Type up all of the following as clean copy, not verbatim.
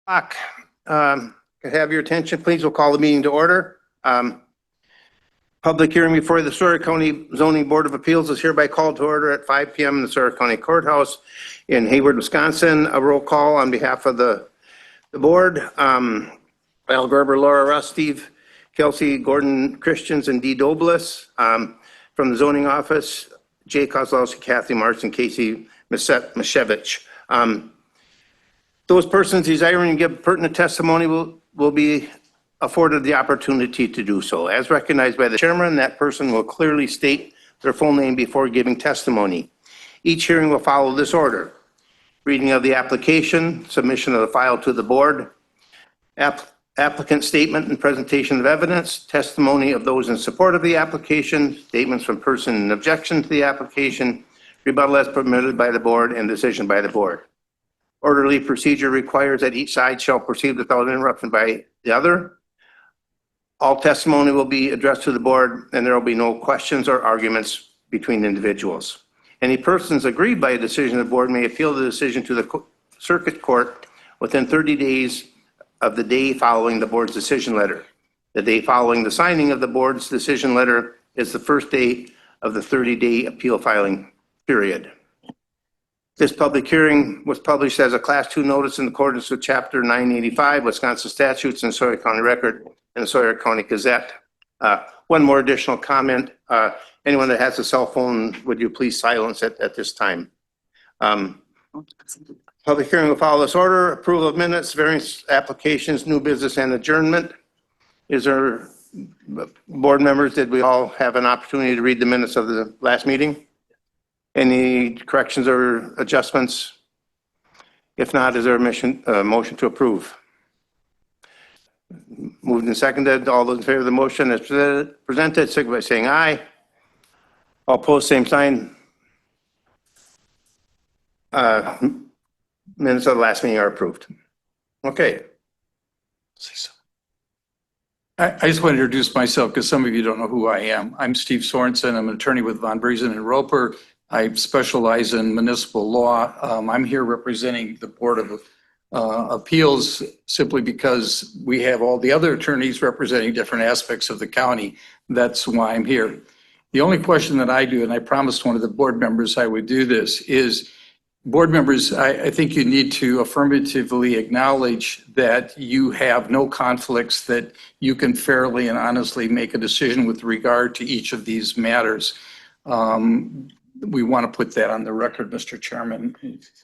Could I have your attention, please? We'll call the meeting to order. Public hearing before the Sawyer County Zoning Board of Appeals is hereby called to order at 5 p.m. in the Sawyer County Courthouse in Hayward, Wisconsin. A roll call on behalf of the board. Al Gerber, Laura Russ, Steve Kelsey, Gordon Christians, and Dee Doblis. From the zoning office, Jay Kozlowski, Kathy Marks, and Casey Mishevich. Those persons desiring to give pertinent testimony will be afforded the opportunity to do so. As recognized by the chairman, that person will clearly state their full name before giving testimony. Each hearing will follow this order: reading of the application, submission of the file to the board, applicant statement and presentation of evidence, testimony of those in support of the application, statements from person in objection to the application, rebuttal as permitted by the board, and decision by the board. Orderly procedure requires that each side shall proceed without interruption by the other. All testimony will be addressed to the board, and there will be no questions or arguments between individuals. Any persons aggrieved by a decision of the board may appeal the decision to the circuit court within 30 days of the day following the board's decision letter. The day following the signing of the board's decision letter is the first day of the 30-day appeal filing period. This public hearing was published as a Class 2 notice in accordance with Chapter 985 Wisconsin statutes and Sawyer County Record and the Sawyer County Gazette. One more additional comment. Anyone that has a cell phone, would you please silence it at this time? Public hearing will follow this order: approval of minutes, variance applications, new business, and adjournment. Is there, board members, did we all have an opportunity to read the minutes of the last meeting? Any corrections or adjustments? If not, is there a motion to approve? Moved and seconded. All those in favor of the motion as presented, signify by saying aye. All opposed, same sign. Minutes of the last meeting are approved. Okay. I just want to introduce myself because some of you don't know who I am. I'm Steve Sorensen. I'm an attorney with Von Briesen and Roper. I specialize in municipal law. I'm here representing the Board of Appeals simply because we have all the other attorneys representing different aspects of the county. That's why I'm here. The only question that I do, and I promised one of the board members I would do this, is board members, I think you need to affirmatively acknowledge that you have no conflicts, that you can fairly and honestly make a decision with regard to each of these matters. We want to put that on the record, Mr. Chairman,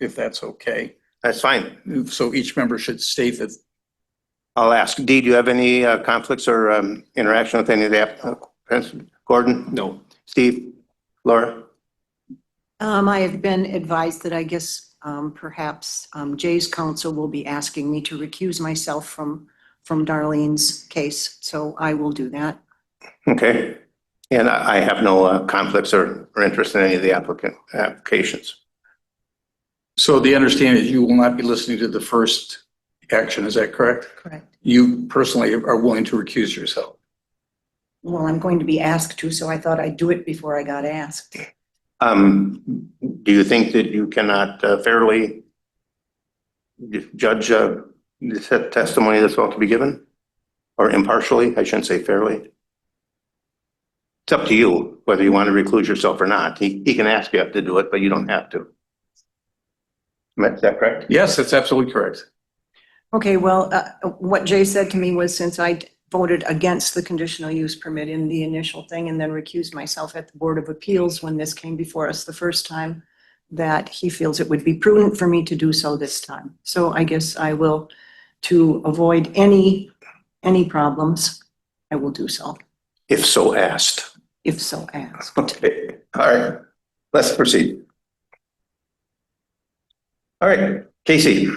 if that's okay. That's fine. So each member should state that. I'll ask, Dee, do you have any conflicts or interaction with any of the applicants? Gordon? No. Steve? Laura? I have been advised that I guess perhaps Jay's counsel will be asking me to recuse myself from Darlene's case, so I will do that. Okay. And I have no conflicts or interest in any of the applications. So the understanding is you will not be listening to the first action, is that correct? Correct. You personally are willing to recuse yourself? Well, I'm going to be asked to, so I thought I'd do it before I got asked. Do you think that you cannot fairly judge the testimony that's about to be given? Or impartially? I shouldn't say fairly. It's up to you whether you want to recluse yourself or not. He can ask you to do it, but you don't have to. Is that correct? Yes, that's absolutely correct. Okay, well, what Jay said to me was, since I voted against the conditional use permit in the initial thing and then recused myself at the Board of Appeals when this came before us the first time, that he feels it would be prudent for me to do so this time. So I guess I will, to avoid any problems, I will do so. If so asked. If so asked. Okay. All right. Let's proceed. All right. Casey.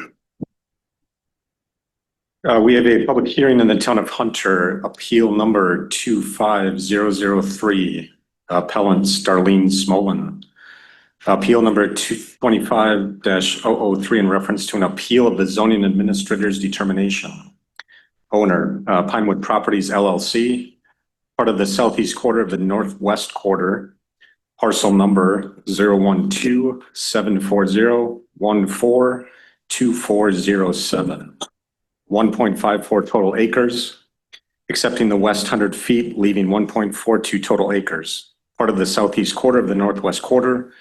We have a public hearing in the town of Hunter, appeal number 25003, appellant Darlene Smolin. Appeal number 225-003 in reference to an appeal of the zoning administrator's determination. Owner, Pinewood Properties LLC, part of the southeast quarter of the northwest quarter, parcel number 012-740-142407. 1.54 total acres, accepting the west 100 feet, leaving 1.42 total acres. Part of the southeast quarter of the northwest quarter,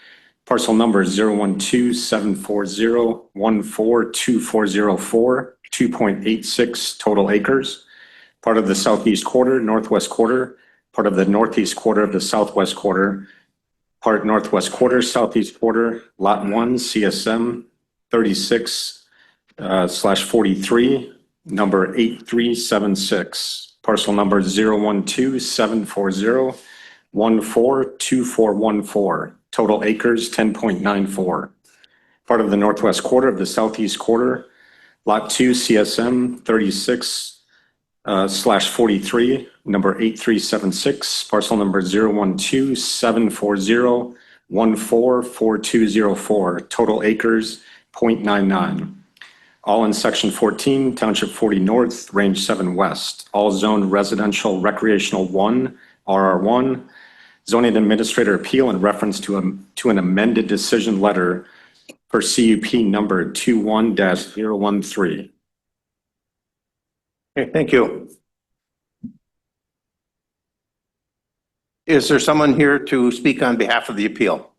parcel number 012-740-142404, 2.86 total acres. Part of the southeast quarter, northwest quarter, part of the northeast quarter of the southwest quarter, part northwest quarter, southeast quarter, lot 1, CSM 36/43, number 8376, parcel number 012-740-142414, total acres 10.94. Part of the northwest quarter of the southeast quarter, lot 2, CSM 36/43, number 8376, parcel number 012-740-144204, total acres 0.99. All in section 14, township 40 north, range 7 west, all zoned residential recreational 1, RR1. Zoning administrator appeal in reference to an amended decision letter for CUP number 21-013. Okay, thank you. Is there someone here to speak on behalf of the appeal?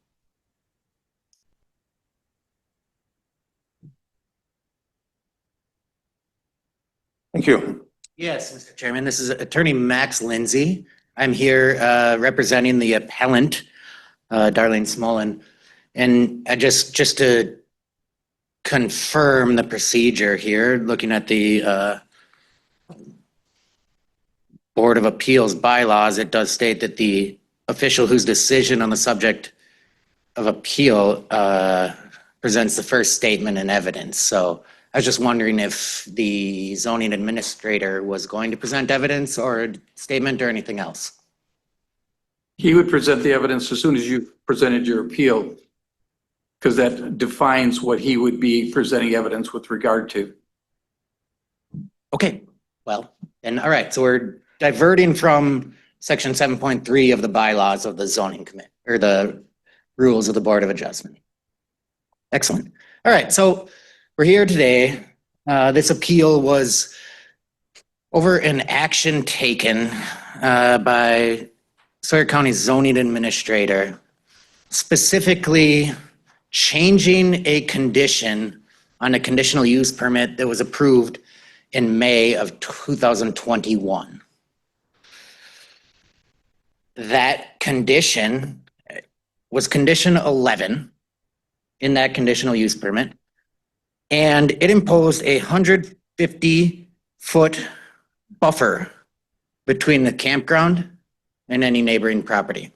Thank you. Yes, Mr. Chairman, this is Attorney Max Lindsay. I'm here representing the appellant, Darlene Smolin. And just to confirm the procedure here, looking at the Board of Appeals bylaws, it does state that the official whose decision on the subject of appeal presents the first statement and evidence. So I was just wondering if the zoning administrator was going to present evidence or a statement or anything else. He would present the evidence as soon as you presented your appeal, because that defines what he would be presenting evidence with regard to. Okay, well, then, all right, so we're diverting from section 7.3 of the bylaws of the zoning commit, or the rules of the Board of Adjustment. Excellent. All right, so we're here today. This appeal was over an action taken by Sawyer County zoning administrator, specifically changing a condition on a conditional use permit that was approved in May of 2021. That condition was condition 11 in that conditional use permit, and it imposed a 150-foot buffer between the campground and any neighboring property.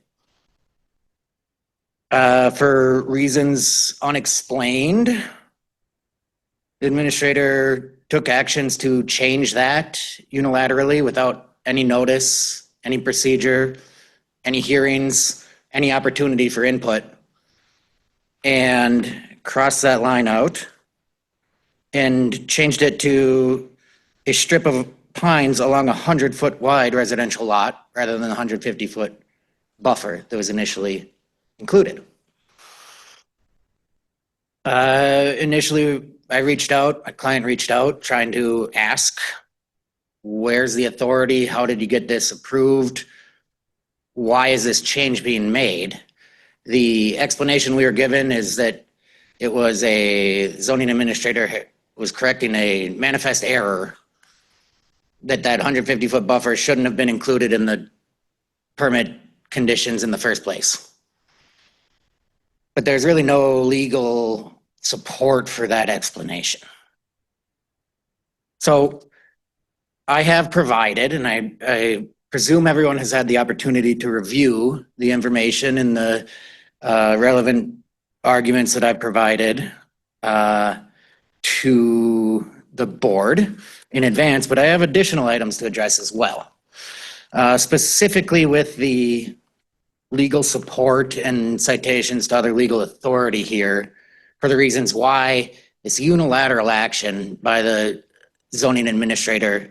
For reasons unexplained, the administrator took actions to change that unilaterally without any notice, any procedure, any hearings, any opportunity for input, and crossed that line out and changed it to a strip of pines along a 100-foot wide residential lot rather than the 150-foot buffer that was initially included. Initially, my client reached out trying to ask, where's the authority? How did you get this approved? Why is this change being made? The explanation we were given is that it was a zoning administrator was correcting a manifest error, that 150-foot buffer shouldn't have been included in the permit conditions in the first place. But there's really no legal support for that explanation. So I have provided, and I presume everyone has had the opportunity to review the information and the relevant arguments that I provided to the board in advance, but I have additional items to address as well. Specifically with the legal support and citations to other legal authority here for the reasons why this unilateral action by the zoning administrator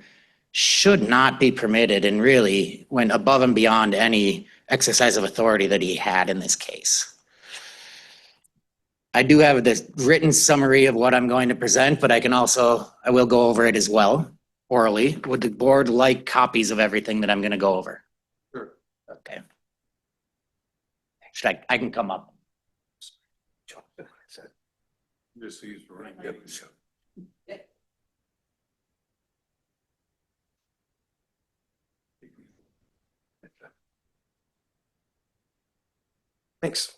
should not be permitted and really went above and beyond any exercise of authority that he had in this case. I do have this written summary of what I'm going to present, but I will go over it as well orally. Would the board like copies of everything that I'm going to go over? Sure. Okay. I can come up. Just use the right. Thanks.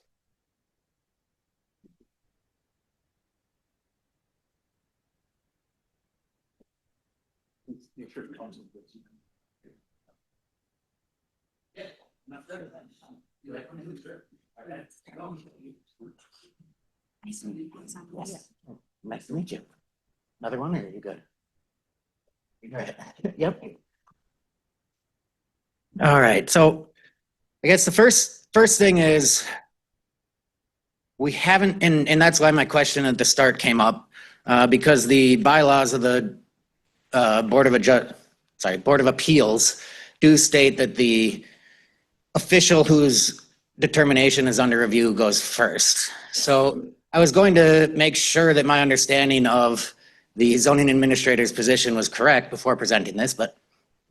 Nice to meet you. Another one, or are you good? Yep. All right, so I guess the first thing is we haven't, and that's why my question at the start came up, because the bylaws of the Board of Appeals do state that the official whose determination is under review goes first. So I was going to make sure that my understanding of the zoning administrator's position was correct before presenting this, but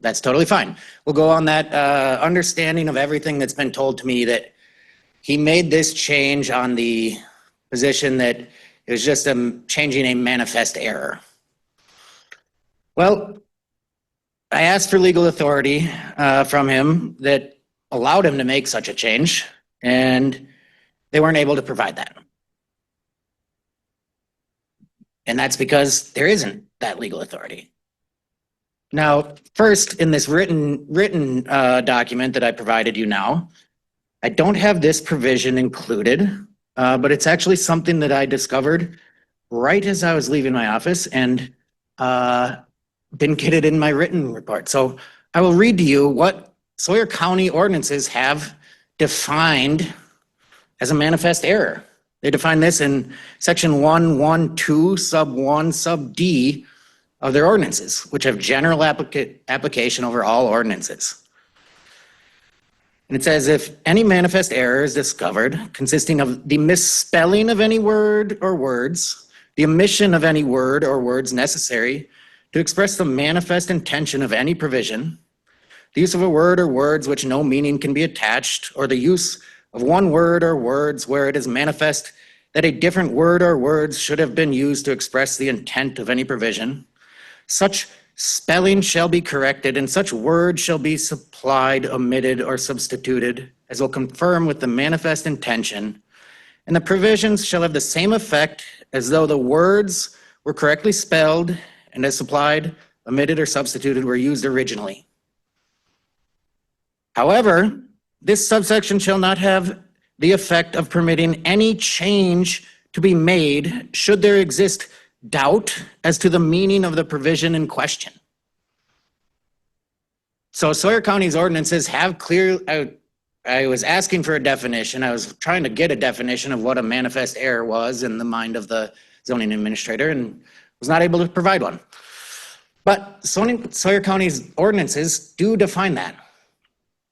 that's totally fine. We'll go on that understanding of everything that's been told to me, that he made this change on the position that it was just changing a manifest error. Well, I asked for legal authority from him that allowed him to make such a change, and they weren't able to provide that. And that's because there isn't that legal authority. Now, first, in this written document that I provided you now, I don't have this provision included, but it's actually something that I discovered right as I was leaving my office and didn't get it in my written report. So I will read to you what Sawyer County ordinances have defined as a manifest error. They define this in section 112 sub 1 sub D of their ordinances, which have general application over all ordinances. And it says, if any manifest error is discovered consisting of the misspelling of any word or words, the omission of any word or words necessary to express the manifest intention of any provision, the use of a word or words which no meaning can be attached, or the use of one word or words where it is manifest that a different word or words should have been used to express the intent of any provision, such spelling shall be corrected and such words shall be supplied, omitted, or substituted as will confirm with the manifest intention, and the provisions shall have the same effect as though the words were correctly spelled and as supplied, omitted, or substituted were used originally. However, this subsection shall not have the effect of permitting any change to be made should there exist doubt as to the meaning of the provision in question. So Sawyer County's ordinances have I was asking for a definition. I was trying to get a definition of what a manifest error was in the mind of the zoning administrator and was not able to provide one. But Sawyer County's ordinances do define that.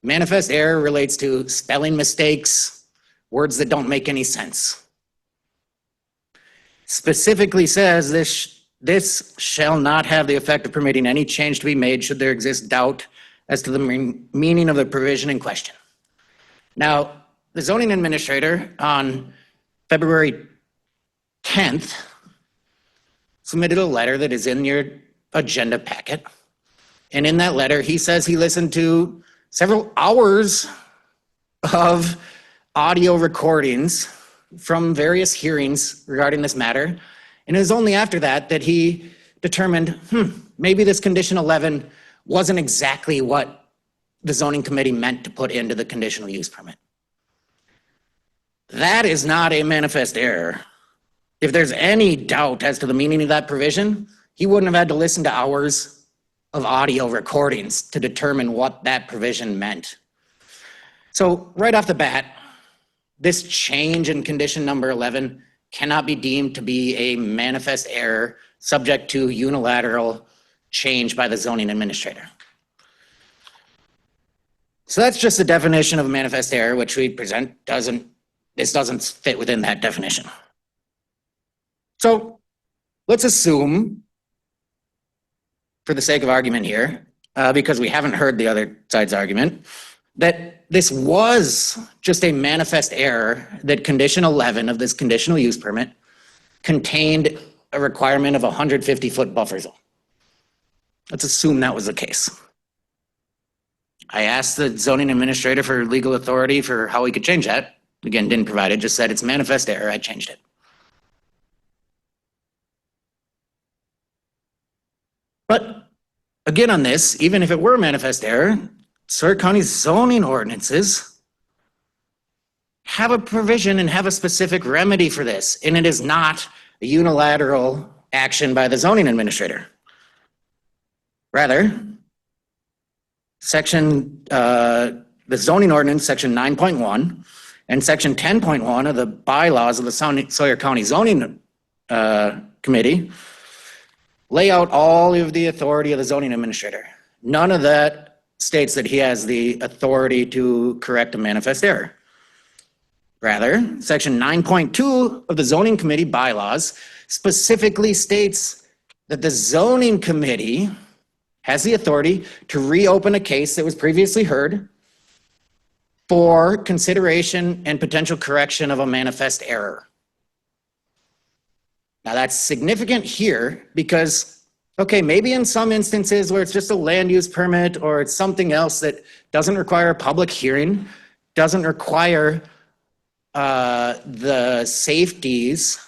Manifest error relates to spelling mistakes, words that don't make any sense. Specifically says this shall not have the effect of permitting any change to be made should there exist doubt as to the meaning of the provision in question. Now, the zoning administrator on February 10th submitted a letter that is in your agenda packet. And in that letter, he says he listened to several hours of audio recordings from various hearings regarding this matter. And it was only after that that he determined, maybe this condition 11 wasn't exactly what the zoning committee meant to put into the conditional use permit. That is not a manifest error. If there's any doubt as to the meaning of that provision, he wouldn't have had to listen to hours of audio recordings to determine what that provision meant. So right off the bat, this change in condition number 11 cannot be deemed to be a manifest error subject to unilateral change by the zoning administrator. So that's just the definition of a manifest error, which we present this doesn't fit within that definition. So let's assume, for the sake of argument here, because we haven't heard the other side's argument, that this was just a manifest error, that condition 11 of this conditional use permit contained a requirement of a 150-foot buffer zone. Let's assume that was the case. I asked the zoning administrator for legal authority for how we could change that. Again, didn't provide it, just said it's manifest error, I changed it. But again, on this, even if it were manifest error, Sawyer County zoning ordinances have a provision and have a specific remedy for this, and it is not a unilateral action by the zoning administrator. Rather, the zoning ordinance, section 9.1 and section 10.1 of the bylaws of the Sawyer County Zoning Committee lay out all of the authority of the zoning administrator. None of that states that he has the authority to correct a manifest error. Rather, section 9.2 of the zoning committee bylaws specifically states that the zoning committee has the authority to reopen a case that was previously heard for consideration and potential correction of a manifest error. Now that's significant here because, okay, maybe in some instances where it's just a land use permit or it's something else that doesn't require a public hearing, doesn't require the safeties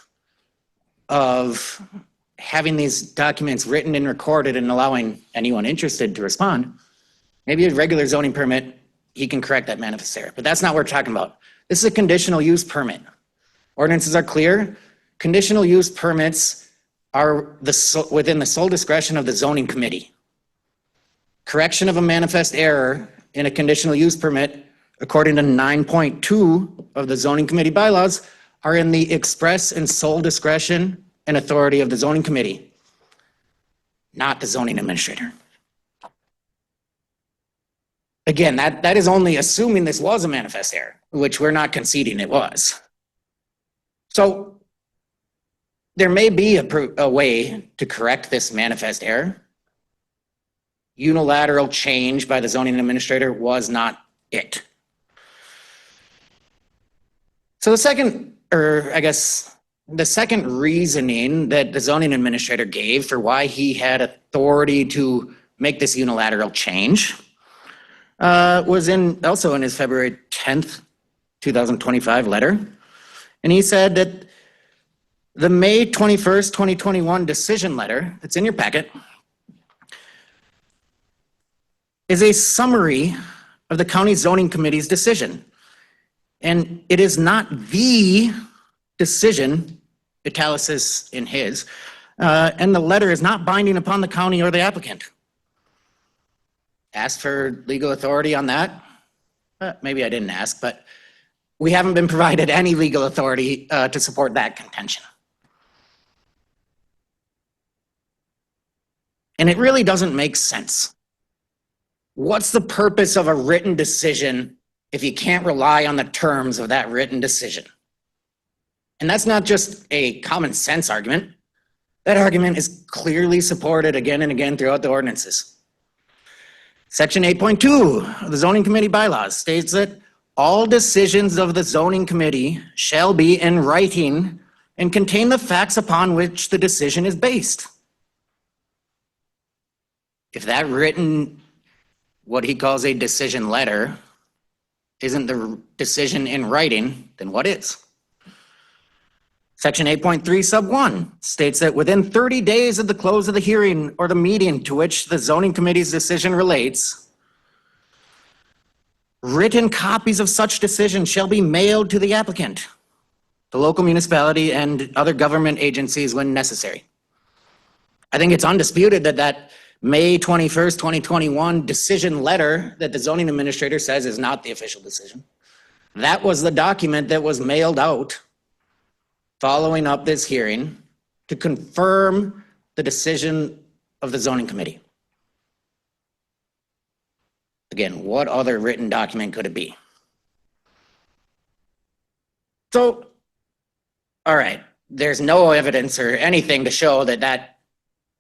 of having these documents written and recorded and allowing anyone interested to respond, maybe a regular zoning permit, he can correct that manifest error. But that's not what we're talking about. This is a conditional use permit. Ordinances are clear. Conditional use permits are within the sole discretion of the zoning committee. Correction of a manifest error in a conditional use permit, according to 9.2 of the zoning committee bylaws, are in the express and sole discretion and authority of the zoning committee, not the zoning administrator. Again, that is only assuming this was a manifest error, which we're not conceding it was. So there may be a way to correct this manifest error. Unilateral change by the zoning administrator was not it. So the second reasoning that the zoning administrator gave for why he had authority to make this unilateral change was also in his February 10th, 2025 letter. And he said that the May 21st, 2021 decision letter that's in your packet is a summary of the county zoning committee's decision. And it is not the decision, italics in his, and the letter is not binding upon the county or the applicant. Asked for legal authority on that? Maybe I didn't ask, but we haven't been provided any legal authority to support that contention. And it really doesn't make sense. What's the purpose of a written decision if you can't rely on the terms of that written decision? And that's not just a common sense argument. That argument is clearly supported again and again throughout the ordinances. Section 8.2 of the zoning committee bylaws states that all decisions of the zoning committee shall be in writing and contain the facts upon which the decision is based. If that written, what he calls a decision letter, isn't the decision in writing, then what is? Section 8.3 sub 1 states that within 30 days of the close of the hearing or the meeting to which the zoning committee's decision relates, written copies of such decision shall be mailed to the applicant, the local municipality, and other government agencies when necessary. I think it's undisputed that May 21st, 2021 decision letter that the zoning administrator says is not the official decision. That was the document that was mailed out following up this hearing to confirm the decision of the zoning committee. Again, what other written document could it be? So, all right, there's no evidence or anything to show that that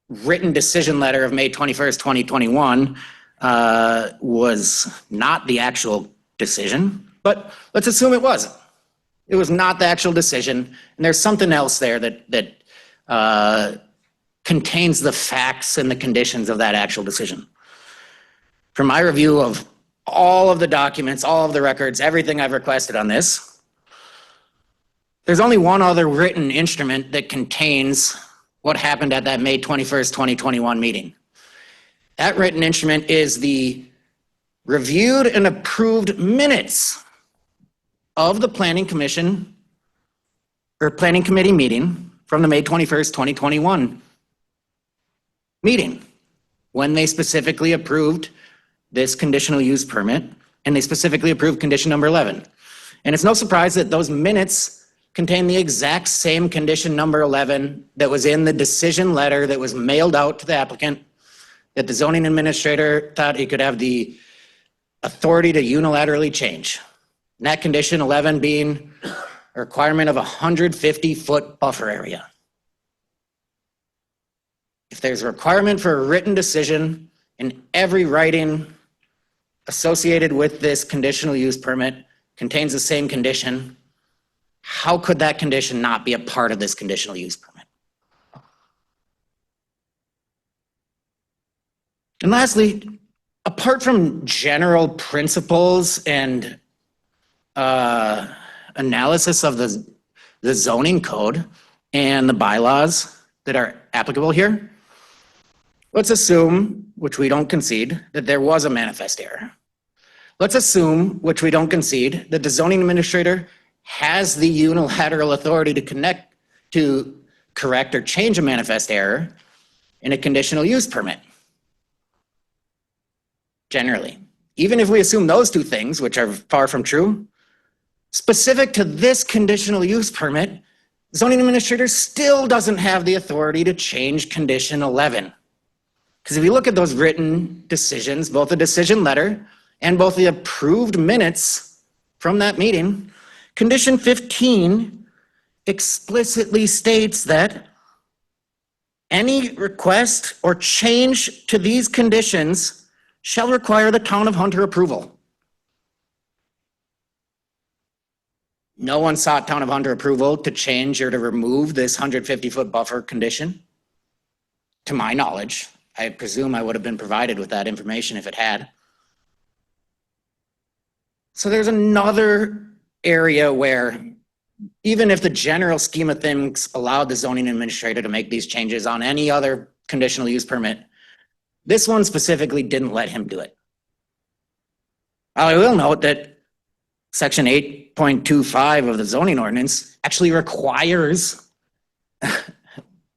written decision letter of May 21st, 2021 was not the actual decision, but let's assume it wasn't. It was not the actual decision, and there's something else there that contains the facts and the conditions of that actual decision. From my review of all of the documents, all of the records, everything I've requested on this, there's only one other written instrument that contains what happened at that May 21st, 2021 meeting. That written instrument is the reviewed and approved minutes of the Planning Commission or Planning Committee meeting from the May 21st, 2021 meeting, when they specifically approved this conditional use permit, and they specifically approved condition number 11. And it's no surprise that those minutes contain the exact same condition number 11 that was in the decision letter that was mailed out to the applicant, that the zoning administrator thought he could have the authority to unilaterally change. And that condition 11 being a requirement of a 150-foot buffer area. If there's a requirement for a written decision in every writing associated with this conditional use permit contains the same condition, how could that condition not be a part of this conditional use permit? And lastly, apart from general principles and analysis of the zoning code and the bylaws that are applicable here, let's assume, which we don't concede, that there was a manifest error. Let's assume, which we don't concede, that the zoning administrator has the unilateral authority to correct or change a manifest error in a conditional use permit. Generally, even if we assume those two things, which are far from true, specific to this conditional use permit, zoning administrator still doesn't have the authority to change condition 11. Because if you look at those written decisions, both the decision letter and both the approved minutes from that meeting, condition 15 explicitly states that any request or change to these conditions shall require the town of Hunter approval. No one sought town of Hunter approval to change or to remove this 150-foot buffer condition, to my knowledge. I presume I would have been provided with that information if it had. So there's another area where, even if the general scheme of things allowed the zoning administrator to make these changes on any other conditional use permit, this one specifically didn't let him do it. I will note that section 8.25 of the zoning ordinance actually requires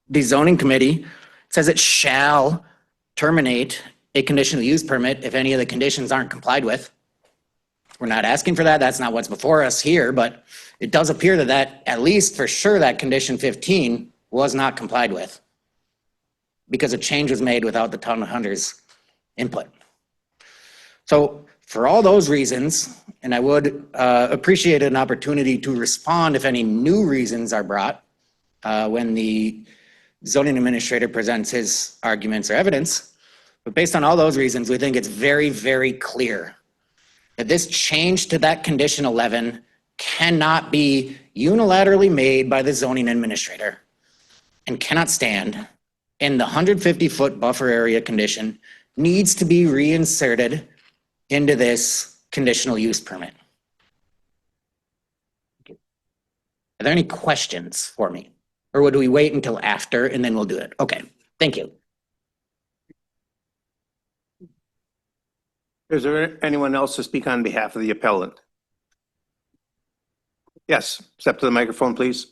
the zoning committee, says it shall terminate a conditional use permit if any of the conditions aren't complied with. We're not asking for that. That's not what's before us here, but it does appear that at least for sure, that condition 15 was not complied with because a change was made without the town of Hunter's input. So for all those reasons, and I would appreciate an opportunity to respond if any new reasons are brought when the zoning administrator presents his arguments or evidence. But based on all those reasons, we think it's very, very clear that this change to that condition 11 cannot be unilaterally made by the zoning administrator and cannot stand. And the 150-foot buffer area condition needs to be reinserted into this conditional use permit. Are there any questions for me? Or would we wait until after and then we'll do it? Okay, thank you. Is there anyone else to speak on behalf of the appellant? Yes, step to the microphone, please.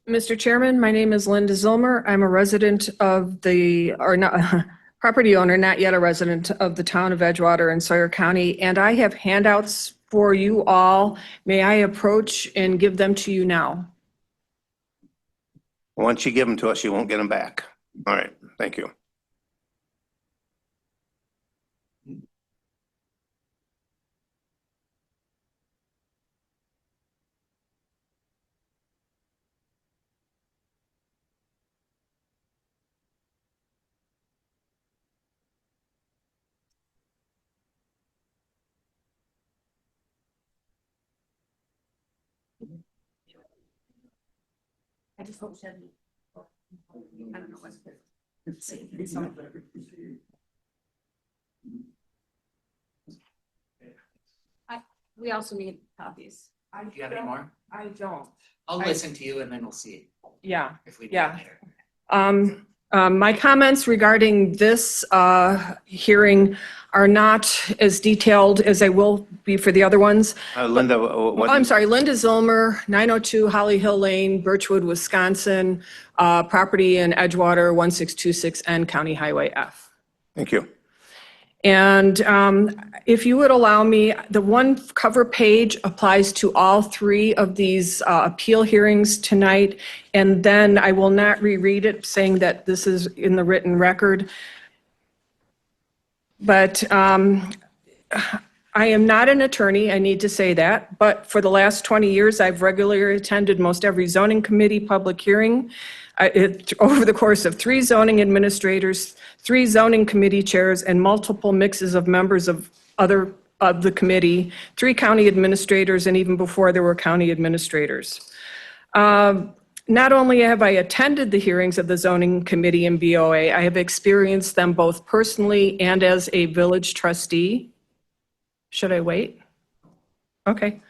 Mr. Chairman, my name is Linda Zilmer. I'm a resident of property owner, not yet a resident of the town of Edgewater in Sawyer County, and I have handouts for you all. May I approach and give them to you now? Once you give them to us, you won't get them back. All right, thank you. I just hope she hadn't. I don't know what. We also need copies. Do you have any more? I don't. I'll listen to you and then we'll see Yeah. if we do Yeah. it later. My comments regarding this hearing are not as detailed as they will be for the other ones. Linda, Oh, I'm sorry, Linda Zilmer, 902 Holly Hill Lane, Birchwood, Wisconsin, property in Edgewater, 1626N, County Highway F. thank you. And if you would allow me, the one cover page applies to all three of these appeal hearings tonight. And then I will not reread it, saying that this is in the written record. But I am not an attorney, I need to say that. But for the last 20 years, I've regularly attended most every zoning committee public hearing. Over the course of 3 zoning administrators, 3 zoning committee chairs, and multiple mixes of members of the committee, 3 county administrators, and even before there were county administrators. Not only have I attended the hearings of the zoning committee and BOA, I have experienced them both personally and as a village trustee. Should I wait? Okay.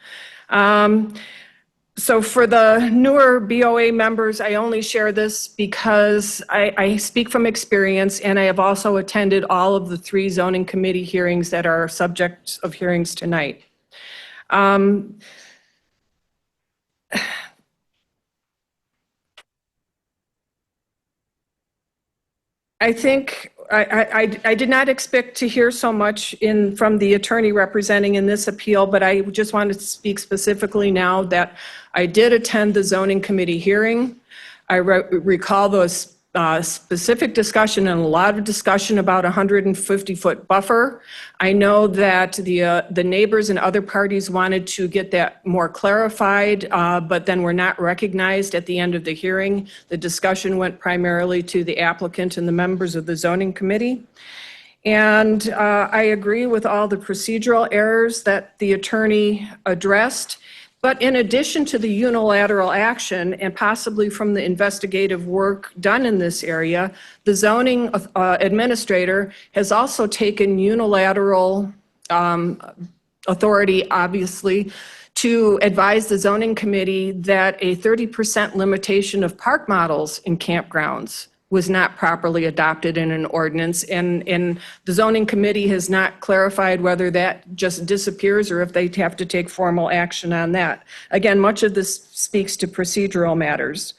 So for the newer BOA members, I only share this because I speak from experience, and I have also attended all of the 3 zoning committee hearings that are subject of hearings tonight. I think I did not expect to hear so much from the attorney representing in this appeal, but I just wanted to speak specifically now that I did attend the zoning committee hearing. I recall those specific discussion and a lot of discussion about a 150-foot buffer. I know that the neighbors and other parties wanted to get that more clarified, but then were not recognized at the end of the hearing. The discussion went primarily to the applicant and the members of the zoning committee. And I agree with all the procedural errors that the attorney addressed. But in addition to the unilateral action and possibly from the investigative work done in this area, the zoning administrator has also taken unilateral authority, obviously, to advise the zoning committee that a 30% limitation of park models in campgrounds was not properly adopted in an ordinance, and the zoning committee has not clarified whether that just disappears or if they have to take formal action on that. Again, much of this speaks to procedural matters.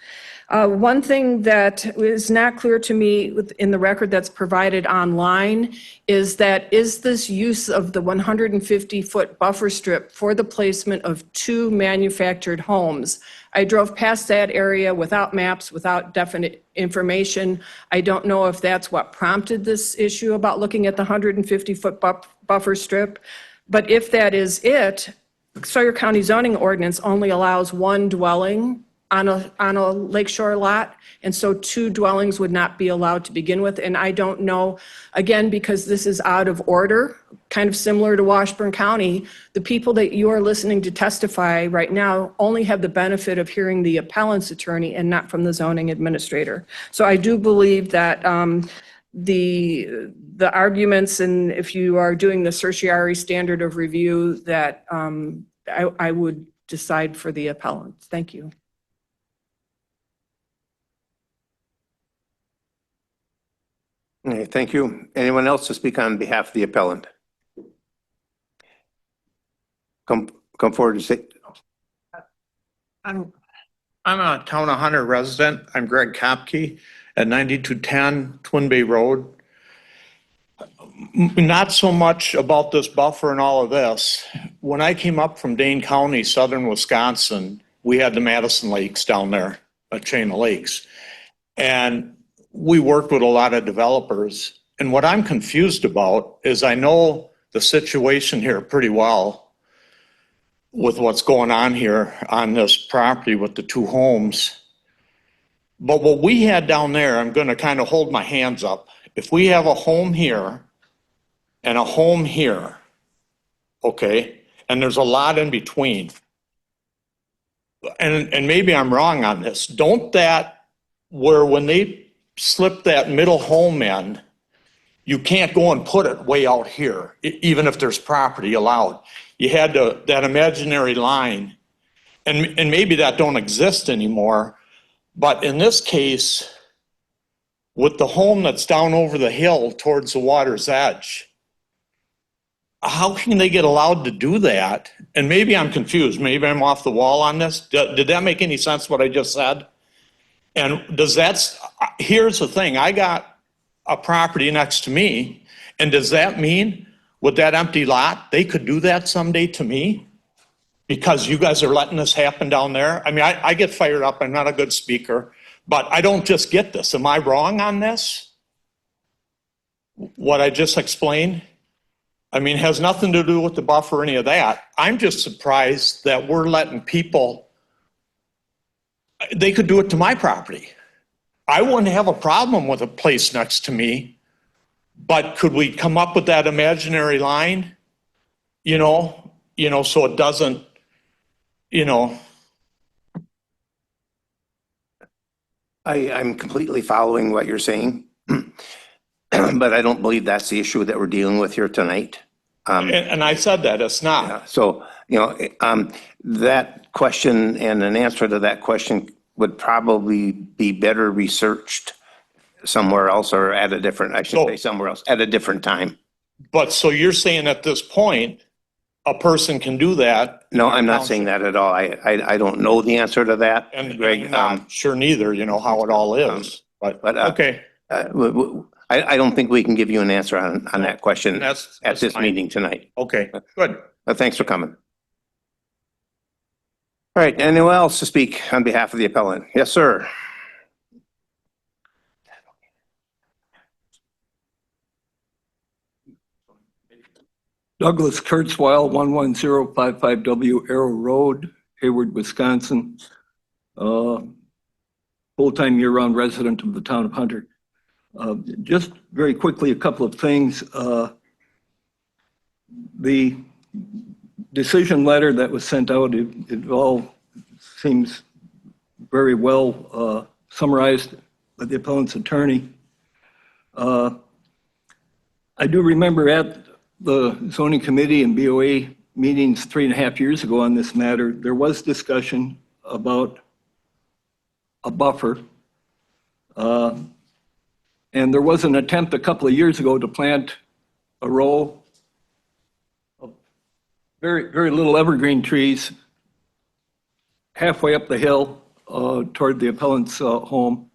One thing that is not clear to me in the record that's provided online is this use of the 150-foot buffer strip for the placement of 2 manufactured homes? I drove past that area without maps, without definite information. I don't know if that's what prompted this issue about looking at the 150-foot buffer strip, but if that is it, Sawyer County zoning ordinance only allows 1 dwelling on a lakeshore lot, and so 2 dwellings would not be allowed to begin with. And I don't know, again, because this is out of order, kind of similar to Washburn County, the people that you are listening to testify right now only have the benefit of hearing the appellant's attorney and not from the zoning administrator. So I do believe that the arguments, and if you are doing the certiorari standard of review, that I would decide for the appellant. Thank you. Okay, thank you. Anyone else to speak on behalf of the appellant? Come forward and say. I'm a Town of Hunter resident. I'm Greg Kopke at 9210 Twin Bay Road. Not so much about this buffer and all of this. When I came up from Dane County, southern Wisconsin, we had the Madison Lakes down there, a chain of lakes. And we worked with a lot of developers. And what I'm confused about is I know the situation here pretty well with what's going on here on this property with the 2 homes. But what we had down there, I'm going to kind of hold my hands up. If we have a home here and a home here, okay, and there's a lot in between, and maybe I'm wrong on this, don't that, where when they slip that middle home in, you can't go and put it way out here, even if there's property allowed. You had that imaginary line, and maybe that don't exist anymore, but in this case, with the home that's down over the hill towards the water's edge, how can they get allowed to do that? And maybe I'm confused, maybe I'm off the wall on this. Did that make any sense, what I just said? And here's the thing, I got a property next to me, and does that mean with that empty lot, they could do that someday to me? Because you guys are letting this happen down there? I mean, I get fired up, I'm not a good speaker, but I don't just get this. Am I wrong on this? What I just explained? I mean, it has nothing to do with the buffer or any of that. I'm just surprised that we're letting people, they could do it to my property. I wouldn't have a problem with a place next to me, but could we come up with that imaginary line? So it doesn't, I'm completely following what you're saying, but I don't believe that's the issue that we're dealing with here tonight. and I said that, it's not. Yeah, so, that question and an answer to that question would probably be better researched somewhere else, or at a different, I should say somewhere else, at a different time. But so you're saying at this point, a person can do that? No, I'm not saying that at all. I don't know the answer to that, And Greg. I'm not sure neither, how it all is, but okay. I don't think we can give you an answer on that question at That's this fine. meeting tonight. Okay, good. But thanks for coming. All right, anyone else to speak on behalf of the appellant? Yes, sir. Douglas Kurzweil, 11055W Arrow Road, Hayward, Wisconsin. Full-time year-round resident of the town of Hunter. Just very quickly, a couple of things. The decision letter that was sent out, it all seems very well summarized by the appellant's attorney. I do remember at the zoning committee and BOA meetings 3.5 years ago on this matter, there was discussion about a buffer. And there was an attempt a couple of years ago to plant a row of very, very little evergreen trees halfway up the hill toward the appellant's home.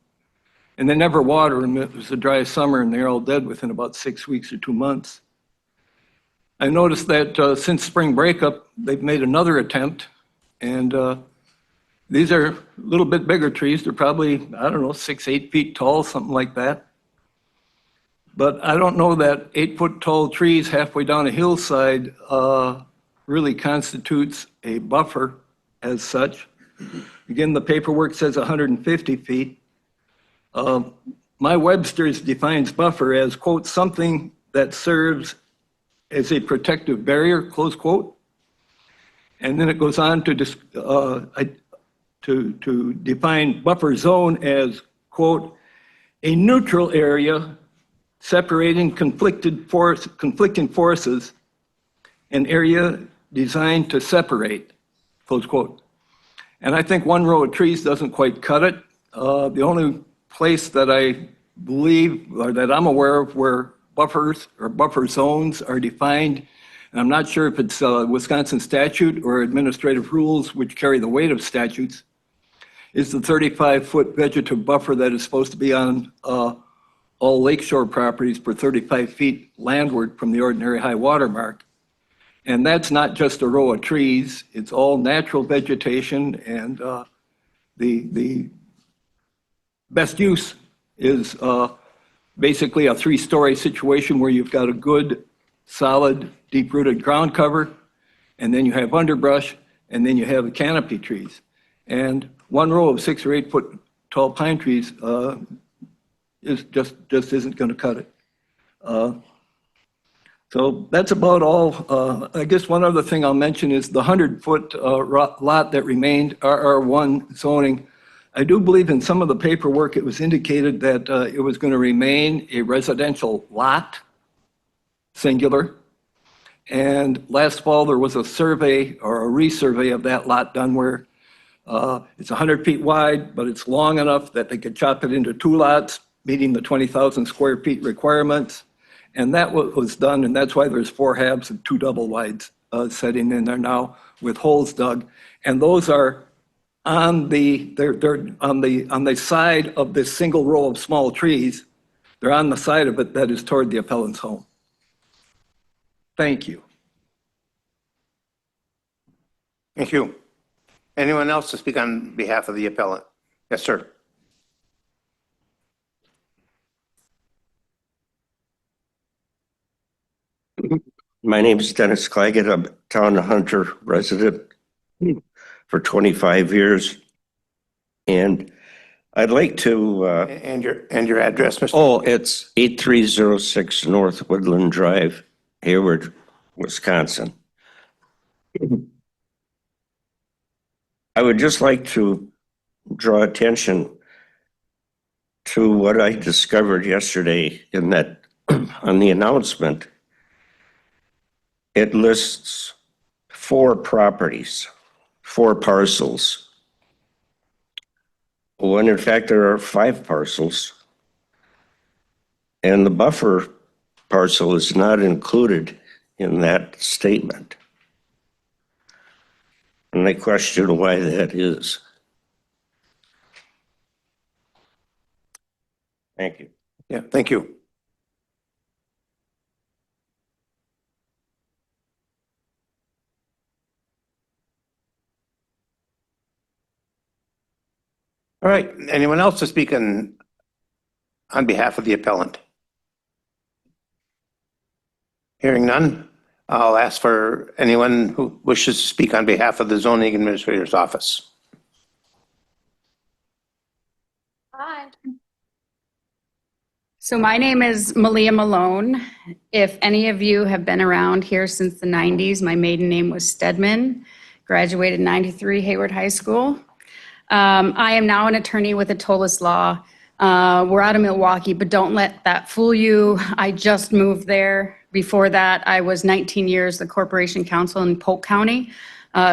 And they never watered them. It was a dry summer and they're all dead within about 6 weeks or 2 months. I noticed that since spring breakup, they've made another attempt, and these are a little bit bigger trees. They're probably, 6, 8 feet tall, something like that. But I don't know that 8-foot tall trees halfway down a hillside really constitutes a buffer as such. Again, the paperwork says 150 feet. My Webster's defines buffer as, quote, something that serves as a protective barrier, close quote. And then it goes on to define buffer zone as, quote, a neutral area separating conflicting forces, an area designed to separate, close quote. And I think one row of trees doesn't quite cut it. The only place that I believe, or that I'm aware of, where buffers or buffer zones are defined, and I'm not sure if it's Wisconsin statute or administrative rules which carry the weight of statutes, is the 35-foot vegetative buffer that is supposed to be on all lakeshore properties per 35 feet landward from the ordinary high water mark. And that's not just a row of trees, it's all natural vegetation, and the best use is basically a 3-story situation where you've got a good, solid, deep-rooted ground cover, and then you have underbrush, and then you have canopy trees. And one row of 6 or 8 foot tall pine trees is just isn't going to cut it. So that's about all. I guess one other thing I'll mention is the 100-foot lot that remained RR1 zoning. I do believe in some of the paperwork, it was indicated that it was going to remain a residential lot, singular. And last fall, there was a survey or a resurvey of that lot done where it's 100 feet wide, but it's long enough that they could chop it into 2 lots, meeting the 20,000 square feet requirements. And that was done, and that's why there's 4 halves and 2 double wides sitting in there now with holes dug. And those are on they're on the side of this single row of small trees. They're on the side of it that is toward the appellant's home. Thank you. Thank you. Anyone else to speak on behalf of the appellant? Yes, sir. My name is Dennis Claggett. I'm a Town of Hunter resident for 25 years. And I'd like to, And your address, Mr.? it's 8306 North Woodland Drive, Hayward, Wisconsin. I would just like to draw attention to what I discovered yesterday in that on the announcement. It lists 4 properties, 4 parcels. When in fact there are 5 parcels. And the buffer parcel is not included in that statement. And I question why that is. Thank you. Yeah, thank you. All right, anyone else to speak on behalf of the appellant? Hearing none, I'll ask for anyone who wishes to speak on behalf of the zoning administrator's office. Hi. So my name is Malia Malone. If any of you have been around here since the 90s, my maiden name was Stedman, graduated in 93 Hayward High School. I am now an attorney with Atolis Law. We're out of Milwaukee, but don't let that fool you. I just moved there. Before that, I was 19 years the corporation counsel in Polk County.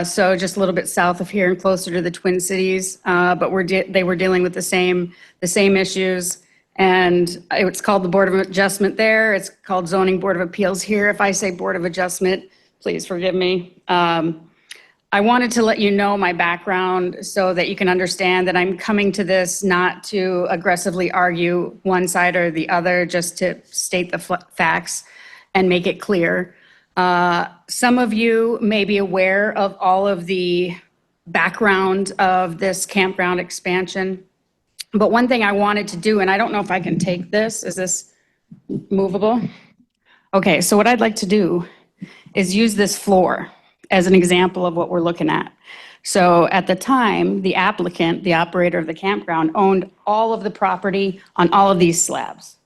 So just a little bit south of here and closer to the Twin Cities. But they were dealing with the same issues. And it's called the Board of Adjustment there. It's called Zoning Board of Appeals here. If I say Board of Adjustment, please forgive me. I wanted to let you know my background so that you can understand that I'm coming to this not to aggressively argue one side or the other, just to state the facts and make it clear. Some of you may be aware of all of the background of this campground expansion. But one thing I wanted to do, and I don't know if I can take this, is this movable? Okay, so what I'd like to do is use this floor as an example of what we're looking at. So at the time, the applicant, the operator of the campground, owned all of the property on all of these slabs.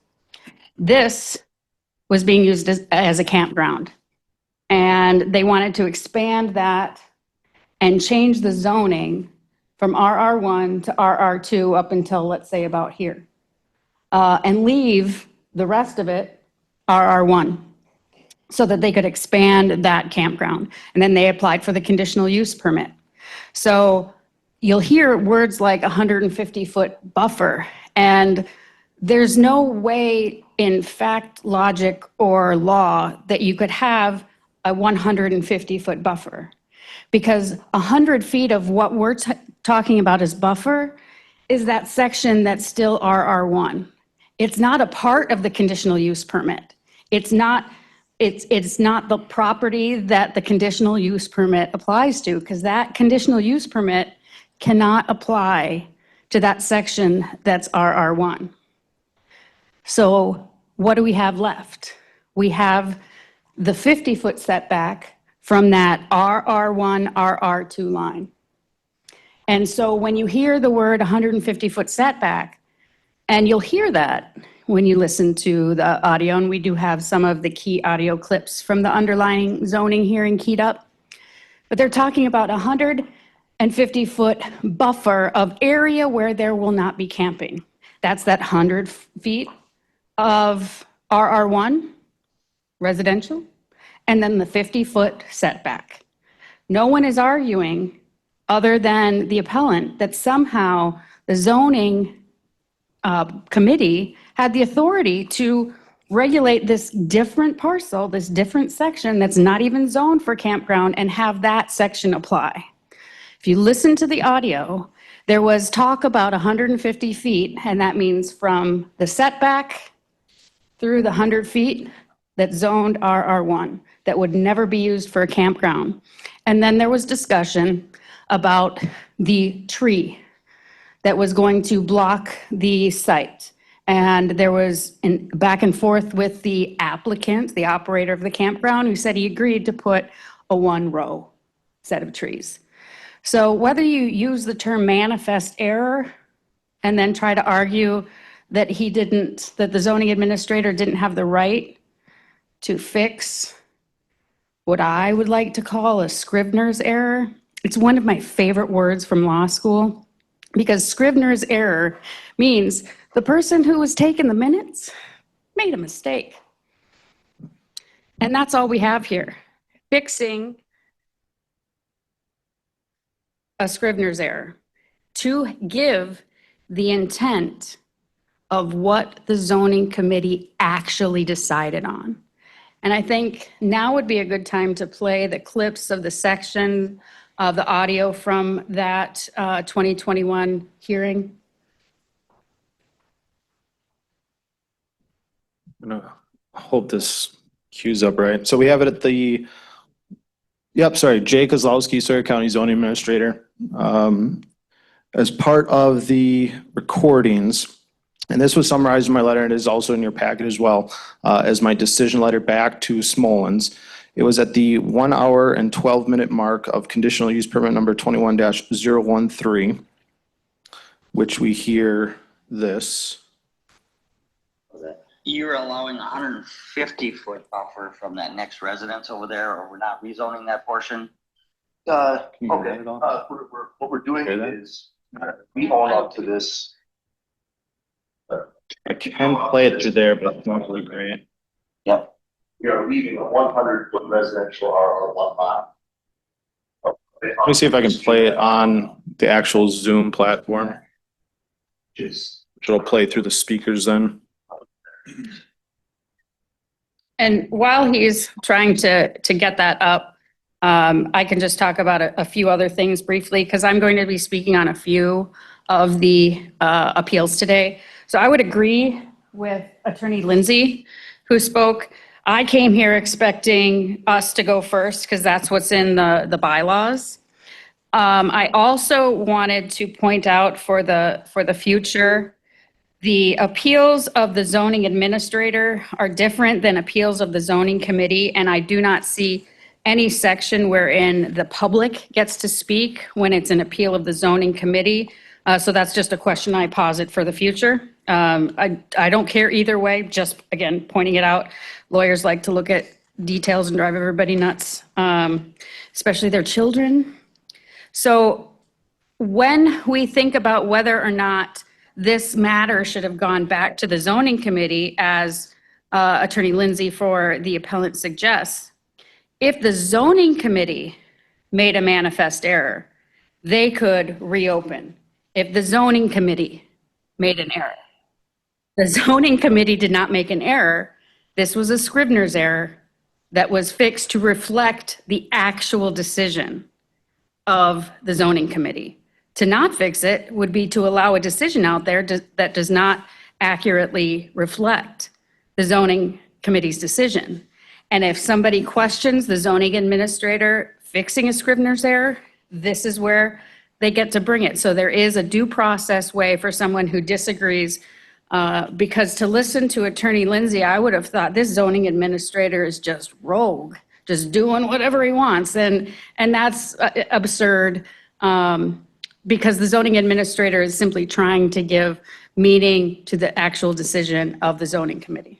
This was being used as a campground. And they wanted to expand that and change the zoning from RR1 to RR2 up until, let's say, about here. And leave the rest of it RR1. So that they could expand that campground. And then they applied for the conditional use permit. So you'll hear words like 150-foot buffer, and there's no way in fact, logic, or law that you could have a 150-foot buffer. Because 100 feet of what we're talking about as buffer is that section that's still RR1. It's not a part of the conditional use permit. It's not the property that the conditional use permit applies to, because that conditional use permit cannot apply to that section that's RR1. So what do we have left? We have the 50-foot setback from that RR1, RR2 line. And so when you hear the word 150-foot setback, and you'll hear that when you listen to the audio, and we do have some of the key audio clips from the underlying zoning hearing keyed up. But they're talking about 150-foot buffer of area where there will not be camping. That's that 100 feet of RR1 residential, and then the 50-foot setback. No one is arguing, other than the appellant, that somehow the zoning committee had the authority to regulate this different parcel, this different section that's not even zoned for campground, and have that section apply. If you listen to the audio, there was talk about 150 feet, and that means from the setback through the 100 feet that zoned RR1, that would never be used for a campground. And then there was discussion about the tree that was going to block the site. And there was back and forth with the applicant, the operator of the campground, who said he agreed to put a 1-row set of trees. So whether you use the term manifest error and then try to argue that that the zoning administrator didn't have the right to fix what I would like to call a Scrivener's error. It's one of my favorite words from law school, because Scrivener's error means the person who was taking the minutes made a mistake. And that's all we have here, fixing a Scrivener's error to give the intent of what the zoning committee actually decided on. And I think now would be a good time to play the clips of the section of the audio from that 2021 hearing. I'm gonna hope this cues up right. So we have it at the, Jay Kozlowski, Sawyer County Zoning Administrator. As part of the recordings, and this was summarized in my letter, and it is also in your packet as well, as my decision letter back to Smolens. It was at the 1 hour and 12-minute mark of conditional use permit number 21-013, which we hear this. You're allowing a 150-foot buffer from that next residence over there, or we're not rezoning that portion? Okay, what we're doing is, we own up to this. I can play it through there, but it's not really great. Yep. We are leaving a 100-foot residential RR1 lot. Let me see if I can play it on the actual Zoom platform, which will play through the speakers then. And while he's trying to get that up, I can just talk about a few other things briefly, because I'm going to be speaking on a few of the appeals today. So I would agree with Attorney Lindsay, who spoke. I came here expecting us to go first, because that's what's in the bylaws. I also wanted to point out for the future, the appeals of the zoning administrator are different than appeals of the zoning committee, and I do not see any section wherein the public gets to speak when it's an appeal of the zoning committee. So that's just a question I posit for the future. I don't care either way, just again, pointing it out. Lawyers like to look at details and drive everybody nuts, especially their children. So when we think about whether or not this matter should have gone back to the zoning committee, as Attorney Lindsay for the appellant suggests, if the zoning committee made a manifest error, they could reopen. If the zoning committee made an error, the zoning committee did not make an error. This was a Scrivener's error that was fixed to reflect the actual decision of the zoning committee. To not fix it would be to allow a decision out there that does not accurately reflect the zoning committee's decision. And if somebody questions the zoning administrator fixing a Scrivener's error, this is where they get to bring it. So there is a due process way for someone who disagrees, because to listen to Attorney Lindsay, I would have thought this zoning administrator is just rogue, just doing whatever he wants. And that's absurd. because the zoning administrator is simply trying to give meaning to the actual decision of the zoning committee.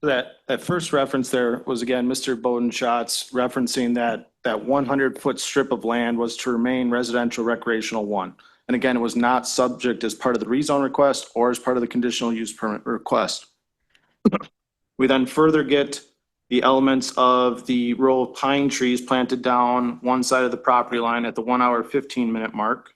That first reference there was again, Mr. Bodenschatz referencing that 100-foot strip of land was to remain residential recreational one. And again, it was not subject as part of the rezone request or as part of the conditional use permit request. We then further get the elements of the row of pine trees planted down one side of the property line at the 1 hour, 15-minute mark.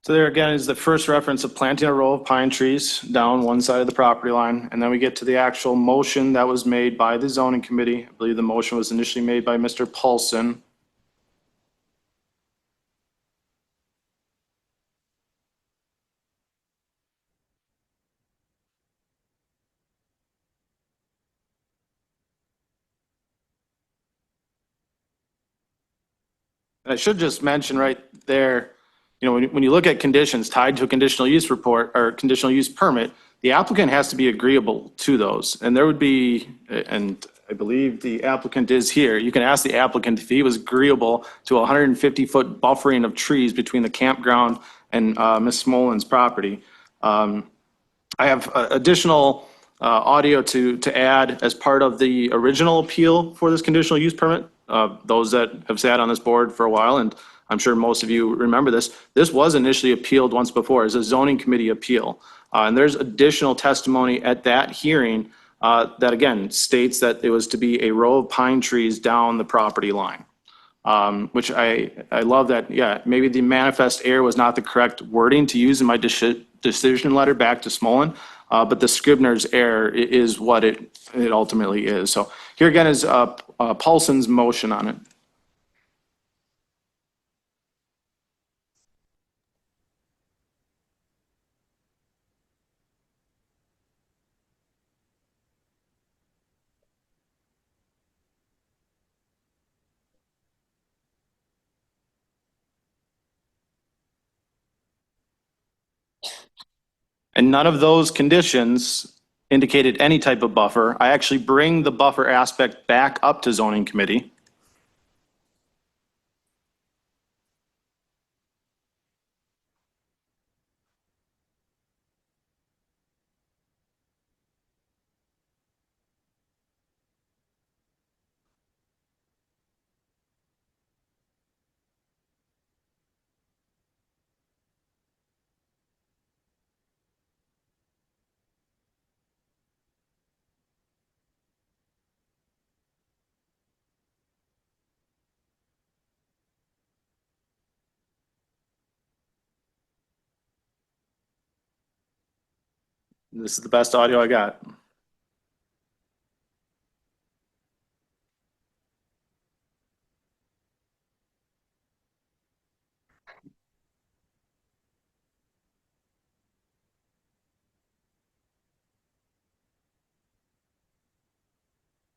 So there again is the first reference of planting a row of pine trees down one side of the property line. And then we get to the actual motion that was made by the zoning committee. I believe the motion was initially made by Mr. Paulson. And I should just mention right there, when you look at conditions tied to a conditional use report or conditional use permit, the applicant has to be agreeable to those. And there would be, and I believe the applicant is here, you can ask the applicant if he was agreeable to a 150-foot buffering of trees between the campground and Ms. Smolin's property. I have additional audio to add as part of the original appeal for this conditional use permit. Those that have sat on this board for a while, and I'm sure most of you remember this, this was initially appealed once before as a zoning committee appeal. And there's additional testimony at that hearing that again states that it was to be a row of pine trees down the property line. Which I love that, yeah, maybe the manifest error was not the correct wording to use in my decision letter back to Smolin, but the Scribner's error is what it ultimately is. So here again is Paulson's motion on it. And none of those conditions indicated any type of buffer. I actually bring the buffer aspect back up to zoning committee. This is the best audio I got.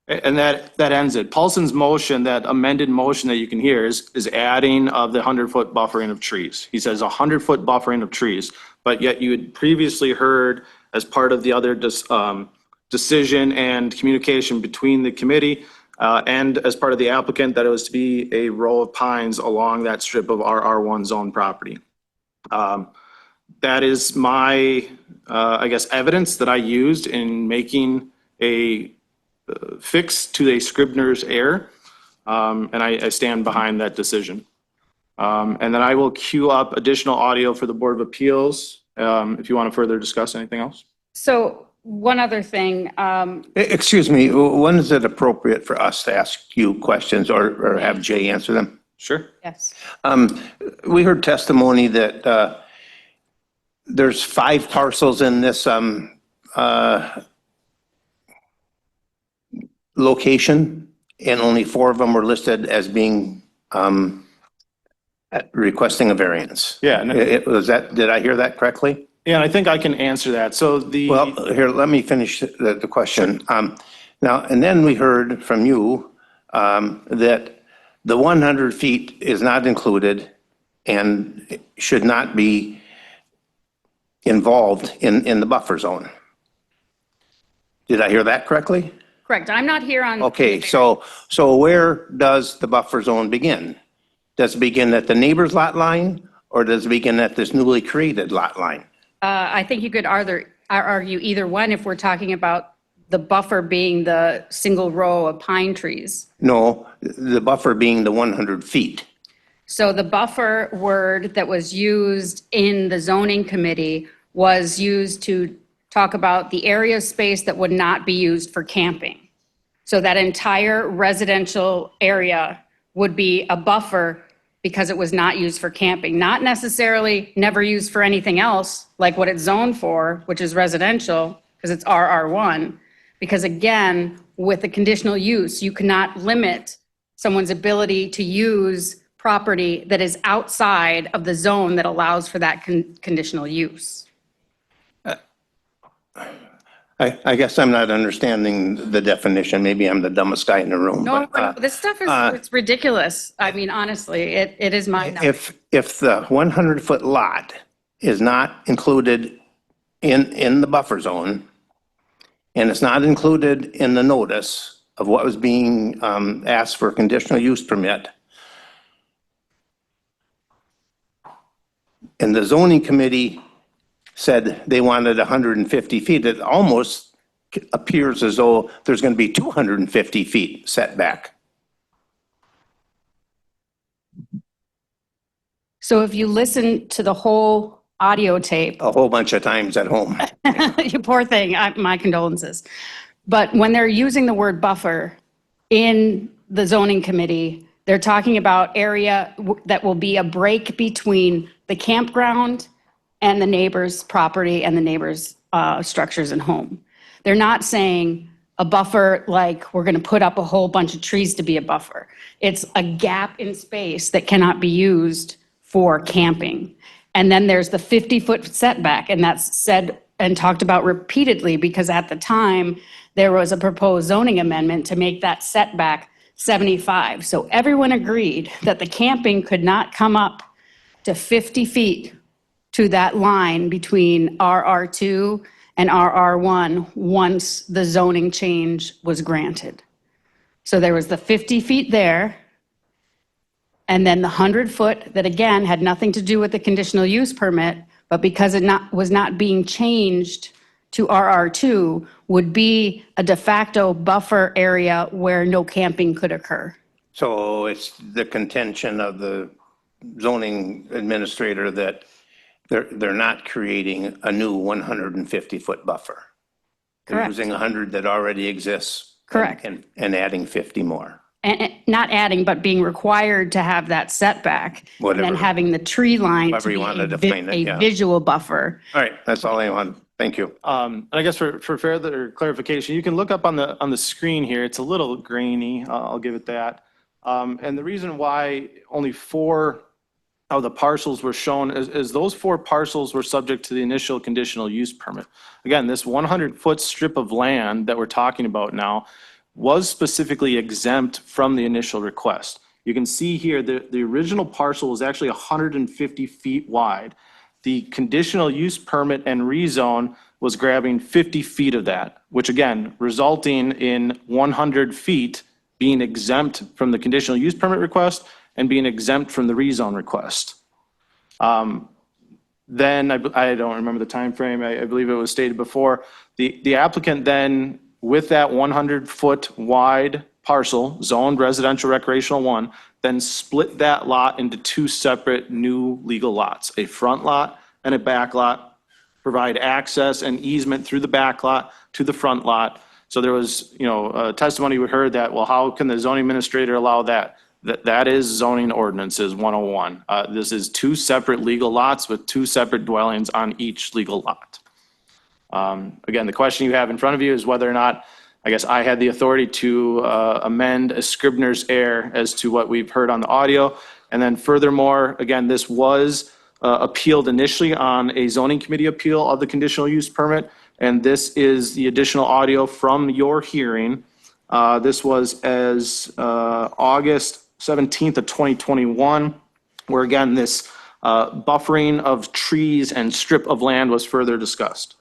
And that ends it. Paulson's motion, that amended motion that you can hear is adding of the 100-foot buffering of trees. He says 100-foot buffering of trees, but yet you had previously heard as part of the other decision and communication between the committee and as part of the applicant that it was to be a row of pines along that strip of RR1 zone property. That is my, I guess, evidence that I used in making a fix to a Scribner's error, and I stand behind that decision. And then I will queue up additional audio for the Board of Appeals if you want to further discuss anything else. So one other thing, Excuse me, when is it appropriate for us to ask you questions or have Jay answer them? Sure. yes. We heard testimony that there's 5 parcels in this location, and only 4 of them were listed as being requesting a variance. Yeah, and- Was that, did I hear that correctly? Yeah, and I think I can answer that. So the. Well, here, let me finish the question. Now, and then we heard from you that the 100 feet is not included and should not be involved in the buffer zone. Did I hear that correctly? Correct. I'm not here on. Okay, so where does the buffer zone begin? Does it begin at the neighbor's lot line, or does it begin at this newly created lot line? I think you could argue either one if we're talking about the buffer being the single row of pine trees. No, the buffer being the 100 feet. So the buffer word that was used in the zoning committee was used to talk about the area of space that would not be used for camping. So that entire residential area would be a buffer because it was not used for camping, not necessarily never used for anything else, like what it's zoned for, which is residential, because it's RR1. Because again, with the conditional use, you cannot limit someone's ability to use property that is outside of the zone that allows for that conditional use. I guess I'm not understanding the definition. Maybe I'm the dumbest guy in the room. No, but, this stuff is, it's ridiculous. I mean, honestly, it is my. If the 100-foot lot is not included in the buffer zone, and it's not included in the notice of what was being asked for a conditional use permit, and the zoning committee said they wanted 150 feet, it almost appears as though there's going to be 250 feet setback. So if you listen to the whole audio tape, A whole bunch of times at home. you poor thing, my condolences. But when they're using the word buffer in the zoning committee, they're talking about area that will be a break between the campground and the neighbor's property and the neighbor's structures and home. They're not saying a buffer like we're going to put up a whole bunch of trees to be a buffer. It's a gap in space that cannot be used for camping. And then there's the 50-foot setback, and that's said and talked about repeatedly because at the time, there was a proposed zoning amendment to make that setback 75. So everyone agreed that the camping could not come up to 50 feet to that line between RR2 and RR1 once the zoning change was granted. So there was the 50 feet there, and then the 100-foot that again had nothing to do with the conditional use permit, but because it was not being changed to RR2 would be a de facto buffer area where no camping could occur. So it's the contention of the zoning administrator that they're not creating a new 150-foot buffer. They're Correct. using 100 that already exists. Correct. And adding 50 more. And not adding, but being required to have that setback. And Whatever. then having the tree line to However you be want to define it, yeah. a visual buffer. All right, that's all I want. Thank you. And I guess for further clarification, you can look up on the screen here. It's a little grainy. I'll give it that. And the reason why only 4 of the parcels were shown is those 4 parcels were subject to the initial conditional use permit. Again, this 100-foot strip of land that we're talking about now was specifically exempt from the initial request. You can see here, the original parcel was actually 150 feet wide. The conditional use permit and rezone was grabbing 50 feet of that, which again, resulting in 100 feet being exempt from the conditional use permit request and being exempt from the rezone request. Then I don't remember the time frame. I believe it was stated before. The applicant then, with that 100-foot wide parcel, zoned residential recreational 1, then split that lot into 2 separate new legal lots, a front lot and a back lot, provide access and easement through the back lot to the front lot. So there was, testimony we heard that, well, how can the zoning administrator allow that? That is zoning ordinances 101. This is 2 separate legal lots with 2 separate dwellings on each legal lot. Again, the question you have in front of you is whether or not, I guess, I had the authority to amend a Scribner's error as to what we've heard on the audio. And then furthermore, again, this was appealed initially on a zoning committee appeal of the conditional use permit. And this is the additional audio from your hearing. This was as August 17th of 2021, where again, this buffering of trees and strip of land was further discussed.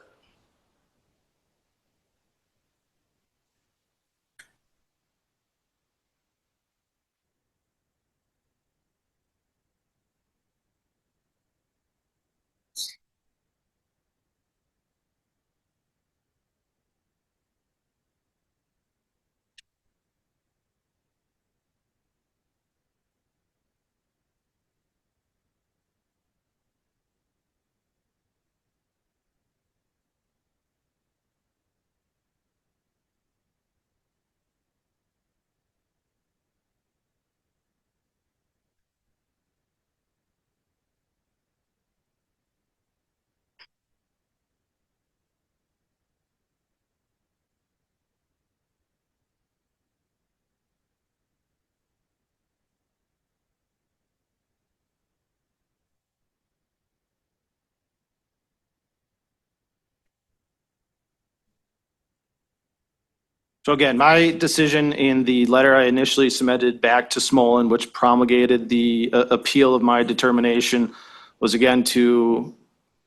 So again, my decision in the letter I initially submitted back to Smolin, which promulgated the appeal of my determination, was again to,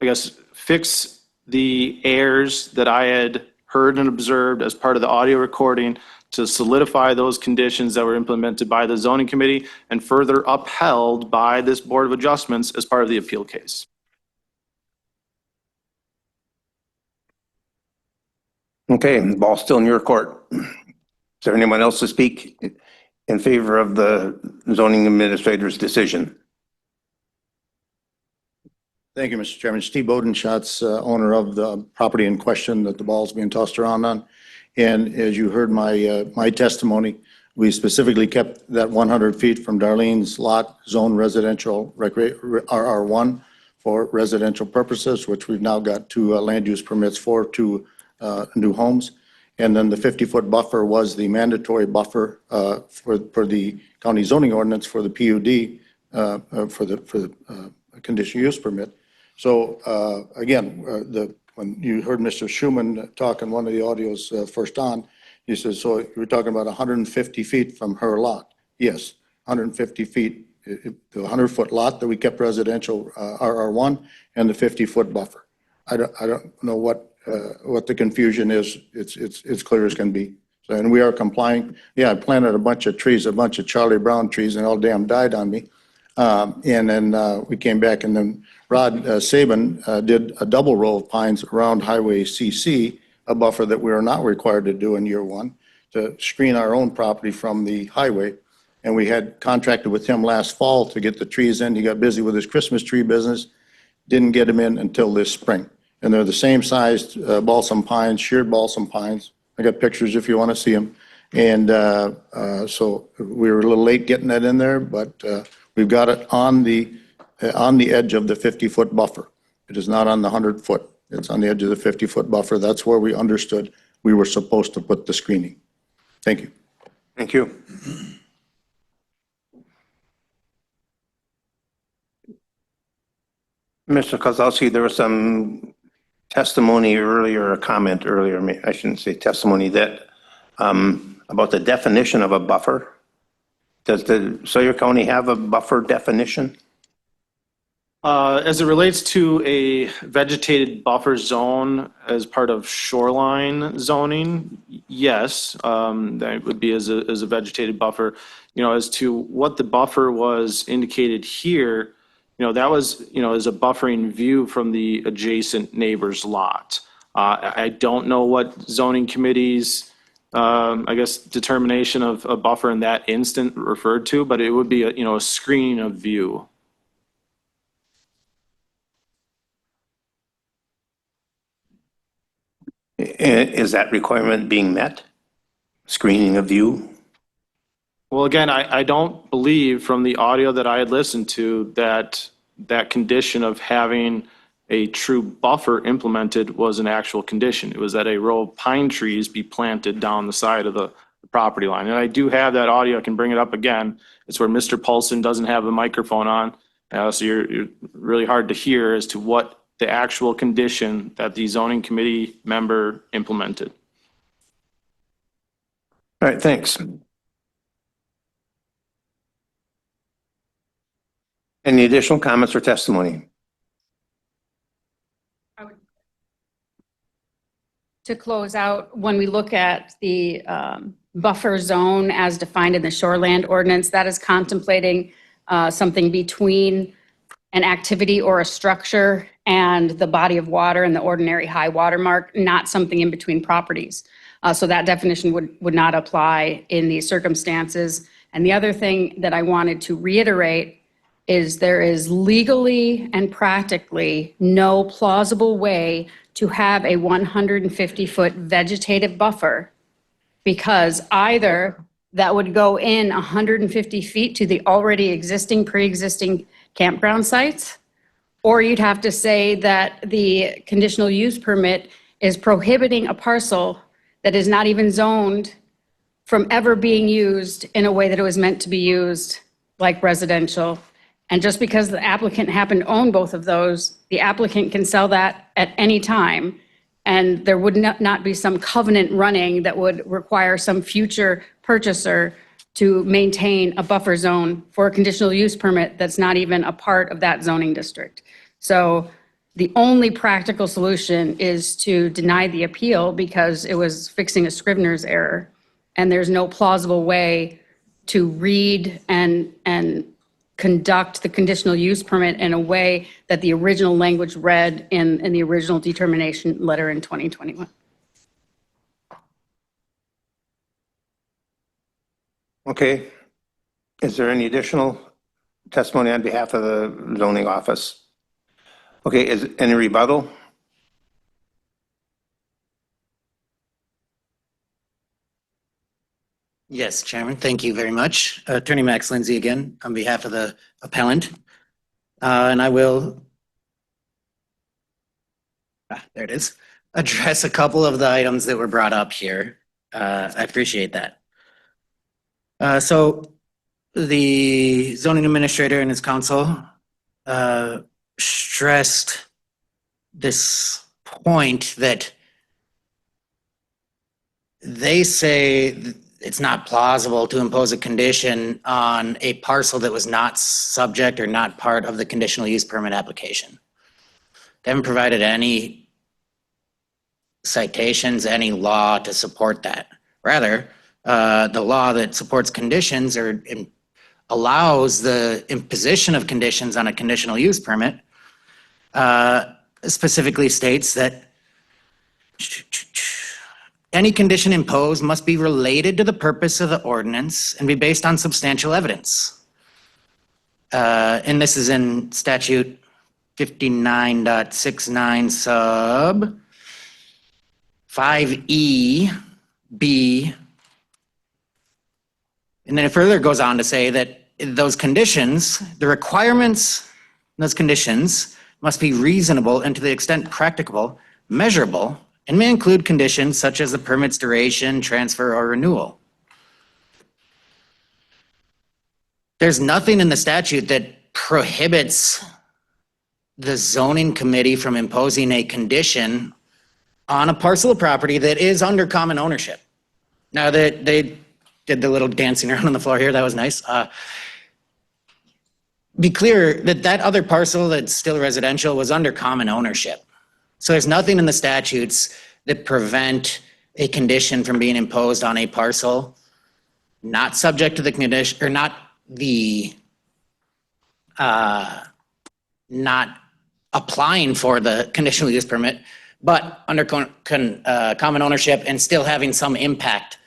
I guess, fix the errors that I had heard and observed as part of the audio recording, to solidify those conditions that were implemented by the zoning committee and further upheld by this Board of Adjustments as part of the appeal case. Okay, the ball's still in your court. Is there anyone else to speak in favor of the zoning administrator's decision? Thank you, Mr. Chairman. Steve Bodenschatz, owner of the property in question that the ball's being tossed around on. And as you heard my testimony, we specifically kept that 100 feet from Darlene's lot, zone residential RR1 for residential purposes, which we've now got 2 land use permits for 2 new homes. And then the 50-foot buffer was the mandatory buffer for the county zoning ordinance for the PUD for the conditional use permit. So again, when you heard Mr. Schuman talk in one of the audios first on, he says, so you're talking about 150 feet from her lot. Yes, 150 feet, the 100-foot lot that we kept residential RR1 and the 50-foot buffer. I don't know what the confusion is. It's clear as can be. So, and we are complying. Yeah, I planted a bunch of trees, a bunch of Charlie Brown trees, and all damn died on me. And then we came back, and then Rod Sabin did a double row of pines around Highway CC, a buffer that we are not required to do in year 1, to screen our own property from the highway. And we had contracted with him last fall to get the trees in. He got busy with his Christmas tree business, didn't get them in until this spring. And they're the same sized balsam pines, sheared balsam pines. I got pictures if you want to see them. And so we were a little late getting that in there, but we've got it on the edge of the 50-foot buffer. It is not on the 100-foot. It's on the edge of the 50-foot buffer. That's where we understood we were supposed to put the screening. Thank you. Thank you. Mr. Kozlowski, there was some testimony earlier, a comment earlier, I shouldn't say testimony, that about the definition of a buffer. Does the Sawyer County have a buffer definition? As it relates to a vegetated buffer zone as part of shoreline zoning, yes, that would be as a vegetated buffer. You know, as to what the buffer was indicated here, you know, that was, you know, as a buffering view from the adjacent neighbor's lot. I don't know what zoning committee's, I guess, determination of a buffer in that instant referred to, but it would be, you know, a screening of view. Is that requirement being met? Screening of view? Well, again, I don't believe from the audio that I had listened to that that condition of having a true buffer implemented was an actual condition. It was that a row of pine trees be planted down the side of the property line. And I do have that audio. I can bring it up again. It's where Mr. Paulson doesn't have a microphone on. So you're really hard to hear as to what the actual condition that the zoning committee member implemented. All right, thanks. Any additional comments or testimony? To close out, when we look at the buffer zone as defined in the shoreland ordinance, that is contemplating something between an activity or a structure and the body of water and the ordinary high water mark, not something in between properties. So that definition would not apply in these circumstances. And the other thing that I wanted to reiterate is there is legally and practically no plausible way to have a 150-foot vegetative buffer, because either that would go in 150 feet to the already existing, pre-existing campground sites, or you'd have to say that the conditional use permit is prohibiting a parcel that is not even zoned from ever being used in a way that it was meant to be used, like residential. And just because the applicant happened to own both of those, the applicant can sell that at any time. And there would not be some covenant running that would require some future purchaser to maintain a buffer zone for a conditional use permit that's not even a part of that zoning district. So the only practical solution is to deny the appeal because it was fixing a Scrivener's error. And there's no plausible way to read and conduct the conditional use permit in a way that the original language read in the original determination letter in 2021. Okay. Is there any additional testimony on behalf of the zoning office? Okay, is any rebuttal? Yes, Chairman, thank you very much. Attorney Max Lindsay again, on behalf of the appellant. And I will, there it is, address a couple of the items that were brought up here. I appreciate that. So the zoning administrator and his counsel stressed this point that they say it's not plausible to impose a condition on a parcel that was not subject or not part of the conditional use permit application. They haven't provided any citations, any law to support that. Rather, the law that supports conditions or allows the imposition of conditions on a conditional use permit specifically states that any condition imposed must be related to the purpose of the ordinance and be based on substantial evidence. And this is in statute 59.69 sub 5E B. And then it further goes on to say that those conditions, the requirements, those conditions must be reasonable and to the extent practicable, measurable, and may include conditions such as the permit's duration, transfer, or renewal. There's nothing in the statute that prohibits the zoning committee from imposing a condition on a parcel of property that is under common ownership. Now that they did the little dancing around on the floor here, that was nice. Be clear that that other parcel that's still residential was under common ownership. So there's nothing in the statutes that prevent a condition from being imposed on a parcel not subject to the condition, or not applying for the conditional use permit, but under common ownership and still having some impact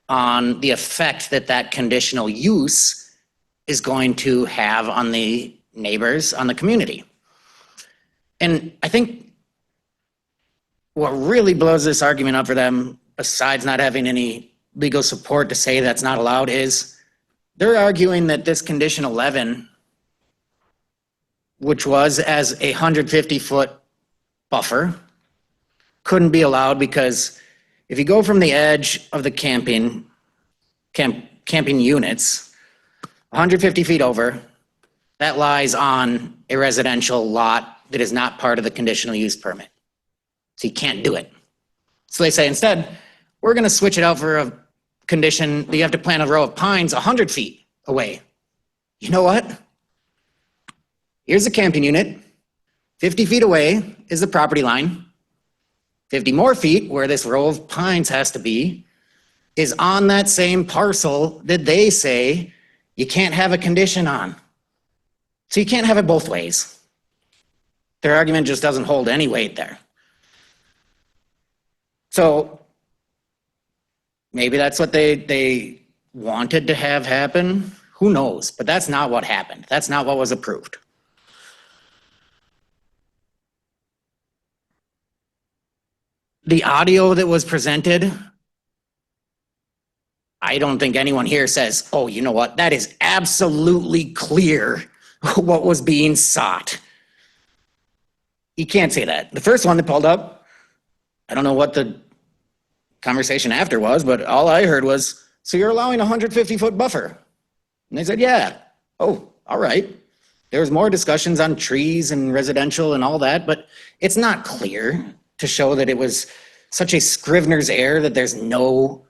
on the effect that that conditional use is going to have on the neighbors, on the community. And I think what really blows this argument up for them, besides not having any legal support to say that's not allowed, is they're arguing that this condition 11, which was as a 150-foot buffer, couldn't be allowed because if you go from the edge of the camping units 150 feet over, that lies on a residential lot that is not part of the conditional use permit. So you can't do it. So they say instead, we're going to switch it out for a condition that you have to plant a row of pines 100 feet away. You know what? Here's the camping unit. 50 feet away is the property line. 50 more feet, where this row of pines has to be, is on that same parcel that they say you can't have a condition on. So you can't have it both ways. Their argument just doesn't hold any weight there. So maybe that's what they wanted to have happen. Who knows? But that's not what happened. That's not what was approved. The audio that was presented, I don't think anyone here says, oh, you know what? That is absolutely clear what was being sought. You can't say that. The first one that pulled up, I don't know what the conversation after was, but all I heard was, so you're allowing a 150-foot buffer? And they said, yeah. Oh, all right. There was more discussions on trees and residential and all that, but it's not clear to show that it was such a Scrivener's error that there's no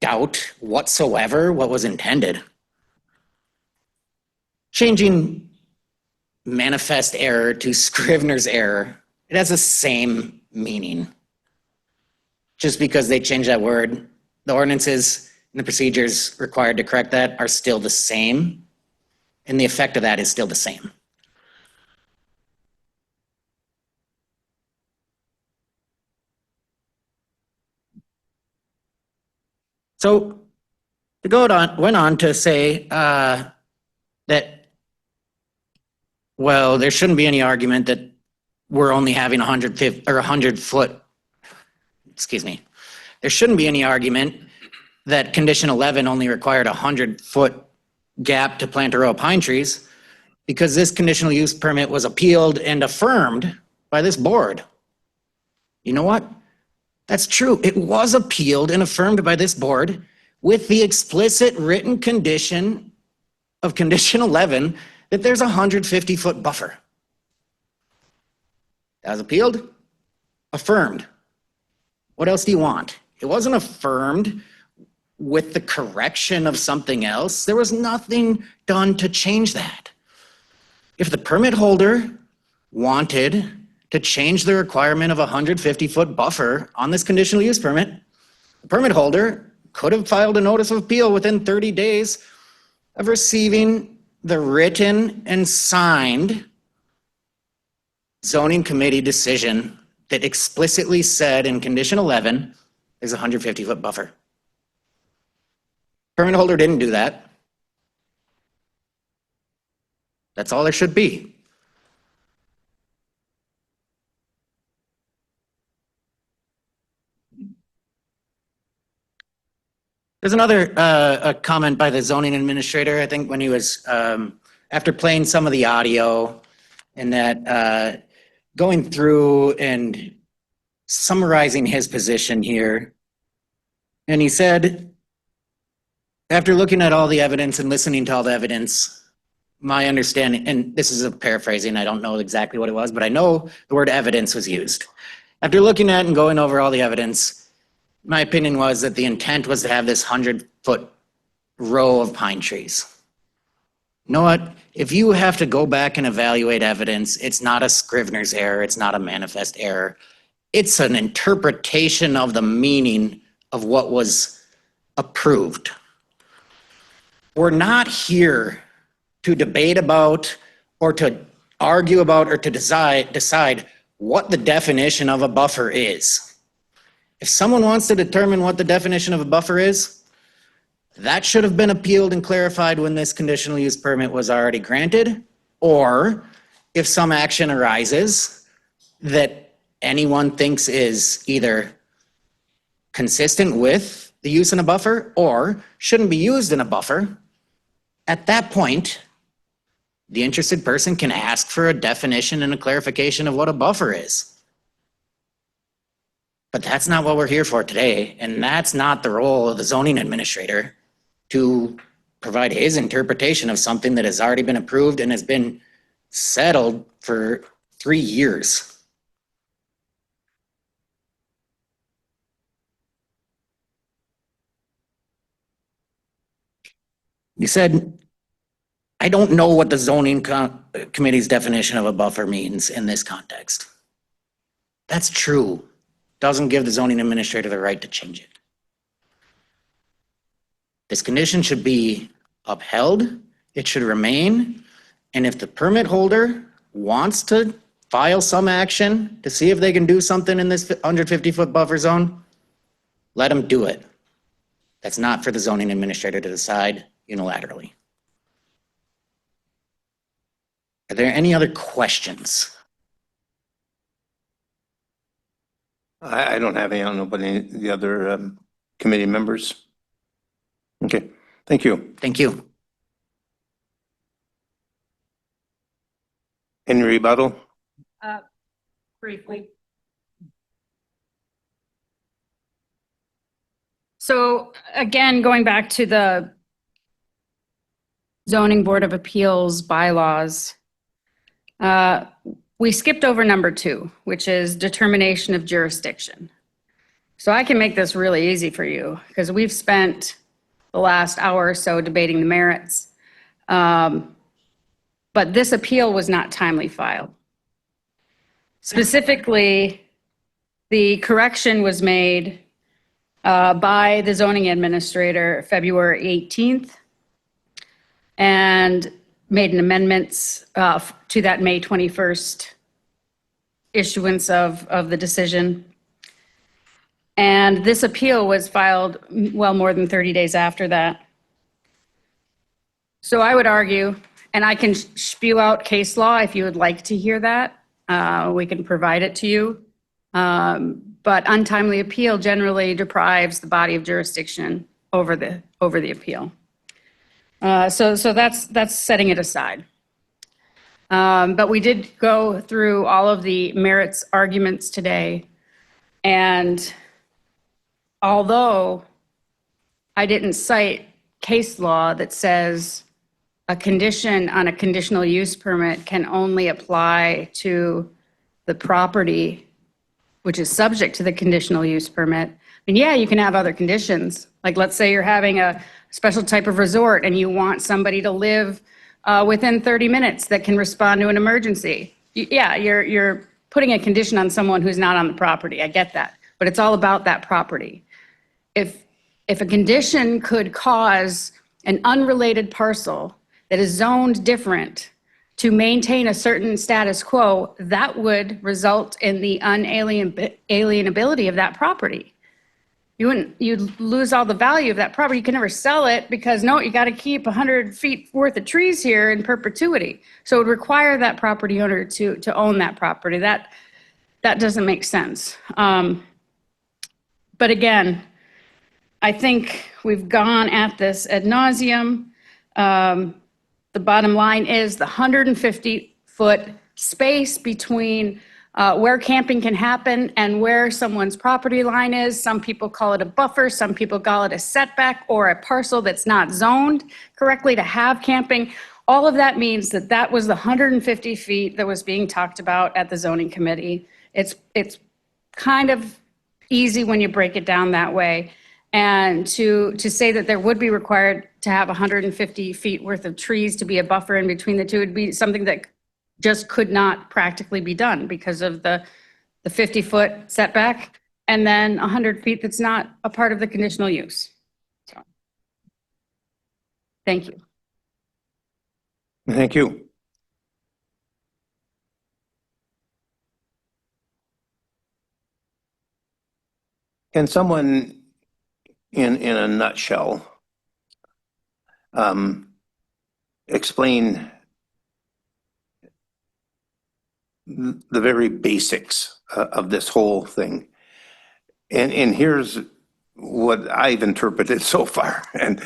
doubt whatsoever what was intended. Changing manifest error to Scrivener's error, it has the same meaning. Just because they changed that word, the ordinances and the procedures required to correct that are still the same, and the effect of that is still the same. So went on to say that, well, there shouldn't be any argument that we're only having 100 foot. Excuse me. There shouldn't be any argument that condition 11 only required a 100-foot gap to plant a row of pine trees because this conditional use permit was appealed and affirmed by this board. You know what? That's true. It was appealed and affirmed by this board with the explicit written condition of condition 11 that there's a 150-foot buffer. That was appealed, affirmed. What else do you want? It wasn't affirmed with the correction of something else. There was nothing done to change that. If the permit holder wanted to change the requirement of a 150-foot buffer on this conditional use permit, the permit holder could have filed a notice of appeal within 30 days of receiving the written and signed zoning committee decision that explicitly said in condition 11, there's a 150-foot buffer. Permit holder didn't do that. That's all there should be. There's another a comment by the zoning administrator, I think, when he was, after playing some of the audio and that going through and summarizing his position here. And he said, after looking at all the evidence and listening to all the evidence, my understanding, and this is a paraphrasing, I don't know exactly what it was, but I know the word evidence was used. After looking at and going over all the evidence, my opinion was that the intent was to have this 100-foot row of pine trees. You know what? If you have to go back and evaluate evidence, it's not a Scrivener's error, it's not a manifest error. It's an interpretation of the meaning of what was approved. We're not here to debate about or to argue about or to decide what the definition of a buffer is. If someone wants to determine what the definition of a buffer is, that should have been appealed and clarified when this conditional use permit was already granted, or if some action arises that anyone thinks is either consistent with the use in a buffer or shouldn't be used in a buffer, at that point, the interested person can ask for a definition and a clarification of what a buffer is. But that's not what we're here for today, and that's not the role of the zoning administrator to provide his interpretation of something that has already been approved and has been settled for 3 years. You said, I don't know what the zoning committee's definition of a buffer means in this context. That's true. Doesn't give the zoning administrator the right to change it. This condition should be upheld, it should remain, and if the permit holder wants to file some action to see if they can do something in this 150-foot buffer zone, let them do it. That's not for the zoning administrator to decide unilaterally. Are there any other questions? I don't have any, I don't know, but any of the other committee members? Okay, thank you. Thank you. Any rebuttal? Briefly. So again, going back to the zoning board of appeals bylaws, we skipped over number 2, which is determination of jurisdiction. So I can make this really easy for you because we've spent the last hour or so debating the merits. But this appeal was not timely filed. Specifically, the correction was made by the zoning administrator February 18th and made an amendments to that May 21st issuance of the decision. And this appeal was filed well more than 30 days after that. So I would argue, and I can spew out case law if you would like to hear that. We can provide it to you. But untimely appeal generally deprives the body of jurisdiction over the appeal. So that's setting it aside. But we did go through all of the merits arguments today. And although I didn't cite case law that says a condition on a conditional use permit can only apply to the property which is subject to the conditional use permit. And yeah, you can have other conditions. Like let's say you're having a special type of resort and you want somebody to live within 30 minutes that can respond to an emergency. Yeah, you're putting a condition on someone who's not on the property. I get that. But it's all about that property. If a condition could cause an unrelated parcel that is zoned different to maintain a certain status quo, that would result in the unalienability of that property. You'd lose all the value of that property. You can never sell it because no, you got to keep 100 feet worth of trees here in perpetuity. So it would require that property owner to own that property. That doesn't make sense. But again, I think we've gone at this ad nauseum. The bottom line is the 150-foot space between where camping can happen and where someone's property line is. Some people call it a buffer, some people call it a setback or a parcel that's not zoned correctly to have camping. All of that means that was the 150 feet that was being talked about at the zoning committee. It's kind of easy when you break it down that way. And to say that there would be required to have 150 feet worth of trees to be a buffer in between the two would be something that just could not practically be done because of the 50-foot setback and then 100 feet that's not a part of the conditional use. So, thank you. Thank you. Can someone, in a nutshell, explain the very basics of this whole thing? And here's what I've interpreted so far, and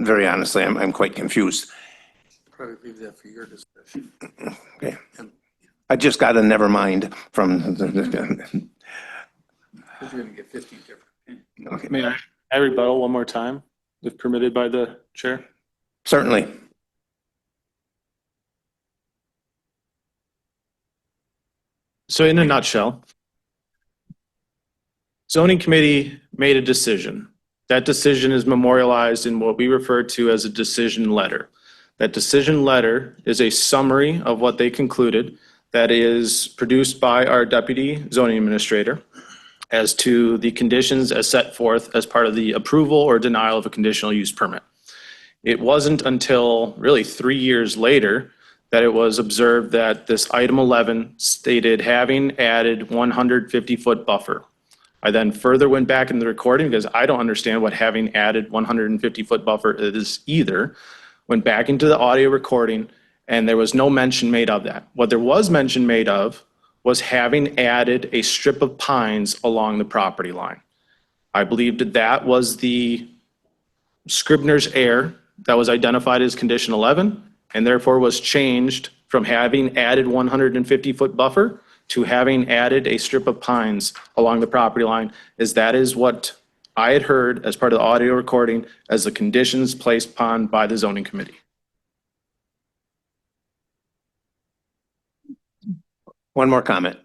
very honestly, I'm quite confused. Probably leave that for your discussion. Okay. I just got a never mind from. Because you're gonna get 15 different opinions. Okay. May I rebuttal one more time, if permitted by the chair? Certainly. So in a nutshell, zoning committee made a decision. That decision is memorialized in what we refer to as a decision letter. That decision letter is a summary of what they concluded that is produced by our deputy zoning administrator as to the conditions as set forth as part of the approval or denial of a conditional use permit. It wasn't until really 3 years later that it was observed that this item 11 stated having added 150-foot buffer. I then further went back in the recording because I don't understand what having added 150-foot buffer is either. Went back into the audio recording and there was no mention made of that. What there was mention made of was having added a strip of pines along the property line. I believed that that was the Scribner's error that was identified as condition 11 and therefore was changed from having added 150-foot buffer to having added a strip of pines along the property line, as that is what I had heard as part of the audio recording as the conditions placed upon by the zoning committee. One more comment.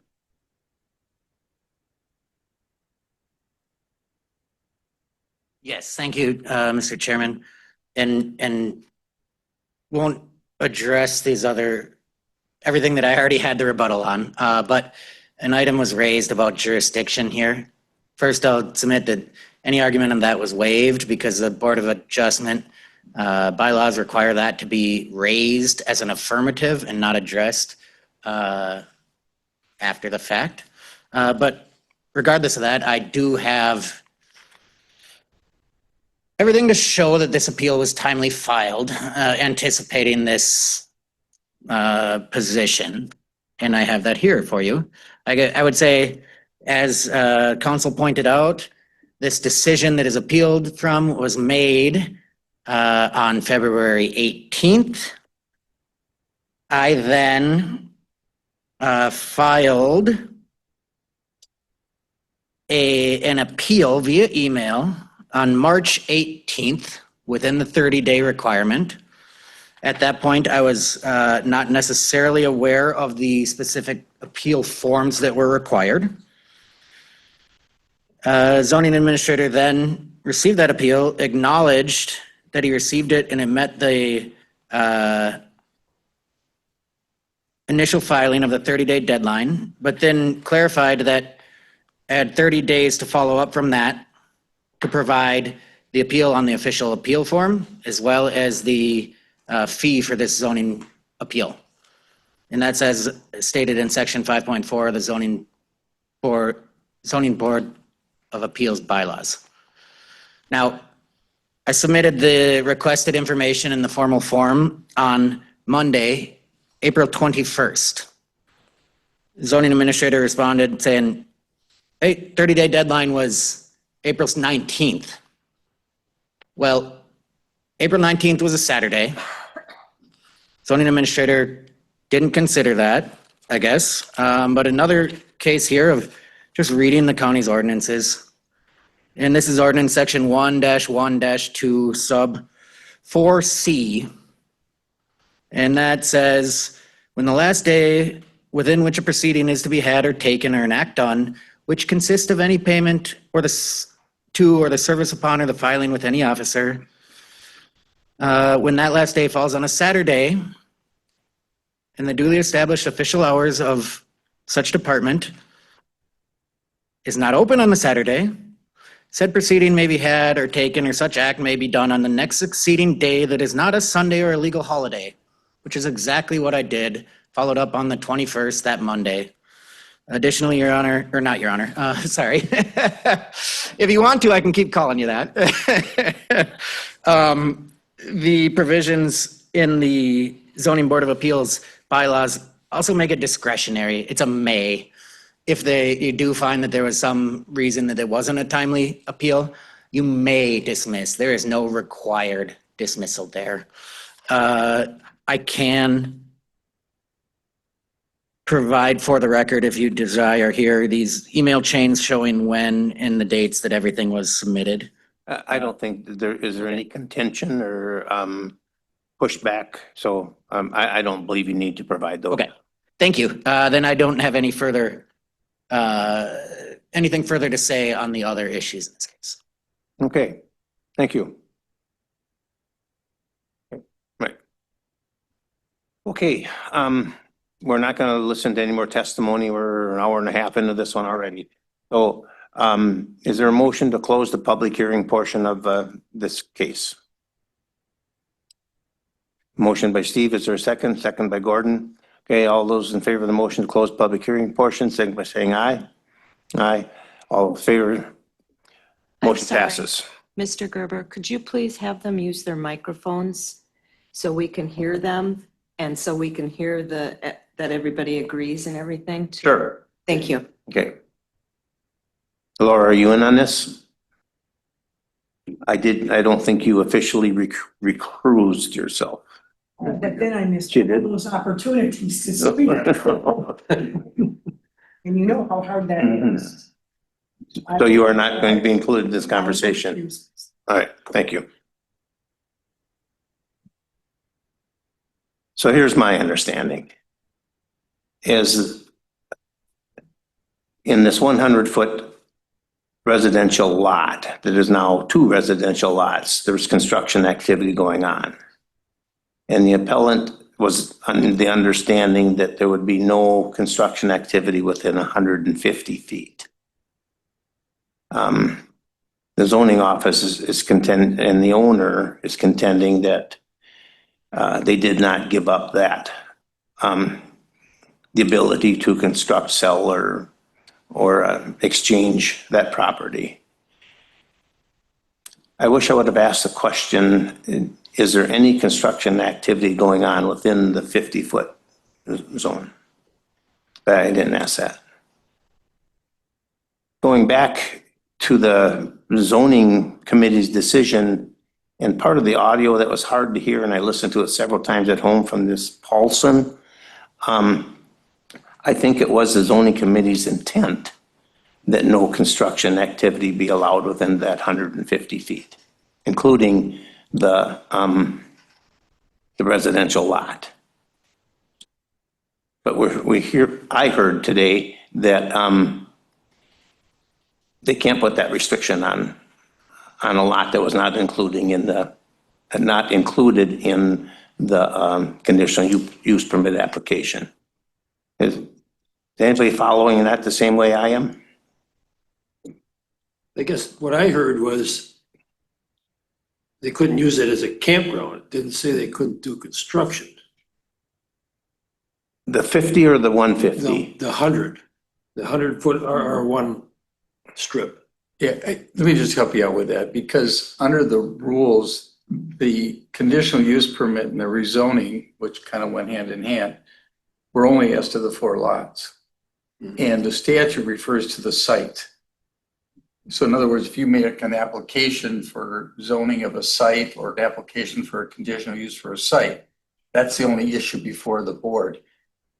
Yes, thank you, Mr. Chairman. And won't address these everything that I already had the rebuttal on, but an item was raised about jurisdiction here. First, I'll submit that any argument on that was waived because the Board of Adjustment bylaws require that to be raised as an affirmative and not addressed after the fact. But regardless of that, I do have everything to show that this appeal was timely filed, anticipating this position. And I have that here for you. I would say, as council pointed out, this decision that is appealed from was made on February 18th. I then filed an appeal via email on March 18th within the 30-day requirement. At that point, I was not necessarily aware of the specific appeal forms that were required. Zoning administrator then received that appeal, acknowledged that he received it and it met the initial filing of the 30-day deadline, but then clarified that I had 30 days to follow up from that to provide the appeal on the official appeal form, as well as the fee for this zoning appeal. And that's as stated in section 5.4 of the Zoning Board of Appeals bylaws. Now, I submitted the requested information in the formal form on Monday, April 21st. Zoning administrator responded saying, hey, 30-day deadline was April 19th. Well, April 19th was a Saturday. Zoning administrator didn't consider that, I guess. But another case here of just reading the county's ordinances. And this is ordinance section 1-1-2 sub 4C. And that says, when the last day within which a proceeding is to be had or taken or an act done which consist of any payment or to or the service upon or the filing with any officer, when that last day falls on a Saturday, and the duly established official hours of such department is not open on the Saturday, said proceeding may be had or taken, or such act may be done on the next succeeding day that is not a Sunday or a legal holiday, which is exactly what I did, followed up on the 21st, that Monday. Additionally, Your Honor, or not Your Honor, sorry. If you want to, I can keep calling you that. The provisions in the Zoning Board of Appeals bylaws also make it discretionary. It's a may. If you do find that there was some reason that it wasn't a timely appeal, you may dismiss. There is no required dismissal there. I can provide for the record, if you desire, here these email chains showing when and the dates that everything was submitted. I don't think that is there any contention or pushback? So I don't believe you need to provide those. Okay, thank you. Then I don't have any further, anything further to say on the other issues in this case. Okay, thank you. Right. Okay, we're not going to listen to any more testimony. We're an hour and a half into this one already. So is there a motion to close the public hearing portion of this case? Motion by Steve, is there a second? Second by Gordon. Okay, all those in favor of the motion to close public hearing portion, signify by saying aye. Aye. All in favor? Motion sorry. passes. Mr. Gerber, could you please have them use their microphones so we can hear them and so we can hear that everybody agrees and everything? Sure. Thank you. Okay. Laura, are you in on this? I don't think you officially recused yourself. But then I missed She did. those opportunities to speak. And you know how hard that is. So you are not going to be included in this conversation? All right, thank you. So here's my understanding. Is in this 100-foot residential lot that is now 2 residential lots, there's construction activity going on. And the appellant was under the understanding that there would be no construction activity within 150 feet. The zoning office is contend, and the owner is contending that they did not give up that, the ability to construct, sell, or exchange that property. I wish I would have asked the question, is there any construction activity going on within the 50-foot zone? But I didn't ask that. Going back to the zoning committee's decision, and part of the audio that was hard to hear, and I listened to it several times at home from this Paulson, I think it was the zoning committee's intent that no construction activity be allowed within that 150 feet, including the residential lot. But I heard today that they can't put that restriction on a lot that was not included in the conditional use permit application. Is anybody following that the same way I am? I guess what I heard was they couldn't use it as a campground. It didn't say they couldn't do construction. The 50 or the 150? The 100-foot R1 strip. Yeah, let me just help you out with that, because under the rules, the conditional use permit and the rezoning, which kind of went hand in hand, were only as to the 4 lots. And the statute refers to the site. So in other words, if you make an application for zoning of a site or an application for a conditional use for a site, that's the only issue before the board.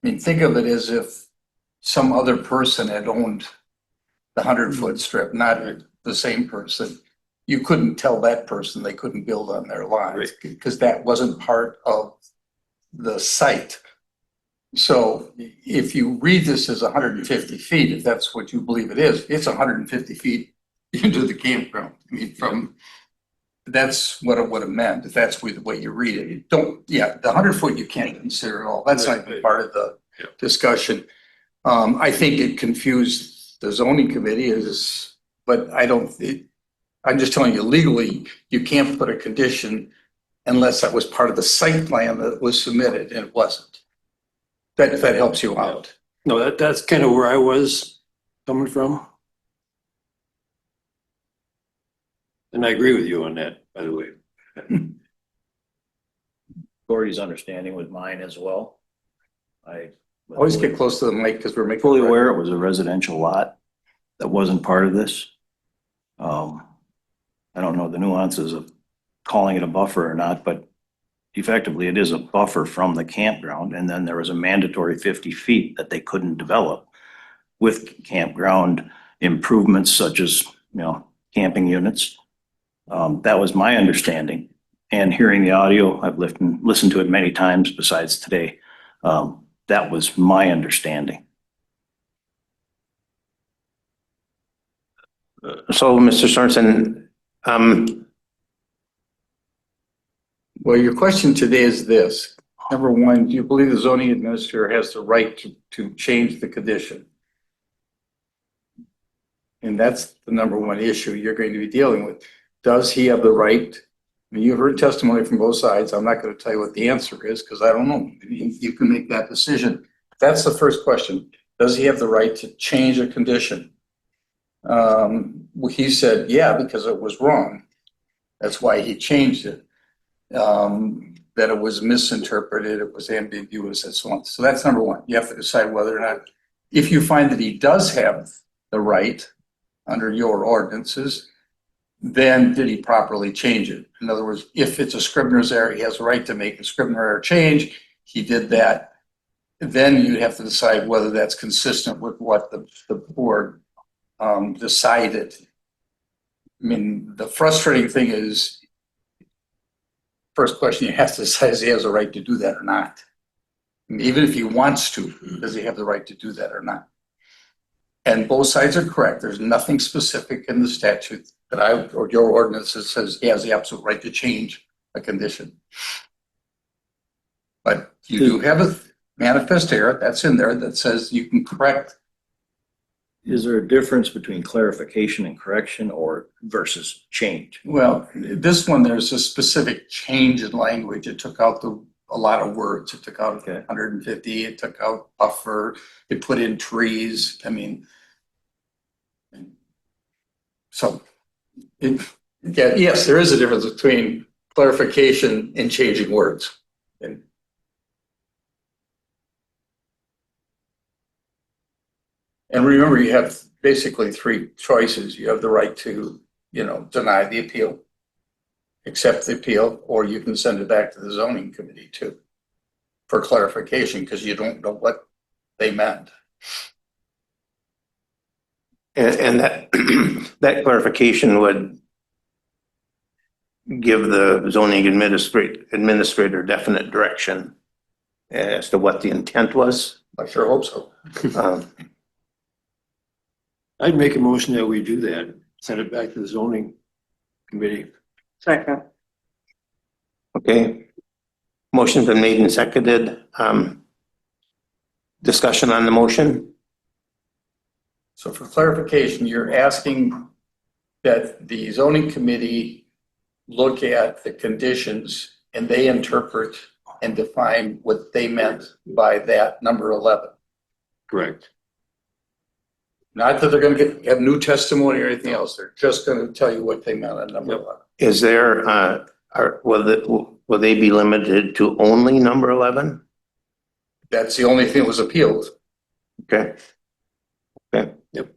I mean, think of it as if some other person had owned the 100-foot strip, not the same person. You couldn't tell that person they couldn't build on their lot because that wasn't part of the site. So if you read this as 150 feet, if that's what you believe it is, it's 150 feet into the campground. I mean, that's what it would have meant, if that's the way you read it. You don't, the 100-foot you can't consider at all. That's not even part of the discussion. I think it confused the zoning committee but I'm just telling you legally, you can't put a condition unless that was part of the site plan that was submitted, and it wasn't. If that helps you out. No, that's kind of where I was coming from. And I agree with you on that, by the way. Gordy's understanding was mine as well. I Always get close to the mic because we're making. fully aware it was a residential lot that wasn't part of this. I don't know the nuances of calling it a buffer or not, but effectively it is a buffer from the campground. And then there was a mandatory 50 feet that they couldn't develop with campground improvements such as, camping units. That was my understanding. And hearing the audio, I've listened to it many times besides today. That was my understanding. So, Mr. Sorensen, Well, your question today is this. Number one, do you believe the zoning administrator has the right to change the condition? And that's the number one issue you're going to be dealing with. Does he have the right? I mean, you heard testimony from both sides. I'm not going to tell you what the answer is because I don't know. You can make that decision. That's the first question. Does he have the right to change a condition? He said, yeah, because it was wrong. That's why he changed it. That it was misinterpreted, it was ambiguous, and so on. So that's number one. You have to decide whether or not, if you find that he does have the right under your ordinances, then did he properly change it? In other words, if it's a Scribner's error, he has a right to make a Scribner error change. He did that. Then you'd have to decide whether that's consistent with what the board decided. I mean, the frustrating thing is, first question you have to decide is he has a right to do that or not. And even if he wants to, does he have the right to do that or not? And both sides are correct. There's nothing specific in the statute that or your ordinance that says he has the absolute right to change a condition. But you do have a manifest error that's in there that says you can correct. Is there a difference between clarification and correction or versus change? Well, this one, there's a specific change in language. It took out a lot of words. It took out 150, it took out buffer, it put in trees. I mean, so yes, there is a difference between clarification and changing words. And remember, you have basically three choices. You have the right to, deny the appeal, accept the appeal, or you can send it back to the zoning committee too for clarification because you don't know what they meant. and that, that clarification would give the zoning administrator definite direction as to what the intent was. I sure hope so. I'd make a motion that we do that, send it back to the zoning committee. Second. Okay. Motion's been made and seconded. Discussion on the motion? So for clarification, you're asking that the zoning committee look at the conditions and they interpret and define what they meant by that number 11. Correct. Not that they're going to have new testimony or anything else. They're just going to tell you what they meant on number 11. Is there, will they be limited to only number 11? That's the only thing that was appealed. Okay. Okay. Yep.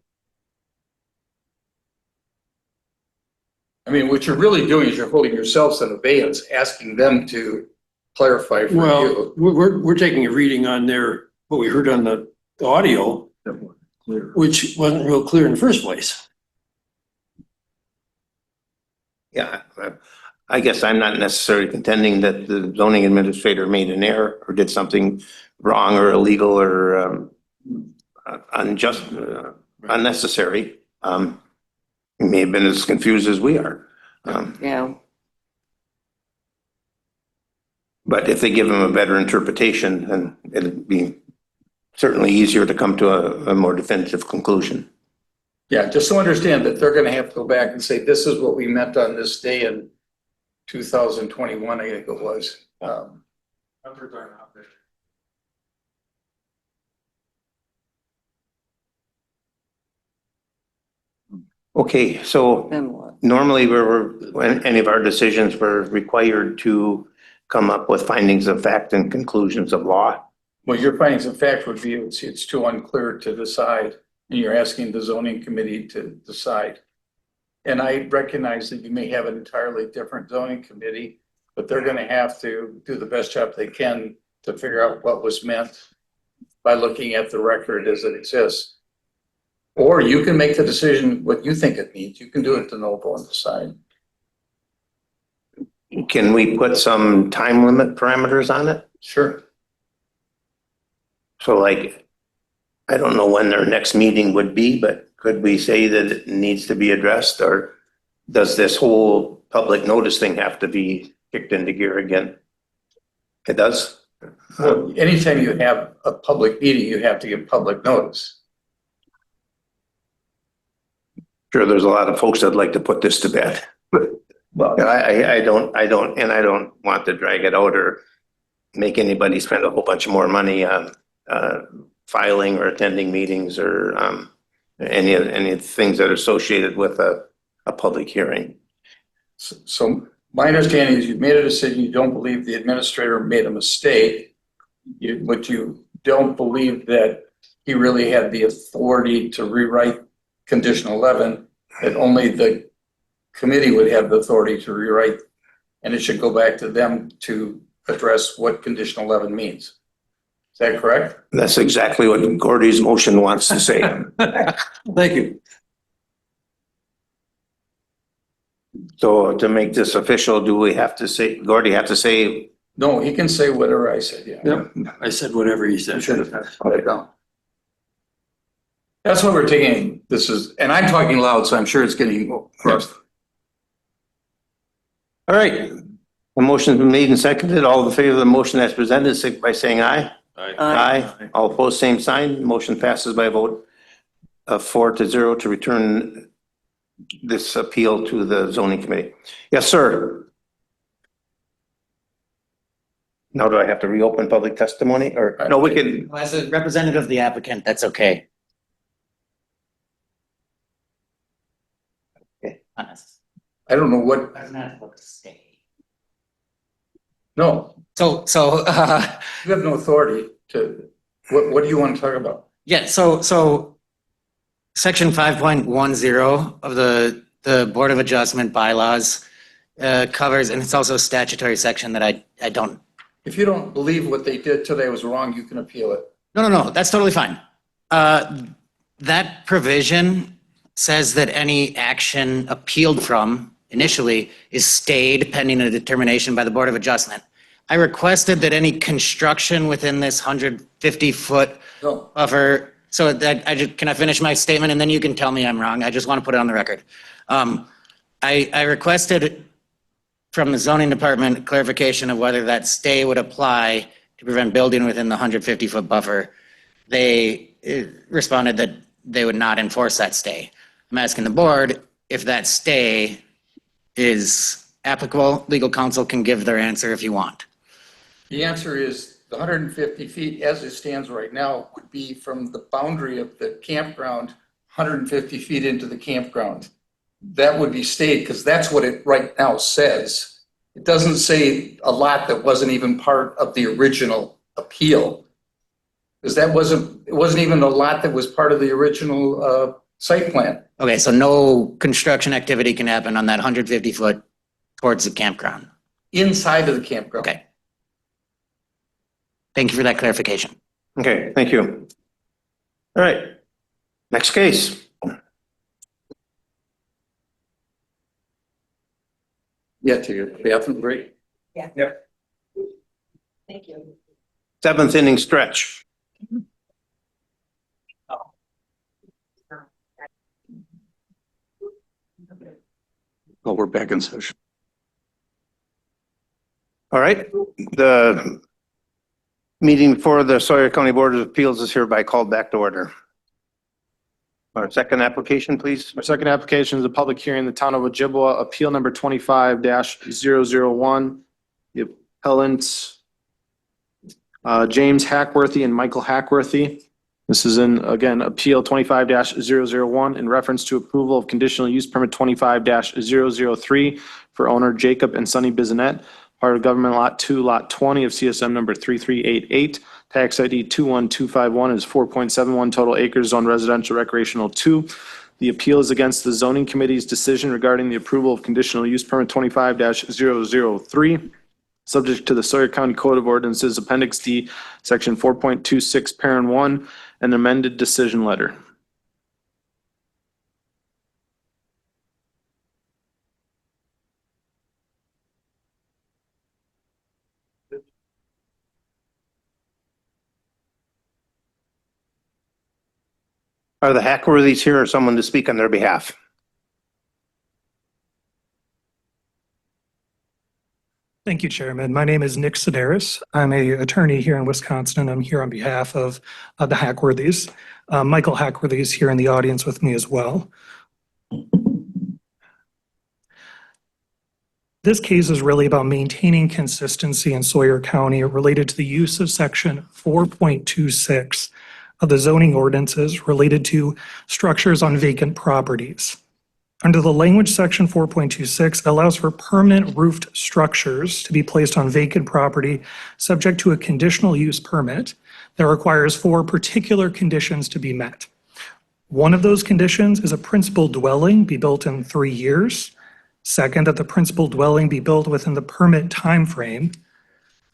I mean, what you're really doing is you're holding yourselves in abeyance, asking them to clarify for Well, you. we're taking a reading on what we heard on the audio, which wasn't real clear in the first place. Yeah. I guess I'm not necessarily contending that the zoning administrator made an error or did something wrong or illegal or unjust, unnecessary. He may have been as confused as we are. Yeah. But if they give him a better interpretation, then it'd be certainly easier to come to a more definitive conclusion. Yeah, just so understand that they're gonna have to go back and say, this is what we meant on this day in 2021, I think it was. Okay, so Then what? normally when any of our decisions were required to come up with findings of fact and conclusions of law. Well, your findings of fact would be, it's too unclear to decide, and you're asking the zoning committee to decide. And I recognize that you may have an entirely different zoning committee, but they're gonna have to do the best job they can to figure out what was meant by looking at the record as it exists. Or you can make the decision what you think it means. You can do it de novo and decide. Can we put some time limit parameters on it? Sure. So like, I don't know when their next meeting would be, but could we say that it needs to be addressed, or does this whole public notice thing have to be kicked into gear again? It does? Well, anytime you have a public meeting, you have to give public notice. Sure, there's a lot of folks that'd like to put this to bed. Well, I don't want to drag it out or make anybody spend a whole bunch more money on filing or attending meetings or any of the things that are associated with a public hearing. So my understanding is you've made a decision, you don't believe the administrator made a mistake. But you don't believe that he really had the authority to rewrite condition 11, that only the committee would have the authority to rewrite, and it should go back to them to address what condition 11 means. Is that correct? That's exactly what Gordy's motion wants to say. Thank you. So to make this official, do we have to say, Gordy have to say? No, he can say whatever I said, yeah. Yep, I said whatever he said. That's what we're taking. This is, and I'm talking loud, so I'm sure it's getting across. All right, the motion's been made and seconded. All in favor of the motion as presented, signify by saying aye. Aye. All opposed, same sign. Motion passes by a vote of 4-0 to return this appeal to the zoning committee. Yes, sir. Now do I have to reopen public testimony or, no, we can, As a representative of the applicant, that's okay. Okay. I don't know what, I'm not supposed to stay. no, So, you have no authority to, what do you want to talk about? yeah, so section 5.10 of the Board of Adjustment bylaws covers, and it's also a statutory section that I don't. If you don't believe what they did today was wrong, you can appeal it. No, that's totally fine. That provision says that any action appealed from initially is stayed pending a determination by the Board of Adjustment. I requested that any construction within this 150-foot No, buffer, so that can I finish my statement and then you can tell me I'm wrong? I just want to put it on the record. I requested from the zoning department clarification of whether that stay would apply to prevent building within the 150-foot buffer. They responded that they would not enforce that stay. I'm asking the board if that stay is applicable. Legal counsel can give their answer if you want. the answer is the 150 feet as it stands right now would be from the boundary of the campground, 150 feet into the campground. That would be stayed because that's what it right now says. It doesn't say a lot that wasn't even part of the original appeal. Because it wasn't even a lot that was part of the original site plan. Okay, so no construction activity can happen on that 150-foot towards the campground. Inside of the campground. Okay. Thank you for that clarification. okay, thank you. All right, next case. Yeah, to your bathroom break. Yeah. Yep. Thank you. 7th inning stretch. Oh, we're back in session. All right, the meeting for the Sawyer County Board of Appeals is hereby called back to order. Our second application, please. Our second application is a public hearing in the town of Ojibwa, appeal number 25-001. The appellants, James Hackworthy and Michael Hackworthy. This is in, again, appeal 25-001 in reference to approval of conditional use permit 25-003 for owner Jacob and Sonny Bizinet, part of government lot 2, lot 20 of CSM number 3388. Tax ID 21251 is 4.71 total acres, zone residential recreational 2. The appeal is against the zoning committee's decision regarding the approval of conditional use permit 25-003, subject to the Sawyer County Code of Ordinances, Appendix D, Section 4.26, Parent 1, an amended decision letter. Are the Hackworthys here or someone to speak on their behalf? Thank you, Chairman. My name is Nick Sedaris. I'm an attorney here in Wisconsin, and I'm here on behalf of the Hackworthys. Michael Hackworthy is here in the audience with me as well. This case is really about maintaining consistency in Sawyer County related to the use of Section 4.26 of the zoning ordinances related to structures on vacant properties. Under the language, Section 4.26 allows for permanent roofed structures to be placed on vacant property subject to a conditional use permit that requires 4 particular conditions to be met. One of those conditions is a principal dwelling be built in 3 years. Second, that the principal dwelling be built within the permit timeframe.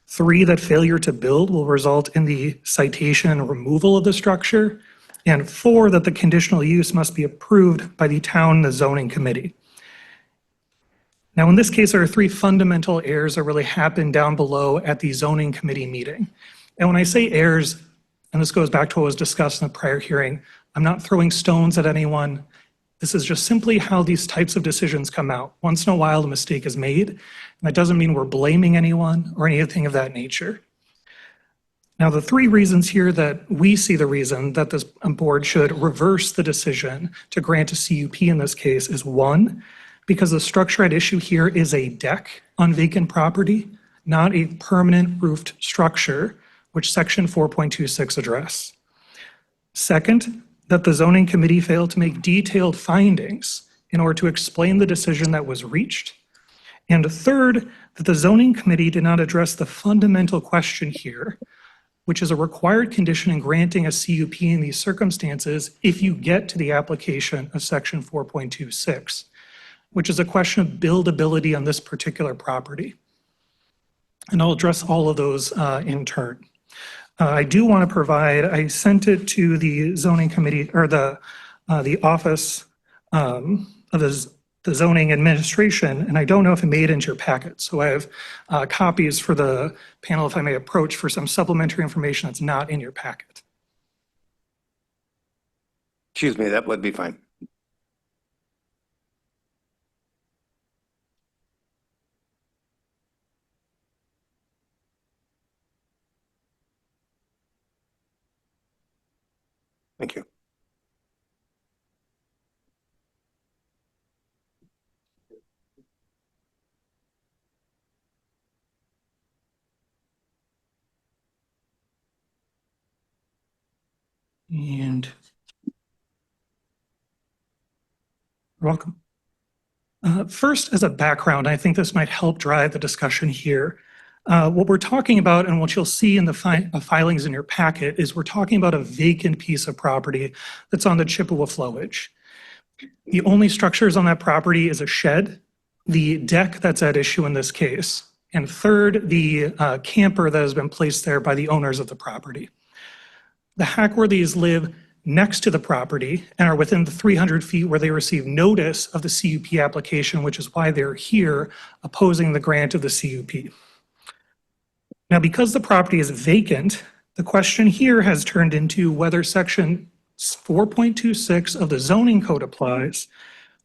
3, that failure to build will result in the citation and removal of the structure. And 4, that the conditional use must be approved by the town and the zoning committee. Now, in this case, there are 3 fundamental errors that really happened down below at the zoning committee meeting. And when I say errors, and this goes back to what was discussed in the prior hearing, I'm not throwing stones at anyone. This is just simply how these types of decisions come out. Once in a while, a mistake is made, and that doesn't mean we're blaming anyone or anything of that nature. Now, the 3 reasons here that we see the reason that this board should reverse the decision to grant a CUP in this case is 1, because the structure at issue here is a deck on vacant property, not a permanent roofed structure, which Section 4.26 address. Second, that the zoning committee failed to make detailed findings in order to explain the decision that was reached. And third, that the zoning committee did not address the fundamental question here, which is a required condition in granting a CUP in these circumstances if you get to the application of Section 4.26, which is a question of buildability on this particular property. And I'll address all of those in turn. I do want to provide, I sent it to the zoning committee, or the office of the zoning administration, and I don't know if it made it into your packet. So I have copies for the panel, if I may approach, for some supplementary information that's not in your packet. Excuse me, that would be fine. Thank you. And you're welcome. First, as a background, I think this might help drive the discussion here. What we're talking about, and what you'll see in the filings in your packet, is we're talking about a vacant piece of property that's on the Chippewa flowage. The only structures on that property is a shed, the deck that's at issue in this case, and third, the camper that has been placed there by the owners of the property. The Hackworthys live next to the property and are within the 300 feet where they receive notice of the CUP application, which is why they're here opposing the grant of the CUP. Now, because the property is vacant, the question here has turned into whether section 4.26 of the zoning code applies,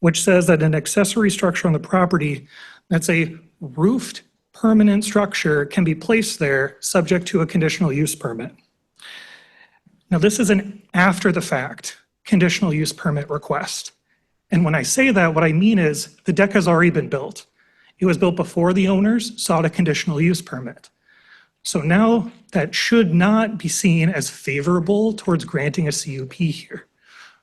which says that an accessory structure on the property that's a roofed permanent structure can be placed there subject to a conditional use permit. Now, this is an after the fact conditional use permit request. And when I say that, what I mean is the deck has already been built. It was built before the owners sought a conditional use permit. So now that should not be seen as favorable towards granting a CUP here.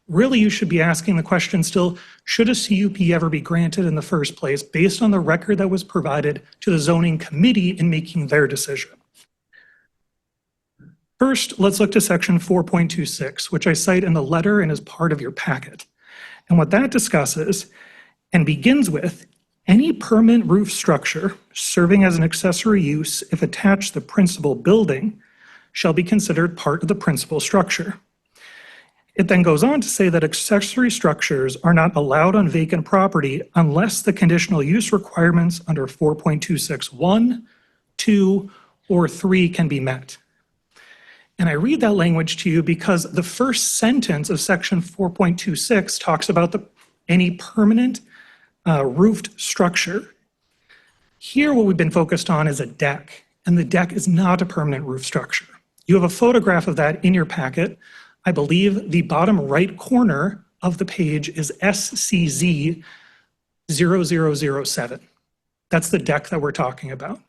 Really, you should be asking the question still, should a CUP ever be granted in the first place based on the record that was provided to the zoning committee in making their decision? First, let's look to section 4.26, which I cite in the letter and is part of your packet. And what that discusses and begins with, any permanent roof structure serving as an accessory use if attached to the principal building shall be considered part of the principal structure. It then goes on to say that accessory structures are not allowed on vacant property unless the conditional use requirements under 4.261, 2, or 3 can be met. And I read that language to you because the first sentence of section 4.26 talks about any permanent roofed structure. Here, what we've been focused on is a deck, and the deck is not a permanent roof structure. You have a photograph of that in your packet. I believe the bottom right corner of the page is SCZ 0007. That's the deck that we're talking about.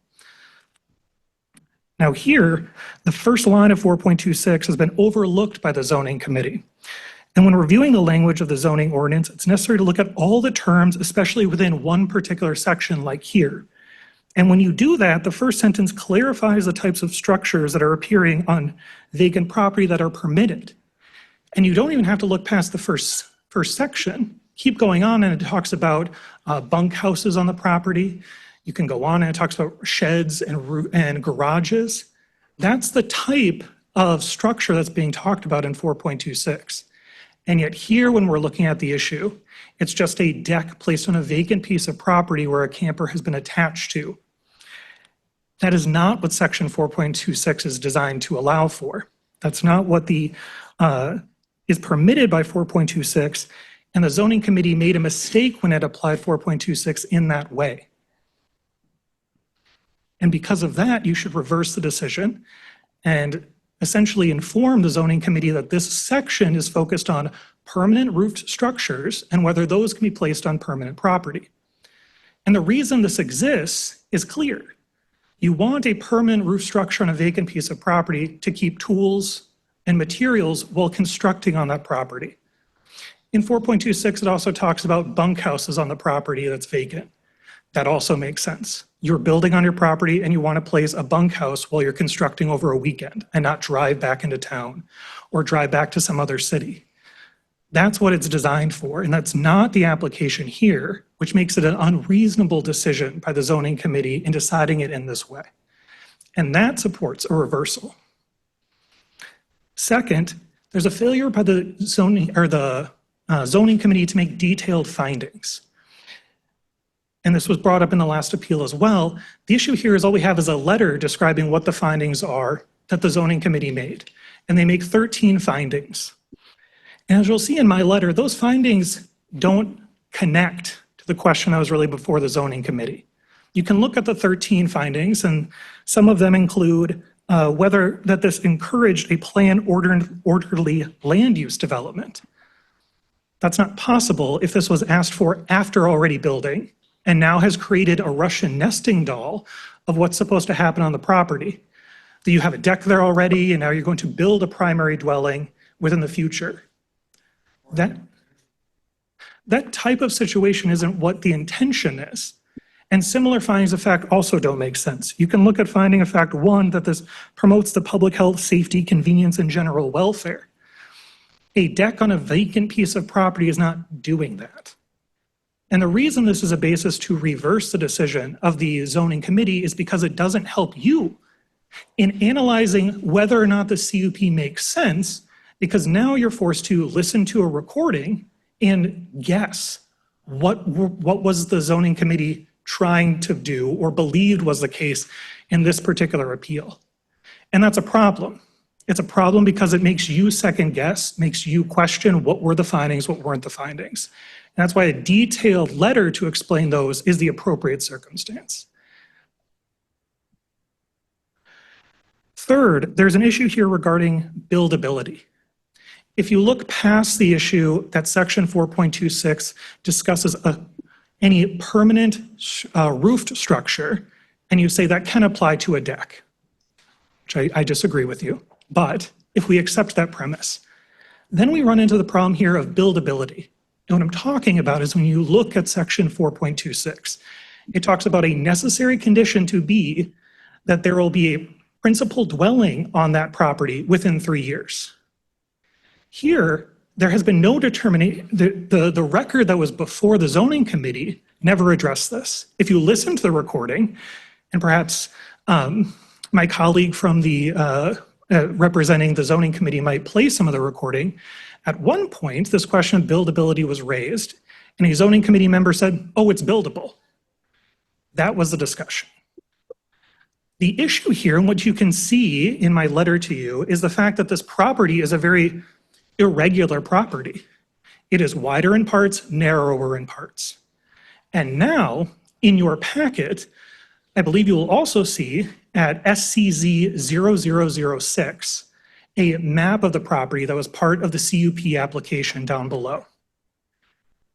Now here, the first line of 4.26 has been overlooked by the zoning committee. And when reviewing the language of the zoning ordinance, it's necessary to look at all the terms, especially within one particular section like here. And when you do that, the first sentence clarifies the types of structures that are appearing on vacant property that are permitted. And you don't even have to look past the first section. Keep going on, and it talks about bunk houses on the property. You can go on and it talks about sheds and garages. That's the type of structure that's being talked about in 4.26. And yet here, when we're looking at the issue, it's just a deck placed on a vacant piece of property where a camper has been attached to. That is not what section 4.26 is designed to allow for. That's not what is permitted by 4.26, and the zoning committee made a mistake when it applied 4.26 in that way. And because of that, you should reverse the decision and essentially inform the zoning committee that this section is focused on permanent roofed structures and whether those can be placed on permanent property. And the reason this exists is clear. You want a permanent roof structure on a vacant piece of property to keep tools and materials while constructing on that property. In 4.26, it also talks about bunkhouses on the property that's vacant. That also makes sense. You're building on your property and you want to place a bunkhouse while you're constructing over a weekend and not drive back into town or drive back to some other city. That's what it's designed for, and that's not the application here, which makes it an unreasonable decision by the zoning committee in deciding it in this way. And that supports a reversal. Second, there's a failure by the zoning committee to make detailed findings. And this was brought up in the last appeal as well. The issue here is all we have is a letter describing what the findings are that the zoning committee made. And they make 13 findings. And as you'll see in my letter, those findings don't connect to the question that was really before the zoning committee. You can look at the 13 findings, and some of them include whether that this encouraged a planned orderly land use development. That's not possible if this was asked for after already building and now has created a Russian nesting doll of what's supposed to happen on the property. That you have a deck there already, and now you're going to build a primary dwelling within the future. That type of situation isn't what the intention is. And similar findings of fact also don't make sense. You can look at finding of fact 1 that this promotes the public health, safety, convenience, and general welfare. A deck on a vacant piece of property is not doing that. And the reason this is a basis to reverse the decision of the zoning committee is because it doesn't help you in analyzing whether or not the CUP makes sense because now you're forced to listen to a recording and guess what was the zoning committee trying to do or believed was the case in this particular appeal. And that's a problem. It's a problem because it makes you second guess, makes you question what were the findings, what weren't the findings. And that's why a detailed letter to explain those is the appropriate circumstance. Third, there's an issue here regarding buildability. If you look past the issue that section 4.26 discusses any permanent roofed structure, and you say that can apply to a deck, which I disagree with you. But if we accept that premise, then we run into the problem here of buildability. And what I'm talking about is when you look at section 4.26, it talks about a necessary condition to be that there will be a principal dwelling on that property within 3 years. Here, there has been no determination, the record that was before the zoning committee never addressed this. If you listen to the recording, and perhaps my colleague from the representing the zoning committee might play some of the recording, at one point, this question of buildability was raised, and a zoning committee member said, oh, it's buildable. That was the discussion. The issue here, and what you can see in my letter to you, is the fact that this property is a very irregular property. It is wider in parts, narrower in parts. And now, in your packet, I believe you will also see at SCZ 0006, a map of the property that was part of the CUP application down below.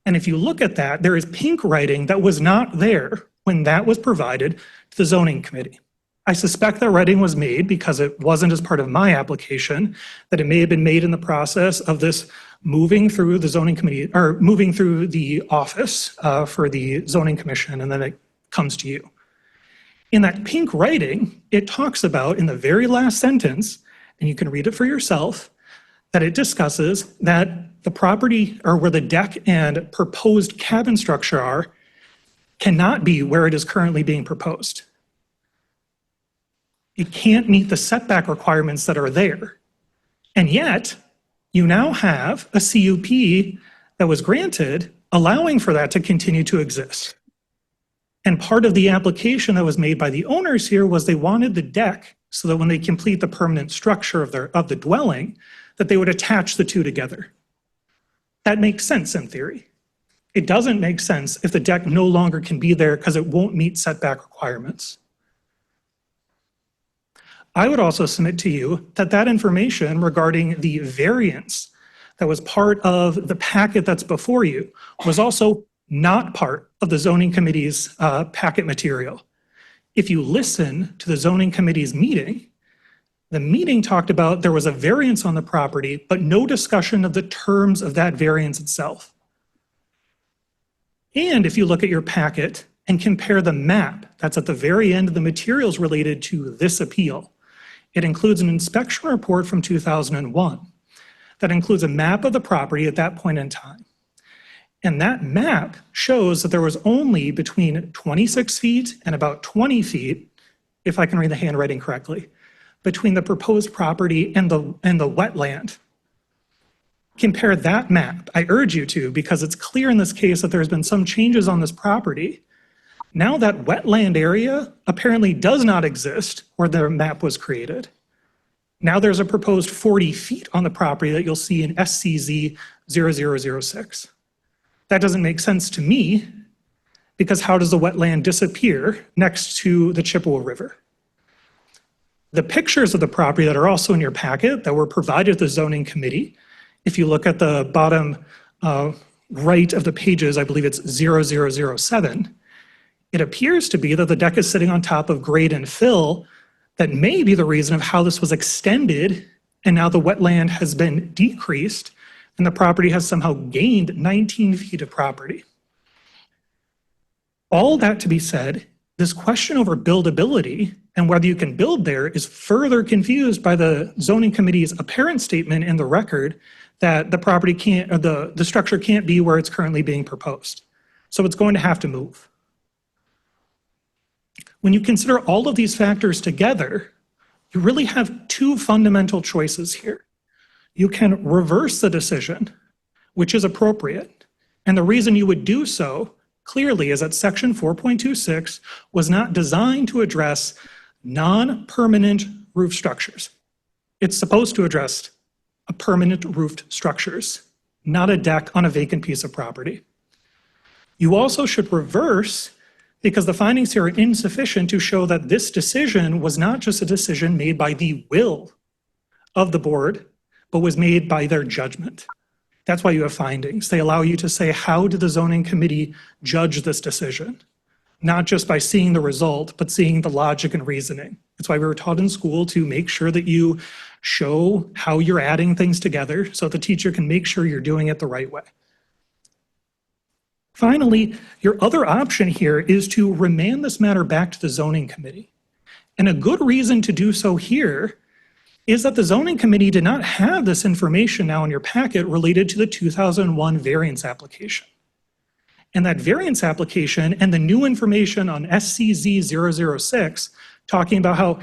And if you look at that, there is pink writing that was not there when that was provided to the zoning committee. I suspect that writing was made because it wasn't as part of my application, that it may have been made in the process of this moving through the zoning committee, or moving through the office for the zoning commission, and then it comes to you. In that pink writing, it talks about, in the very last sentence, and you can read it for yourself, that it discusses that the property, or where the deck and proposed cabin structure are, cannot be where it is currently being proposed. It can't meet the setback requirements that are there. And yet, you now have a CUP that was granted, allowing for that to continue to exist. And part of the application that was made by the owners here was they wanted the deck so that when they complete the permanent structure of the dwelling, that they would attach the two together. That makes sense in theory. It doesn't make sense if the deck no longer can be there because it won't meet setback requirements. I would also submit to you that that information regarding the variance that was part of the packet that's before you was also not part of the zoning committee's packet material. If you listen to the zoning committee's meeting, the meeting talked about there was a variance on the property, but no discussion of the terms of that variance itself. And if you look at your packet and compare the map that's at the very end of the materials related to this appeal, it includes an inspection report from 2001 that includes a map of the property at that point in time. And that map shows that there was only between 26 feet and about 20 feet, if I can read the handwriting correctly, between the proposed property and the wetland. Compare that map. I urge you to, because it's clear in this case that there's been some changes on this property. Now that wetland area apparently does not exist where the map was created. Now there's a proposed 40 feet on the property that you'll see in SCZ 0006. That doesn't make sense to me, because how does the wetland disappear next to the Chippewa River? The pictures of the property that are also in your packet that were provided to the zoning committee, if you look at the bottom right of the pages, I believe it's 0007, it appears to be that the deck is sitting on top of grade and fill that may be the reason of how this was extended, and now the wetland has been decreased and the property has somehow gained 19 feet of property. All that to be said, this question over buildability and whether you can build there is further confused by the zoning committee's apparent statement in the record that the property can't, or the structure can't be where it's currently being proposed. So it's going to have to move. When you consider all of these factors together, you really have two fundamental choices here. you can reverse the decision, which is appropriate. And the reason you would do so clearly is that section 4.26 was not designed to address non-permanent roof structures. It's supposed to address a permanent roofed structures, not a deck on a vacant piece of property. You also should reverse because the findings here are insufficient to show that this decision was not just a decision made by the will of the board, but was made by their judgment. That's why you have findings. They allow you to say, how did the zoning committee judge this decision? Not just by seeing the result, but seeing the logic and reasoning. That's why we were taught in school to make sure that you show how you're adding things together so the teacher can make sure you're doing it the right way. Finally, your other option here is to remand this matter back to the zoning committee. And a good reason to do so here is that the zoning committee did not have this information now in your packet related to the 2001 variance application. And that variance application and the new information on SCZ 006 talking about how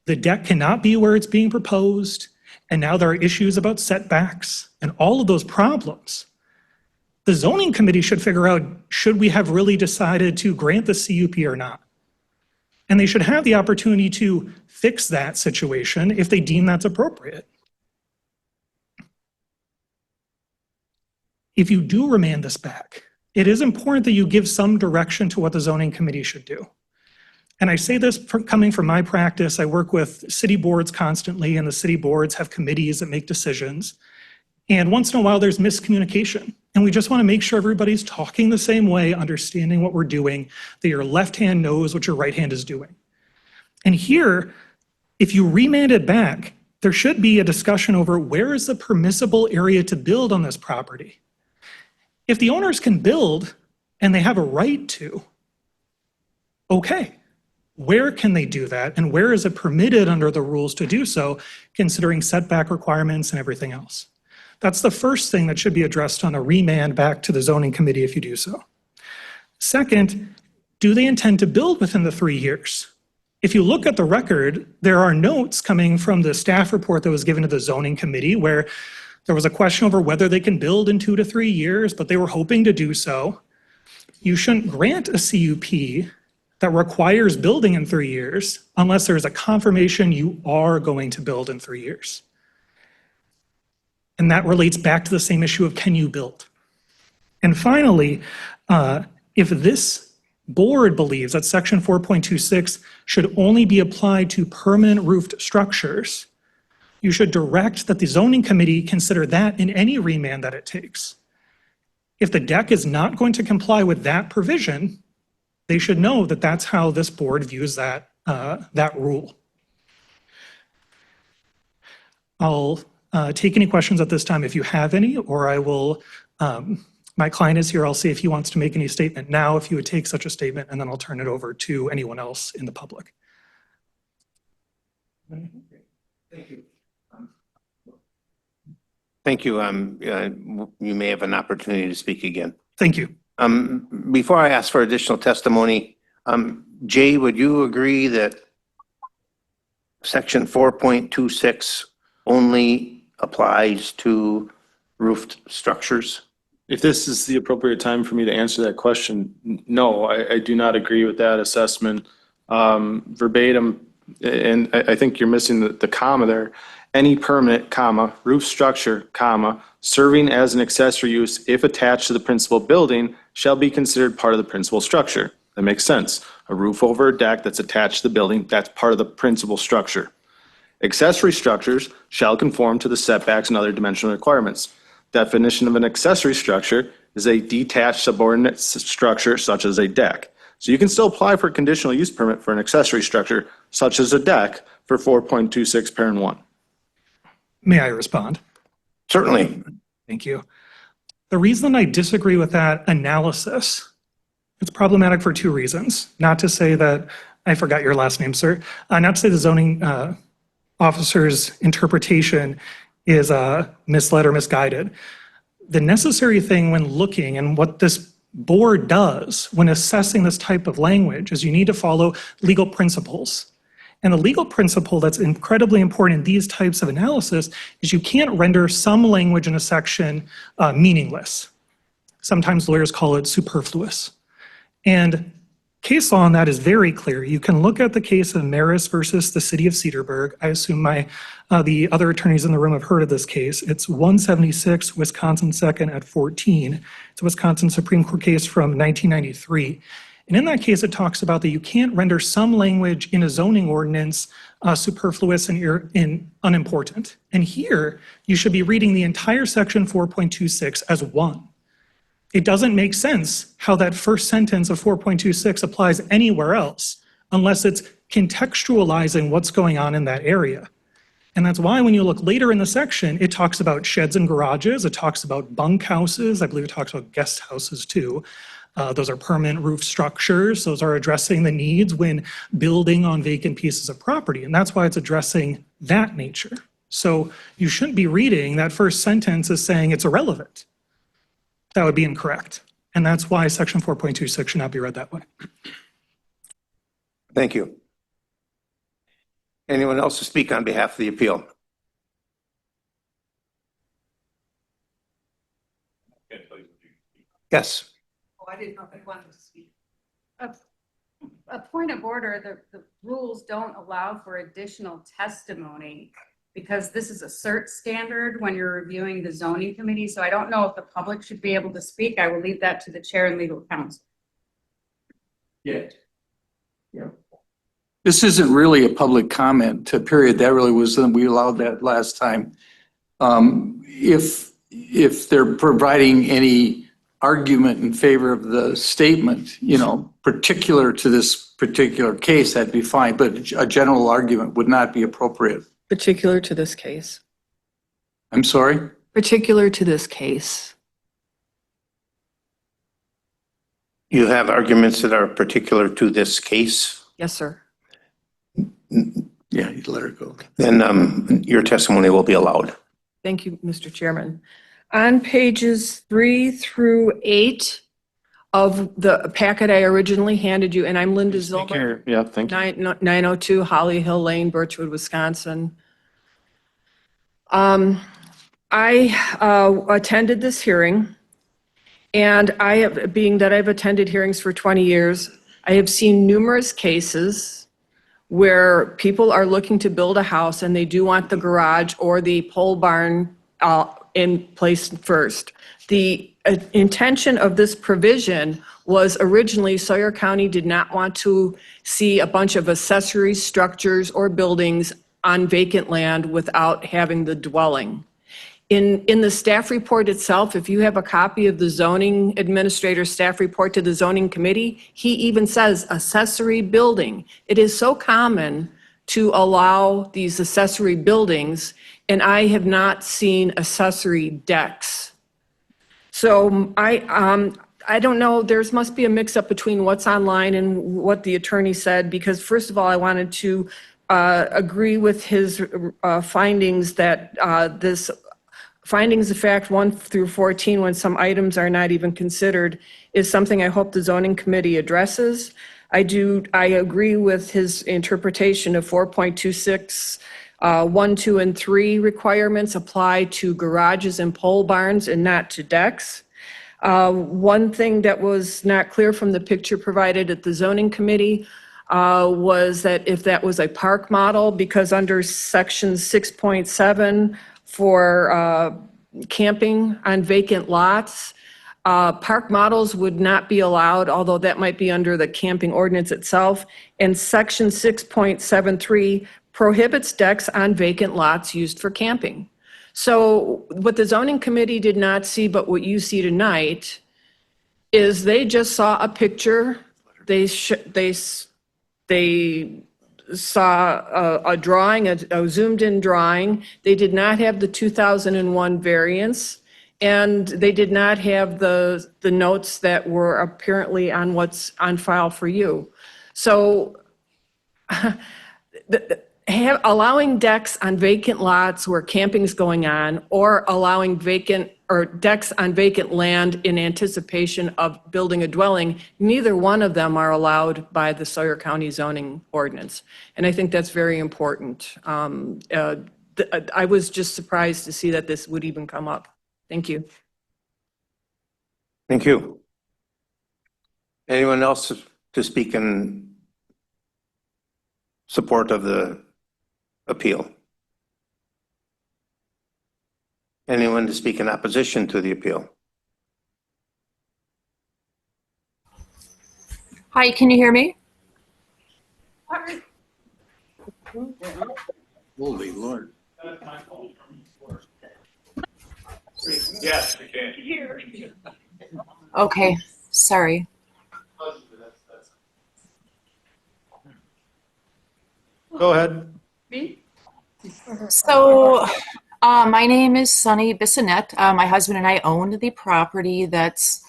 the deck cannot be where it's being proposed, and now there are issues about setbacks and all of those problems. The zoning committee should figure out, should we have really decided to grant the CUP or not? And they should have the opportunity to fix that situation if they deem that's appropriate. If you do remand this back, it is important that you give some direction to what the zoning committee should do. And I say this coming from my practice. I work with city boards constantly, and the city boards have committees that make decisions. And once in a while, there's miscommunication. And we just want to make sure everybody's talking the same way, understanding what we're doing, that your left hand knows what your right hand is doing. And here, if you remand it back, there should be a discussion over where is the permissible area to build on this property. If the owners can build and they have a right to, okay, where can they do that? And where is it permitted under the rules to do so, considering setback requirements and everything else? That's the first thing that should be addressed on a remand back to the zoning committee if you do so. Second, do they intend to build within the 3 years? If you look at the record, there are notes coming from the staff report that was given to the zoning committee where there was a question over whether they can build in 2 to 3 years, but they were hoping to do so. You shouldn't grant a CUP that requires building in 3 years unless there's a confirmation you are going to build in 3 years. And that relates back to the same issue of can you build? And finally, if this board believes that section 4.26 should only be applied to permanent roofed structures, you should direct that the zoning committee consider that in any remand that it takes. If the deck is not going to comply with that provision, they should know that that's how this board views that rule. I'll take any questions at this time if you have any, or I will, my client is here, I'll see if he wants to make any statement now, if he would take such a statement, and then I'll turn it over to anyone else in the public. Thank you. Thank you. You may have an opportunity to speak again. Thank you. Before I ask for additional testimony, Jay, would you agree that section 4.26 only applies to roofed structures? If this is the appropriate time for me to answer that question, no, I do not agree with that assessment. Verbatim, and I think you're missing the comma there. Any permanent, comma, roof structure, comma, serving as an accessory use if attached to the principal building shall be considered part of the principal structure. That makes sense. A roof over a deck that's attached to the building, that's part of the principal structure. Accessory structures shall conform to the setbacks and other dimensional requirements. Definition of an accessory structure is a detached subordinate structure such as a deck. So you can still apply for a conditional use permit for an accessory structure such as a deck for 4.26 parent 1. May I respond? Certainly. Thank you. The reason I disagree with that analysis, it's problematic for 2 reasons. Not to say that, I forgot your last name, sir. Not to say the zoning officer's interpretation is misled or misguided. The necessary thing when looking and what this board does when assessing this type of language is you need to follow legal principles. And the legal principle that's incredibly important in these types of analysis is you can't render some language in a section meaningless. Sometimes lawyers call it superfluous. And case law on that is very clear. You can look at the case of Maris versus the city of Cedarburg. I assume the other attorneys in the room have heard of this case. It's 176 Wisconsin 2nd at 14. It's a Wisconsin Supreme Court case from 1993. And in that case, it talks about that you can't render some language in a zoning ordinance superfluous and unimportant. And here, you should be reading the entire section 4.26 as one. It doesn't make sense how that first sentence of 4.26 applies anywhere else unless it's contextualizing what's going on in that area. And that's why when you look later in the section, it talks about sheds and garages, it talks about bunkhouses, I believe it talks about guest houses too. Those are permanent roof structures. Those are addressing the needs when building on vacant pieces of property. And that's why it's addressing that nature. So you shouldn't be reading that first sentence as saying it's irrelevant. That would be incorrect. And that's why section 4.26 should not be read that way. Thank you. Anyone else to speak on behalf of the appeal? Yes. Oh, I didn't know if I wanted to speak. A point of order, the rules don't allow for additional testimony because this is a cert standard when you're reviewing the zoning committee. So I don't know if the public should be able to speak. I will leave that to the chair and legal counsel. Yeah. This isn't really a public comment period. That really was, we allowed that last time. If they're providing any argument in favor of the statement, particular to this particular case, that'd be fine, but a general argument would not be appropriate. Particular to this case. I'm sorry? Particular to this case. You have arguments that are particular to this case? Yes, sir. Yeah, you'd let her go. Then your testimony will be allowed. Thank you, Mr. Chairman. On pages 3 through 8 of the packet I originally handed you, and I'm Linda Zilmer, Yeah, thank you. 902 Holly Hill Lane, Birchwood, Wisconsin. I attended this hearing, and being that I've attended hearings for 20 years, I have seen numerous cases where people are looking to build a house and they do want the garage or the pole barn in place first. The intention of this provision was originally Sawyer County did not want to see a bunch of accessory structures or buildings on vacant land without having the dwelling. In the staff report itself, if you have a copy of the zoning administrator staff report to the zoning committee, he even says accessory building. It is so common to allow these accessory buildings, and I have not seen accessory decks. So I don't know, must be a mix-up between what's online and what the attorney said, because first of all, I wanted to agree with his findings that this findings of fact 1 through 14, when some items are not even considered, is something I hope the zoning committee addresses. I agree with his interpretation of 4.26, 1, 2, and 3 requirements apply to garages and pole barns and not to decks. One thing that was not clear from the picture provided at the zoning committee was that if that was a park model, because under section 6.7 for camping on vacant lots, park models would not be allowed, although that might be under the camping ordinance itself. And section 6.73 prohibits decks on vacant lots used for camping. So what the zoning committee did not see, but what you see tonight, is they just saw a picture. They saw a drawing, a zoomed-in drawing. They did not have the 2001 variance, and they did not have the notes that were apparently on what's on file for you. So allowing decks on vacant lots where camping's going on, or allowing or decks on vacant land in anticipation of building a dwelling, neither one of them are allowed by the Sawyer County zoning ordinance. And I think that's very important. I was just surprised to see that this would even come up. Thank you. Thank you. Anyone else to speak in support of the appeal? Anyone to speak in opposition to the appeal? Hi, can you hear me? Holy Lord. Yes, we can. Okay, sorry. Go ahead. So, my name is Sunny Bissonette. My husband and I own the property that's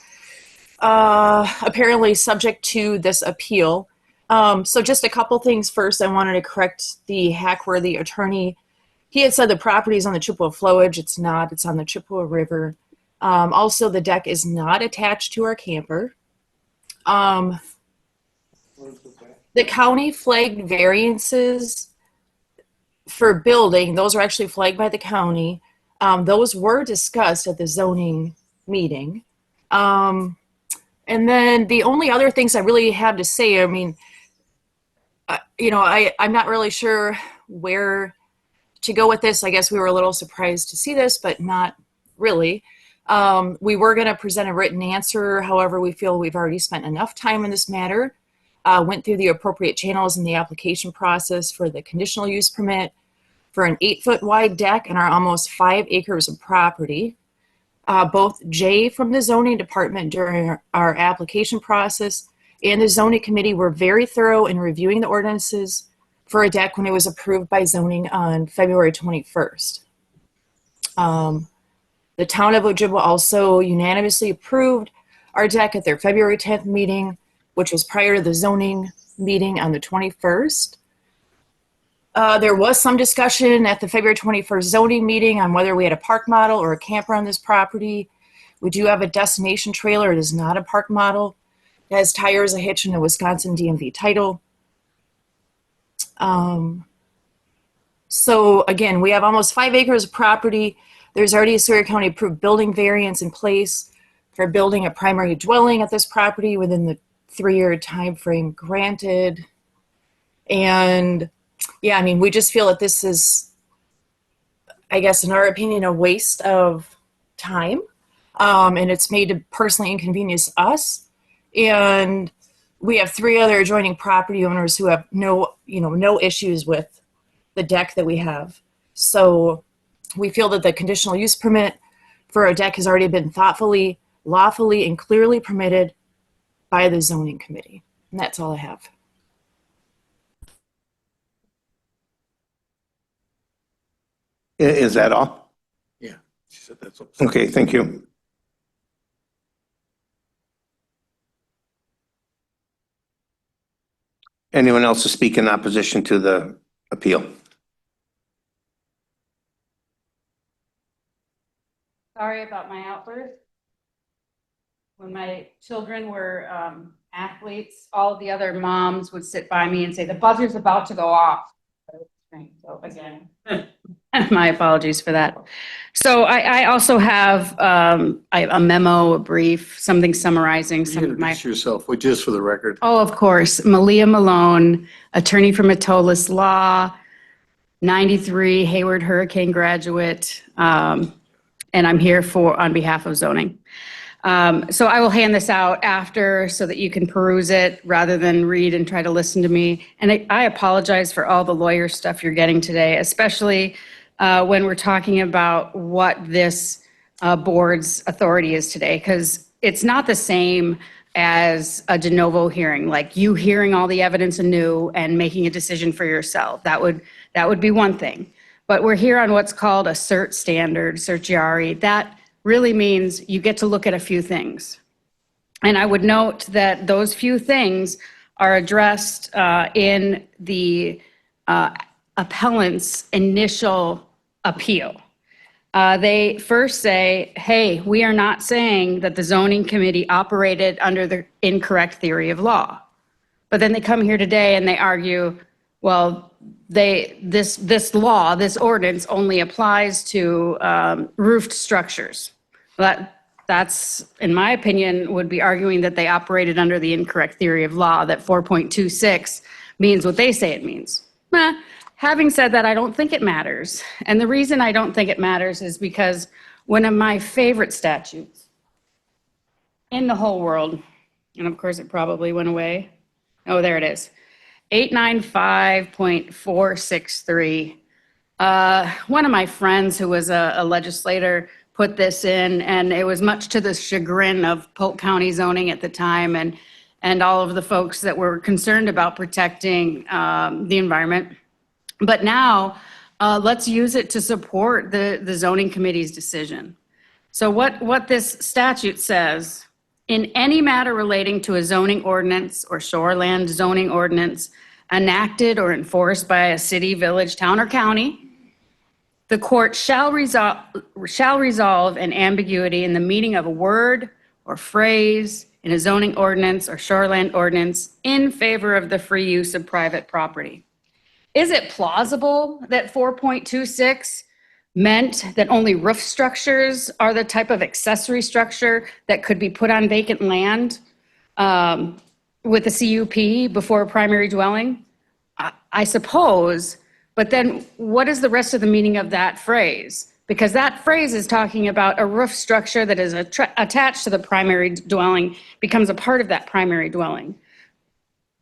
apparently subject to this appeal. So just a couple things first. I wanted to correct the Hackworthy attorney. He had said the property is on the Chippewa flowage. It's not. It's on the Chippewa River. Also, the deck is not attached to our camper. The county flagged variances for building. Those are actually flagged by the county. Those were discussed at the zoning meeting. And then the only other things I really have to say, I mean, I'm not really sure where to go with this. I guess we were a little surprised to see this, but not really. We were going to present a written answer. However, we feel we've already spent enough time in this matter, went through the appropriate channels in the application process for the conditional use permit for an 8-foot wide deck and our almost 5 acres of property. Both Jay from the zoning department during our application process and the zoning committee were very thorough in reviewing the ordinances for a deck when it was approved by zoning on February 21st. The town of Ojibwa also unanimously approved our deck at their February 10th meeting, which was prior to the zoning meeting on the 21st. There was some discussion at the February 21st zoning meeting on whether we had a park model or a camper on this property. We do have a destination trailer. It is not a park model. It has tires, a hitch, and a Wisconsin DMV title. So again, we have almost 5 acres of property. There's already a Sawyer County approved building variance in place for building a primary dwelling at this property within the 3-year time frame granted. And yeah, I mean, we just feel that this is, I guess, in our opinion, a waste of time. And it's made to personally inconvenience us. And we have 3 other adjoining property owners who have no issues with the deck that we have. So we feel that the conditional use permit for our deck has already been thoughtfully, lawfully, and clearly permitted by the zoning committee. And that's all I have. Is that all? Yeah, she said that's all. Okay, thank you. Anyone else to speak in opposition to the appeal? Sorry about my outburst. When my children were athletes, all the other moms would sit by me and say, "The buzzer's about to go off." So again, my apologies for that. So I also have a memo, a brief, something summarizing some of my. Introduce yourself, just for the record. Oh, of course. Malia Malone, attorney from Metolus Law, 93 Hayward Hurricane graduate. And I'm here on behalf of zoning. So I will hand this out after so that you can peruse it rather than read and try to listen to me. And I apologize for all the lawyer stuff you're getting today, especially when we're talking about what this board's authority is today, because it's not the same as a de novo hearing, like you hearing all the evidence anew and making a decision for yourself. That would be one thing. But we're here on what's called a cert standard, certiorari. That really means you get to look at a few things. And I would note that those few things are addressed in the appellant's initial appeal. They first say, hey, we are not saying that the zoning committee operated under the incorrect theory of law. But then they come here today and they argue, well, this law, this ordinance only applies to roofed structures. That's, in my opinion, would be arguing that they operated under the incorrect theory of law, that 4.26 means what they say it means. Having said that, I don't think it matters. And the reason I don't think it matters is because one of my favorite statutes in the whole world, and of course it probably went away. Oh, there it is. 895.463. One of my friends who was a legislator put this in, and it was much to the chagrin of Polk County zoning at the time and all of the folks that were concerned about protecting the environment. But now, let's use it to support the zoning committee's decision. So what this statute says, in any matter relating to a zoning ordinance or shoreland zoning ordinance enacted or enforced by a city, village, town, or county, the court shall resolve an ambiguity in the meaning of a word or phrase in a zoning ordinance or shoreland ordinance in favor of the free use of private property. Is it plausible that 4.26 meant that only roof structures are the type of accessory structure that could be put on vacant land with a CUP before a primary dwelling? I suppose, but then what is the rest of the meaning of that phrase? Because that phrase is talking about a roof structure that is attached to the primary dwelling, becomes a part of that primary dwelling.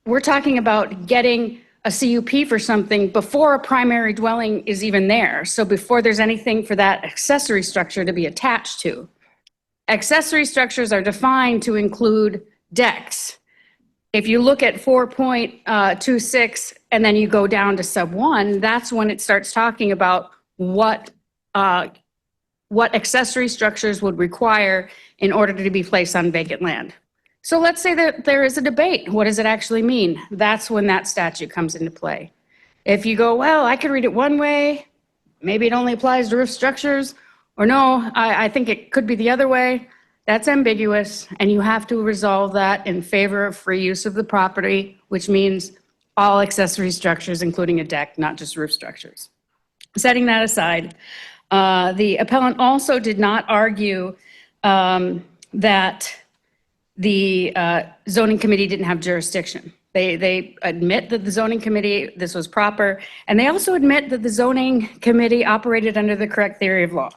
We're talking about getting a CUP for something before a primary dwelling is even there. So before there's anything for that accessory structure to be attached to. Accessory structures are defined to include decks. If you look at 4.26 and then you go down to sub 1, that's when it starts talking about what accessory structures would require in order to be placed on vacant land. So let's say that there is a debate. What does it actually mean? That's when that statute comes into play. If you go, well, I could read it one way, maybe it only applies to roof structures, or no, I think it could be the other way, that's ambiguous, and you have to resolve that in favor of free use of the property, which means all accessory structures, including a deck, not just roof structures. Setting that aside, the appellant also did not argue that the zoning committee didn't have jurisdiction. They admit that the zoning committee, this was proper, and they also admit that the zoning committee operated under the correct theory of law.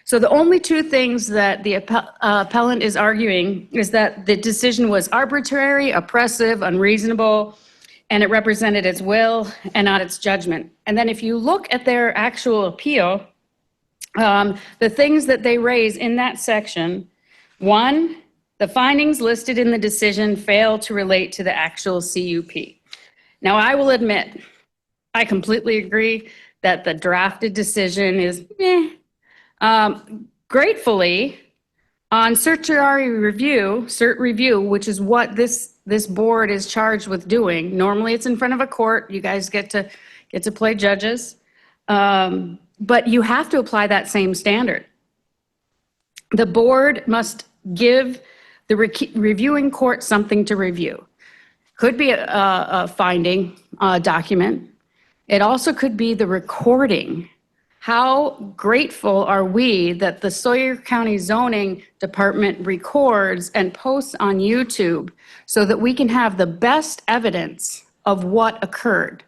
So the only two things that the appellant is arguing is that the decision was arbitrary, oppressive, unreasonable, and it represented its will and not its judgment. And then if you look at their actual appeal, the things that they raise in that section, one, the findings listed in the decision fail to relate to the actual CUP. Now, I will admit, I completely agree that the drafted decision is meh. Gratefully, on certiorari review, cert review, which is what this board is charged with doing. Normally, it's in front of a court. You guys get to play judges, but you have to apply that same standard. The board must give the reviewing court something to review. Could be a finding, a document. It also could be the recording. How grateful are we that the Sawyer County Zoning Department records and posts on YouTube so that we can have the best evidence of what occurred?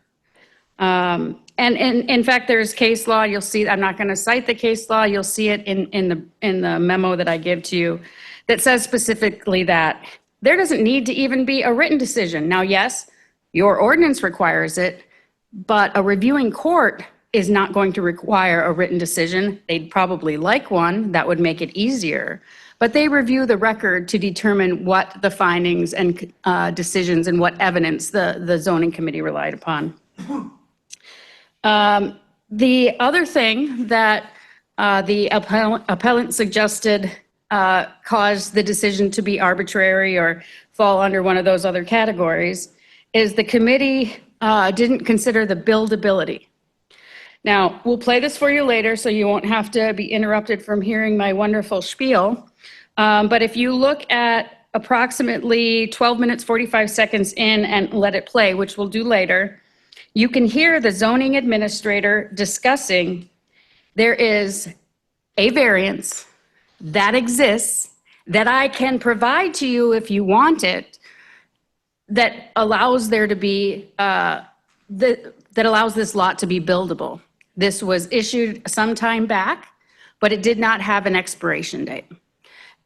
And in fact, there's case law. You'll see, I'm not going to cite the case law. You'll see it in the memo that I give to you that says specifically that there doesn't need to even be a written decision. Now, yes, your ordinance requires it, but a reviewing court is not going to require a written decision. They'd probably like one. That would make it easier. But they review the record to determine what the findings and decisions and what evidence the zoning committee relied upon. The other thing that the appellant suggested caused the decision to be arbitrary or fall under one of those other categories is the committee didn't consider the buildability. Now, we'll play this for you later, so you won't have to be interrupted from hearing my wonderful spiel. But if you look at approximately 12 minutes, 45 seconds in and let it play, which we'll do later, you can hear the zoning administrator discussing there is a variance that exists that I can provide to you if you want it, that allows there to be, that allows this lot to be buildable. This was issued some time back, but it did not have an expiration date.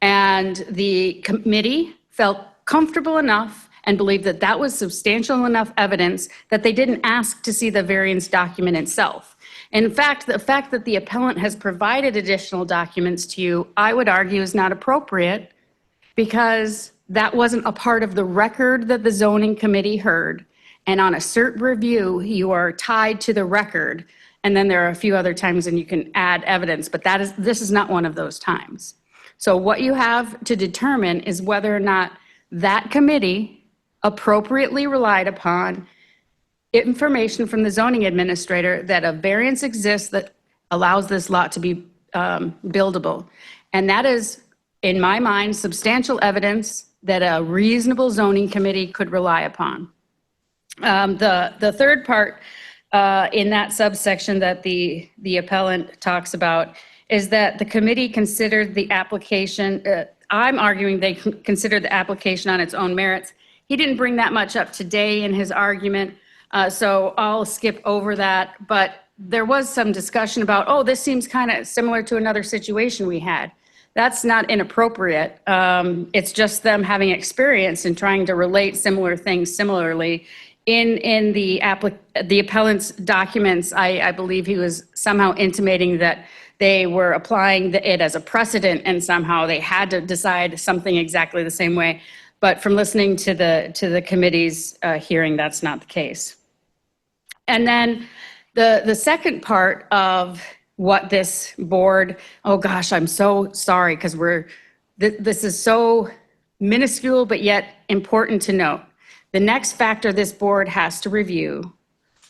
And the committee felt comfortable enough and believed that that was substantial enough evidence that they didn't ask to see the variance document itself. In fact, the fact that the appellant has provided additional documents to you, I would argue is not appropriate because that wasn't a part of the record that the zoning committee heard. And on a cert review, you are tied to the record. And then there are a few other times when you can add evidence, but this is not one of those times. So what you have to determine is whether or not that committee appropriately relied upon information from the zoning administrator that a variance exists that allows this lot to be buildable. And that is, in my mind, substantial evidence that a reasonable zoning committee could rely upon. The third part in that subsection that the appellant talks about is that the committee considered the application, I'm arguing they considered the application on its own merits. He didn't bring that much up today in his argument, so I'll skip over that. But there was some discussion about, oh, this seems kind of similar to another situation we had. That's not inappropriate. It's just them having experience in trying to relate similar things similarly. In the appellant's documents, I believe he was somehow intimating that they were applying it as a precedent and somehow they had to decide something exactly the same way. But from listening to the committee's hearing, that's not the case. And then the second part of what this board, oh gosh, I'm so sorry because this is so minuscule but yet important to note. The next factor this board has to review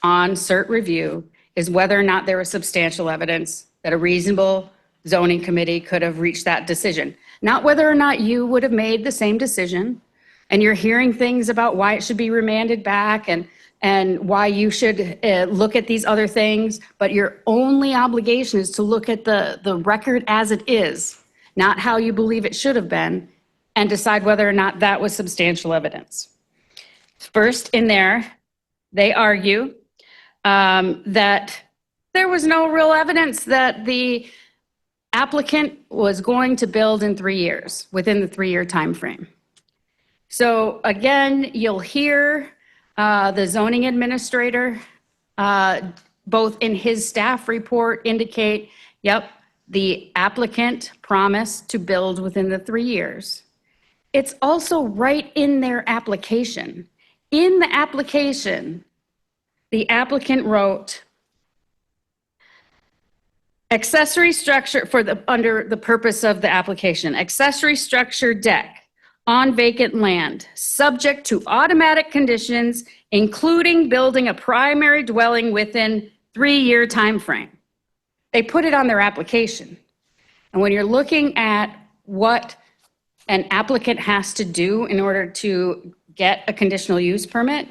on cert review is whether or not there was substantial evidence that a reasonable zoning committee could have reached that decision. Not whether or not you would have made the same decision, and you're hearing things about why it should be remanded back and why you should look at these other things, but your only obligation is to look at the record as it is, not how you believe it should have been, and decide whether or not that was substantial evidence. First in there, they argue that there was no real evidence that the applicant was going to build in 3 years, within the 3-year time frame. So again, you'll hear the zoning administrator, both in his staff report indicate, yep, the applicant promised to build within the 3 years. It's also right in their application. In the application, the applicant wrote, accessory structure under the purpose of the application, accessory structure deck on vacant land, subject to automatic conditions, including building a primary dwelling within 3-year time frame. They put it on their application. And when you're looking at what an applicant has to do in order to get a conditional use permit,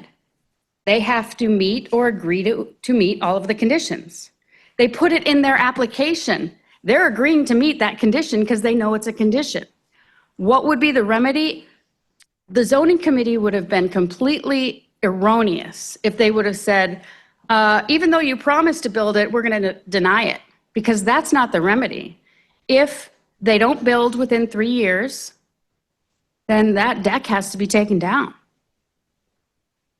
they have to meet or agree to meet all of the conditions. They put it in their application. They're agreeing to meet that condition because they know it's a condition. What would be the remedy? The zoning committee would have been completely erroneous if they would have said, even though you promised to build it, we're going to deny it, because that's not the remedy. If they don't build within 3 years, then that deck has to be taken down.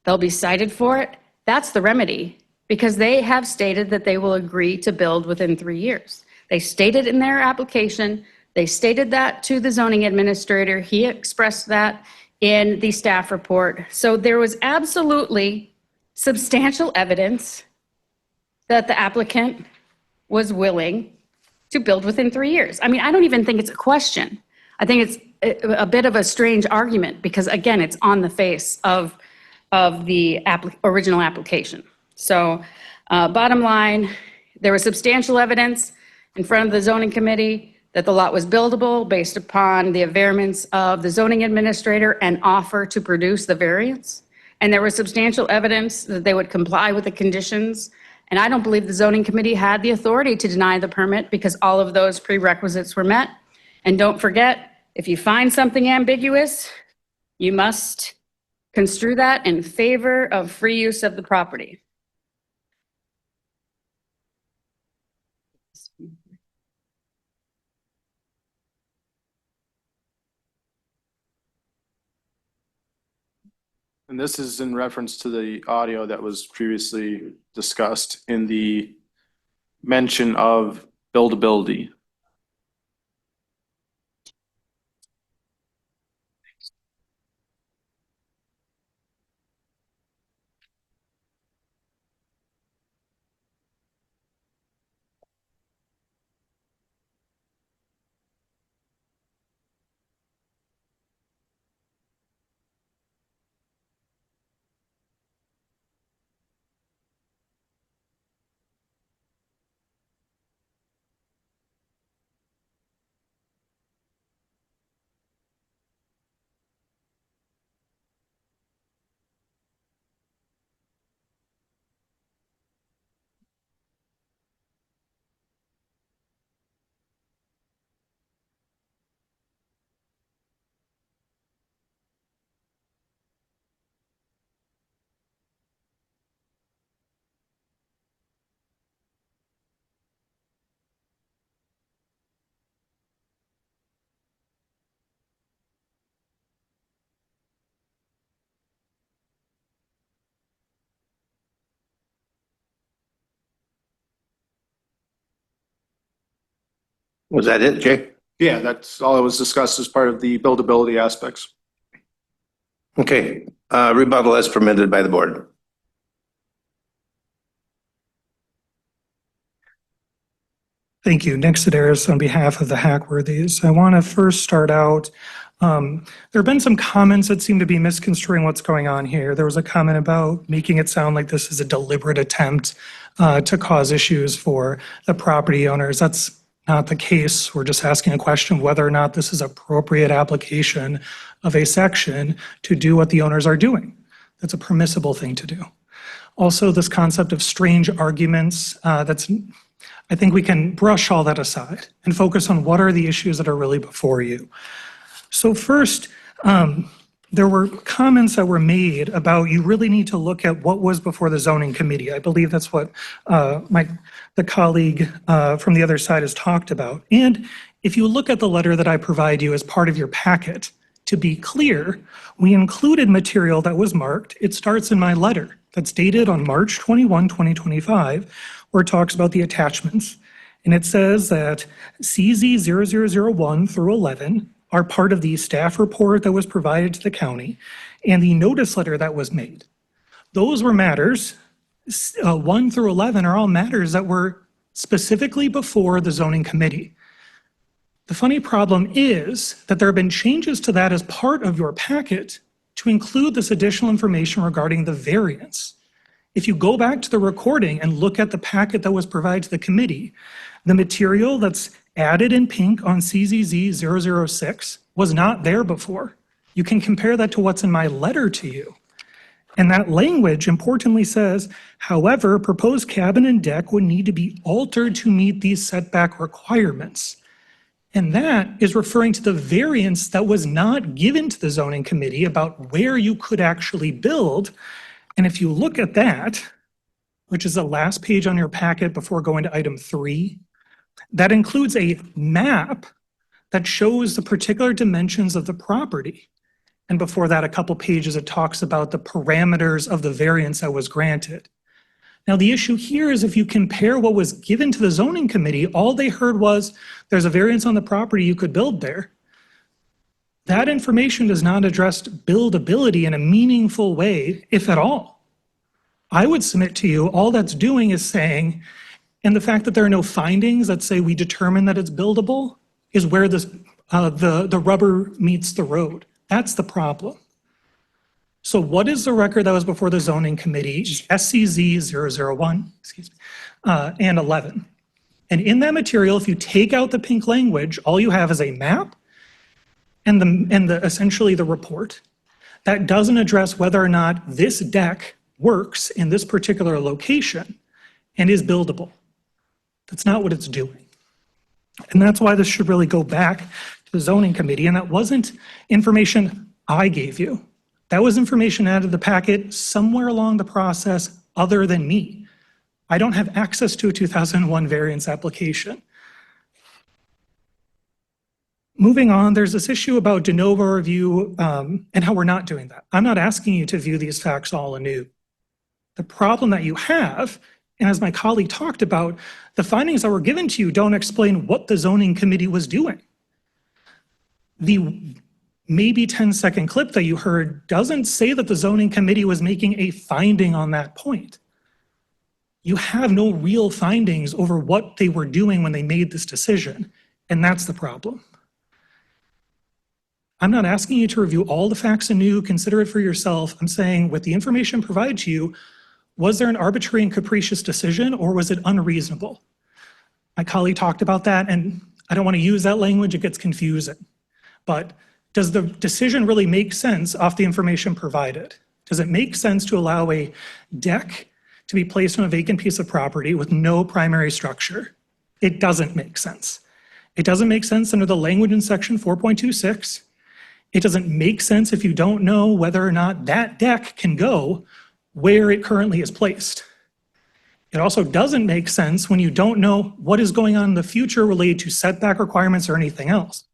They'll be cited for it. That's the remedy, because they have stated that they will agree to build within 3 years. They stated in their application, they stated that to the zoning administrator. He expressed that in the staff report. So there was absolutely substantial evidence that the applicant was willing to build within 3 years. I mean, I don't even think it's a question. I think it's a bit of a strange argument because, again, it's on the face of the original application. So bottom line, There was substantial evidence in front of the zoning committee that the lot was buildable based upon the variance of the zoning administrator and offer to produce the variance. And there was substantial evidence that they would comply with the conditions. And I don't believe the zoning committee had the authority to deny the permit because all of those prerequisites were met. And don't forget, if you find something ambiguous, you must construe that in favor of free use of the property. And this is in reference to the audio that was previously discussed in the mention of buildability. Was that it, Jay? Yeah, that's all that was discussed as part of the buildability aspects. Okay, rebuttal as permitted by the board. Thank you. Nick Sedaris on behalf of the Hackworthies. I want to first start out, there have been some comments that seem to be misconstruing what's going on here. There was a comment about making it sound like this is a deliberate attempt to cause issues for the property owners. That's not the case. We're just asking a question of whether or not this is appropriate application of a section to do what the owners are doing. That's a permissible thing to do. Also, this concept of strange arguments, I think we can brush all that aside and focus on what are the issues that are really before you. So first, there were comments that were made about you really need to look at what was before the zoning committee. I believe that's what the colleague from the other side has talked about. And if you look at the letter that I provide you as part of your packet, to be clear, we included material that was marked. It starts in my letter that's dated on March 21, 2025, where it talks about the attachments. And it says that CZ 0001 through 11 are part of the staff report that was provided to the county and the notice letter that was made. Those were matters, 1 through 11 are all matters that were specifically before the zoning committee. The funny problem is that there have been changes to that as part of your packet to include this additional information regarding the variance. If you go back to the recording and look at the packet that was provided to the committee, the material that's added in pink on CZZ 006 was not there before. You can compare that to what's in my letter to you. And that language importantly says, however, proposed cabin and deck would need to be altered to meet these setback requirements. And that is referring to the variance that was not given to the zoning committee about where you could actually build. And if you look at that, which is the last page on your packet before going to item 3, that includes a map that shows the particular dimensions of the property. And before that, a couple pages, it talks about the parameters of the variance that was granted. Now, the issue here is if you compare what was given to the zoning committee, all they heard was there's a variance on the property, you could build there. That information does not address buildability in a meaningful way, if at all. I would submit to you, all that's doing is saying, and the fact that there are no findings that say we determine that it's buildable is where this, the rubber meets the road. That's the problem. So what is the record that was before the zoning committee? SCZ 001, and 11. And in that material, if you take out the pink language, all you have is a map and essentially the report. That doesn't address whether or not this deck works in this particular location and is buildable. That's not what it's doing. And that's why this should really go back to the zoning committee. And that wasn't information I gave you. That was information out of the packet somewhere along the process other than me. I don't have access to a 2001 variance application. Moving on, there's this issue about de novo review and how we're not doing that. I'm not asking you to view these facts all anew. The problem that you have, and as my colleague talked about, the findings that were given to you don't explain what the zoning committee was doing. The maybe 10-second clip that you heard doesn't say that the zoning committee was making a finding on that point. You have no real findings over what they were doing when they made this decision, and that's the problem. I'm not asking you to review all the facts anew, consider it for yourself. I'm saying with the information provided to you, was there an arbitrary and capricious decision or was it unreasonable? My colleague talked about that, and I don't want to use that language, it gets confusing. But does the decision really make sense off the information provided? Does it make sense to allow a deck to be placed on a vacant piece of property with no primary structure? It doesn't make sense. It doesn't make sense under the language in section 4.26. It doesn't make sense if you don't know whether or not that deck can go where it currently is placed. It also doesn't make sense when you don't know what is going on in the future related to setback requirements or anything else.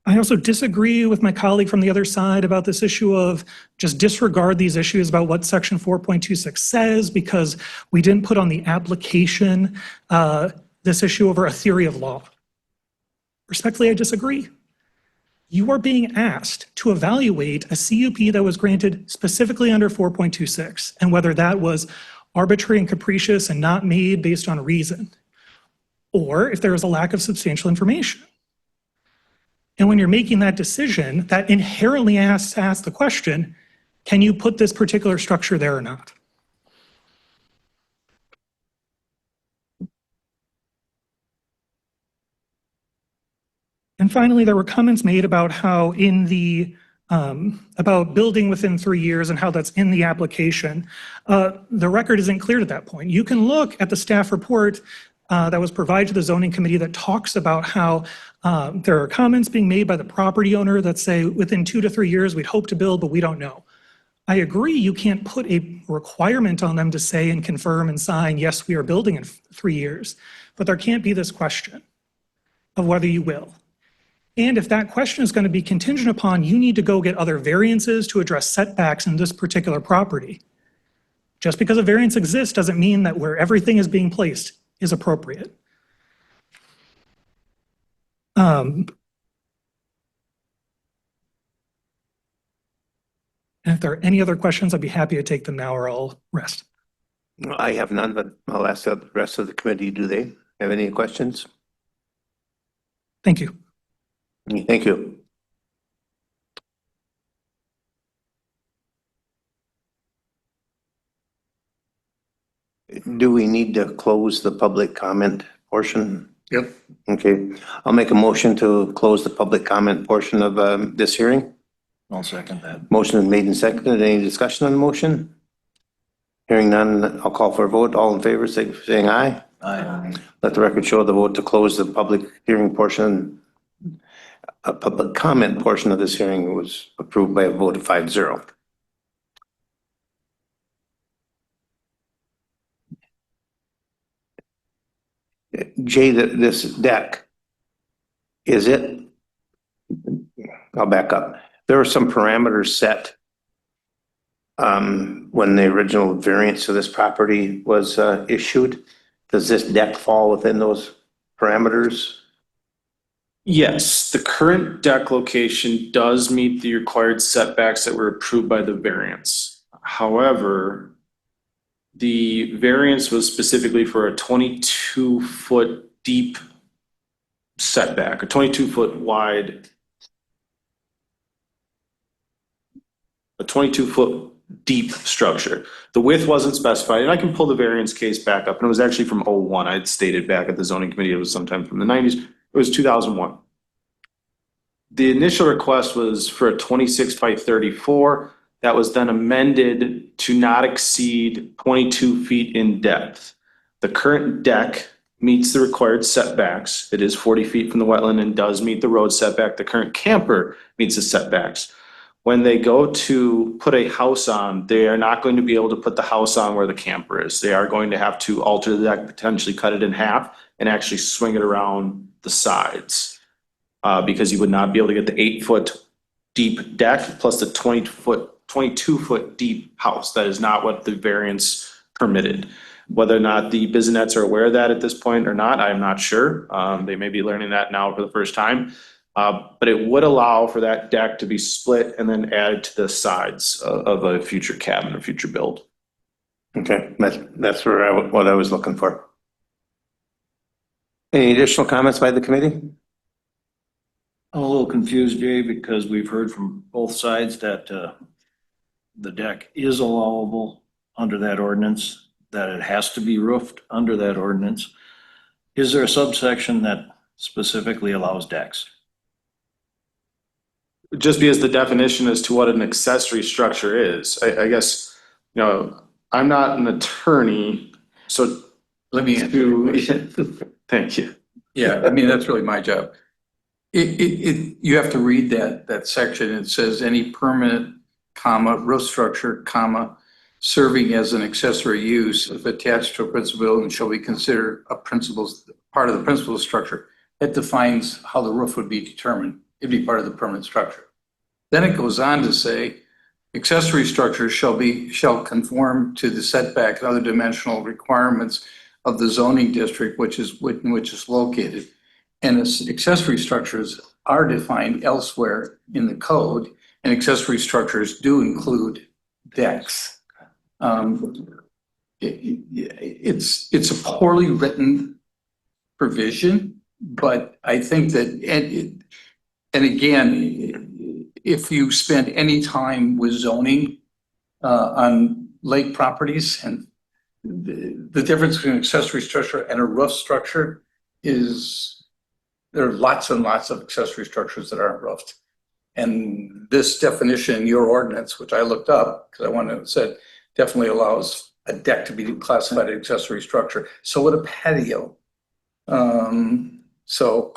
I also disagree with my colleague from the other side about this issue of just disregard these issues about what section 4.26 says because we didn't put on the application this issue over a theory of law. Respectfully, I disagree. You are being asked to evaluate a CUP that was granted specifically under 4.26 and whether that was arbitrary and capricious and not made based on reason, or if there was a lack of substantial information. And when you're making that decision, that inherently asks the question, can you put this particular structure there or not? And finally, there were comments made about how in the, about building within 3 years and how that's in the application. The record isn't clear at that point. You can look at the staff report that was provided to the zoning committee that talks about how there are comments being made by the property owner that say within 2 to 3 years we'd hope to build, but we don't know. I agree you can't put a requirement on them to say and confirm and sign, yes, we are building in 3 years, but there can't be this question of whether you will. And if that question is going to be contingent upon, you need to go get other variances to address setbacks in this particular property. Just because a variance exists doesn't mean that where everything is being placed is appropriate. And if there are any other questions, I'd be happy to take them now or I'll rest. I have none, but I'll ask the rest of the committee, do they have any questions? Thank you. Thank you. Do we need to close the public comment portion? Yep. Okay, I'll make a motion to close the public comment portion of this hearing. I'll second that. Motion is made and seconded. Any discussion on the motion? Hearing none, I'll call for a vote. All in favor, saying aye. Aye. Let the record show the vote to close the public hearing portion. A public comment portion of this hearing was approved by a vote of 5-0. Jay, this deck, is it? I'll back up. There were some parameters set when the original variance to this property was issued. Does this deck fall within those parameters? Yes, the current deck location does meet the required setbacks that were approved by the variance. However, the variance was specifically for a 22-foot deep setback, a 22-foot wide, a 22-foot deep structure. The width wasn't specified, and I can pull the variance case back up, and it was actually from '01. I had stated back at the zoning committee, it was sometime from the 90s. It was 2001. The initial request was for a 26 by 34. That was then amended to not exceed 22 feet in depth. The current deck meets the required setbacks. It is 40 feet from the wetland and does meet the road setback. The current camper meets the setbacks. When they go to put a house on, they are not going to be able to put the house on where the camper is. They are going to have to alter the deck, potentially cut it in half and actually swing it around the sides. Because you would not be able to get the 8-foot deep deck plus the 22-foot deep house. That is not what the variance permitted. Whether or not the Bisonettes are aware of that at this point or not, I am not sure. They may be learning that now for the first time. But it would allow for that deck to be split and then added to the sides of a future cabin or future build. Okay, that's what I was looking for. Any additional comments by the committee? I'm a little confused, Jay, because we've heard from both sides that the deck is allowable under that ordinance, that it has to be roofed under that ordinance. Is there a subsection that specifically allows decks? Just because the definition as to what an accessory structure is, I guess, you know, I'm not an attorney, so Let me thank you. Yeah, I mean, that's really my job. You have to read that section. It says any permanent, comma, roof structure, comma, serving as an accessory use if attached to a principal building shall be considered part of the principal structure. It defines how the roof would be determined. It'd be part of the permanent structure. Then it goes on to say, accessory structures shall conform to the setback and other dimensional requirements of the zoning district which is located. And accessory structures are defined elsewhere in the code, and accessory structures do include decks. It's a poorly written provision, but I think that, and again, if you spend any time with zoning on lake properties, and the difference between an accessory structure and a roof structure is there are lots and lots of accessory structures that aren't roofed. And this definition in your ordinance, which I looked up because I wanted to said definitely allows a deck to be classified as accessory structure. So would a patio. So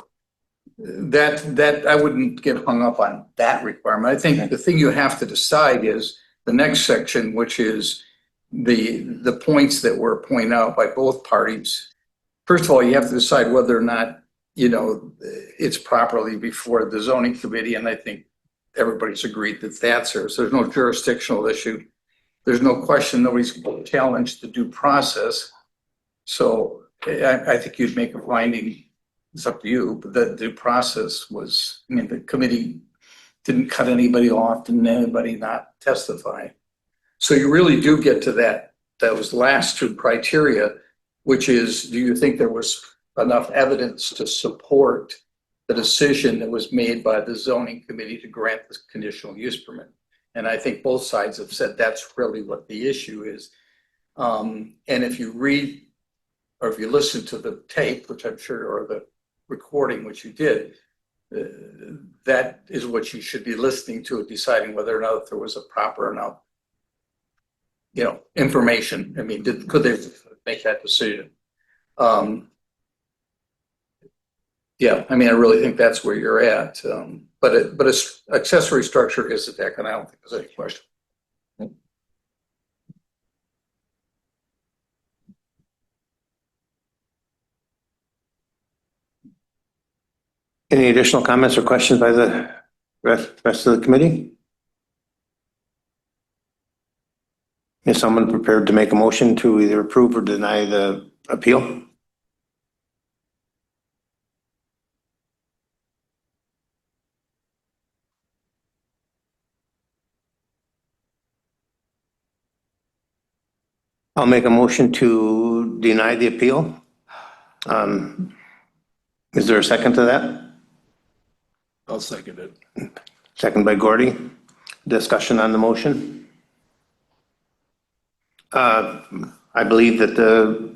that I wouldn't get hung up on that requirement. I think the thing you have to decide is the next section, which is the points that were pointed out by both parties. First of all, you have to decide whether or not, you know, it's properly before the zoning committee. And I think everybody's agreed that that's there. So there's no jurisdictional issue. There's no question, nobody's challenged the due process. So I think you'd make a finding. It's up to you, but the due process was, I mean, the committee didn't cut anybody off, didn't anybody not testify. So you really do get to those last two criteria, which is, do you think there was enough evidence to support the decision that was made by the zoning committee to grant this conditional use permit? And I think both sides have said that's really what the issue is. And if you read, or if you listen to the tape, which I'm sure, or the recording, which you did, that is what you should be listening to, deciding whether or not there was a proper enough, you know, information. I mean, could they make that decision? Yeah, I mean, I really think that's where you're at. But an accessory structure is a deck, and I don't think there's any question. Any additional comments or questions by the rest of the committee? Is someone prepared to make a motion to either approve or deny the appeal? I'll make a motion to deny the appeal. Is there a second to that? I'll second it. Second by Gordy. Discussion on the motion? I believe that the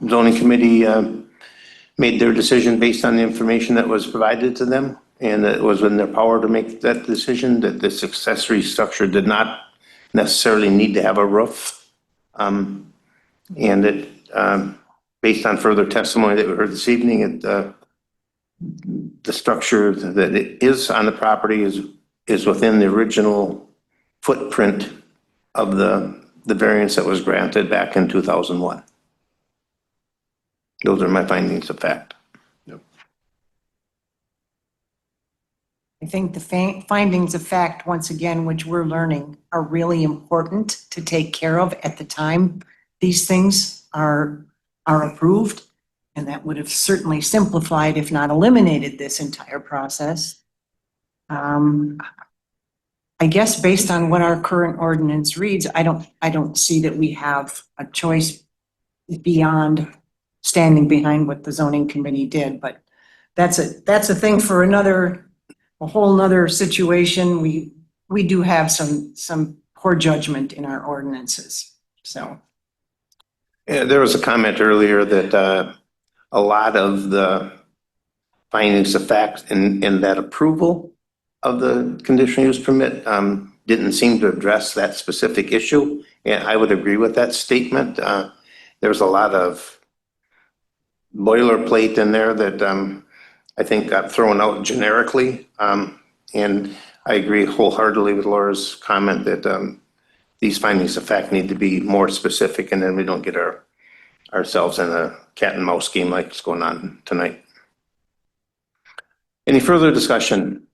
zoning committee made their decision based on the information that was provided to them, and it was in their power to make that decision, that this accessory structure did not necessarily need to have a roof. And it, based on further testimony that we heard this evening, the structure that it is on the property is within the original footprint of the variance that was granted back in 2001. Those are my findings of fact. I think the findings of fact, once again, which we're learning, are really important to take care of at the time these things are approved. And that would have certainly simplified, if not eliminated, this entire process. I guess based on what our current ordinance reads, I don't see that we have a choice beyond standing behind what the zoning committee did, but that's a thing for a whole nother situation. We do have some poor judgment in our ordinances, so. Yeah, there was a comment earlier that a lot of the findings of fact in that approval of the conditional use permit didn't seem to address that specific issue. And I would agree with that statement. There's a lot of boilerplate in there that I think got thrown out generically. And I agree wholeheartedly with Laura's comment that these findings of fact need to be more specific, and then we don't get ourselves in a cat and mouse game like is going on tonight. Any further discussion?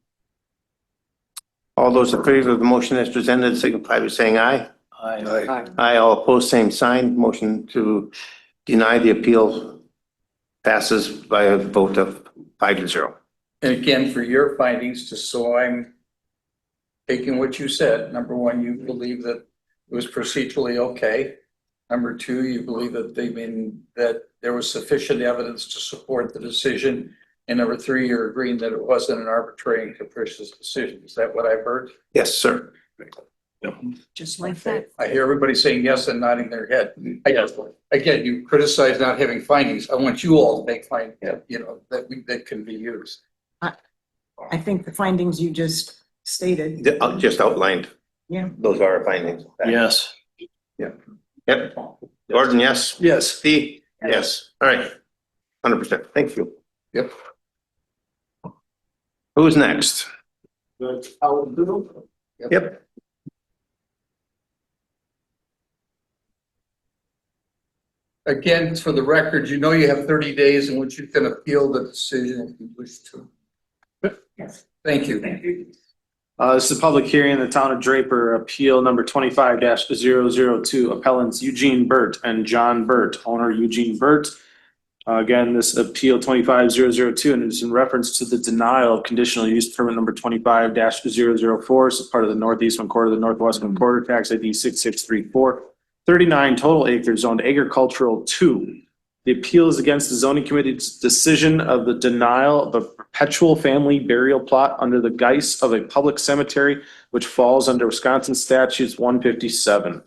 All those in favor of the motion as presented signify by saying aye. Aye. Aye, all opposed, same sign. Motion to deny the appeal passes by a vote of 5-0. And again, for your findings, just so I'm taking what you said, number one, you believe that it was procedurally okay. Number two, you believe that that there was sufficient evidence to support the decision. And number three, you're agreeing that it wasn't an arbitrary and capricious decision. Is that what I've heard? Yes, sir. Just like that. I hear everybody saying yes and nodding their head. Again, you criticize not having findings. I want you all to make findings, that can be used. I think the findings you just stated. Just outlined. Yeah. Those are our findings. of fact. Yes. Yep. Gordon, yes. Yes. Steve? Yes. All right. 100%. Thank you. Yep. Who's next? Yep. Yep. Again, for the record, you know you have 30 days in which you can appeal the decision if you wish to. Yes. Thank you. This is a public hearing in the town of Draper, appeal number 25-002, appellants Eugene Burt and John Burt, owner Eugene Burt. Again, this appeal 25-002, and it's in reference to the denial of conditional use permit number 25-004, so part of the Northeast one quarter, the Northwest one quarter, tax ID 6634, 39 total acres zoned agricultural 2. The appeal is against the zoning committee's decision of the denial of a perpetual family burial plot under the guise of a public cemetery, which falls under Wisconsin statutes 157.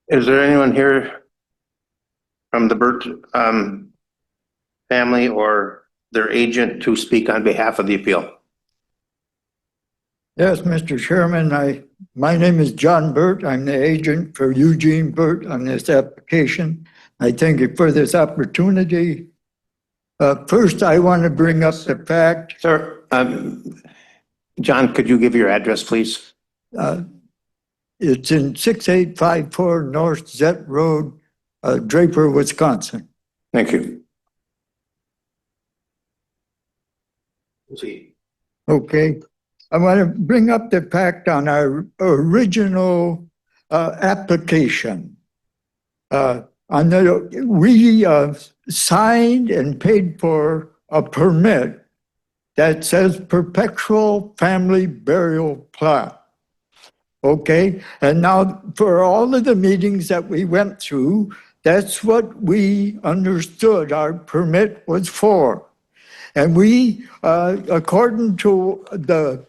Is there anyone here from the Burt family or their agent to speak on behalf of the appeal? Yes, Mr. Chairman, my name is John Burt. I'm the agent for Eugene Burt on this application. I thank you for this opportunity. First, I want to bring up the fact. Sir, John, could you give your address, please? It's in 6854 North Zett Road, Draper, Wisconsin. Thank you. Okay. I want to bring up the fact on our original application. We signed and paid for a permit that says perpetual family burial plot. Okay, and now for all of the meetings that we went through, that's what we understood our permit was for. And we, according to the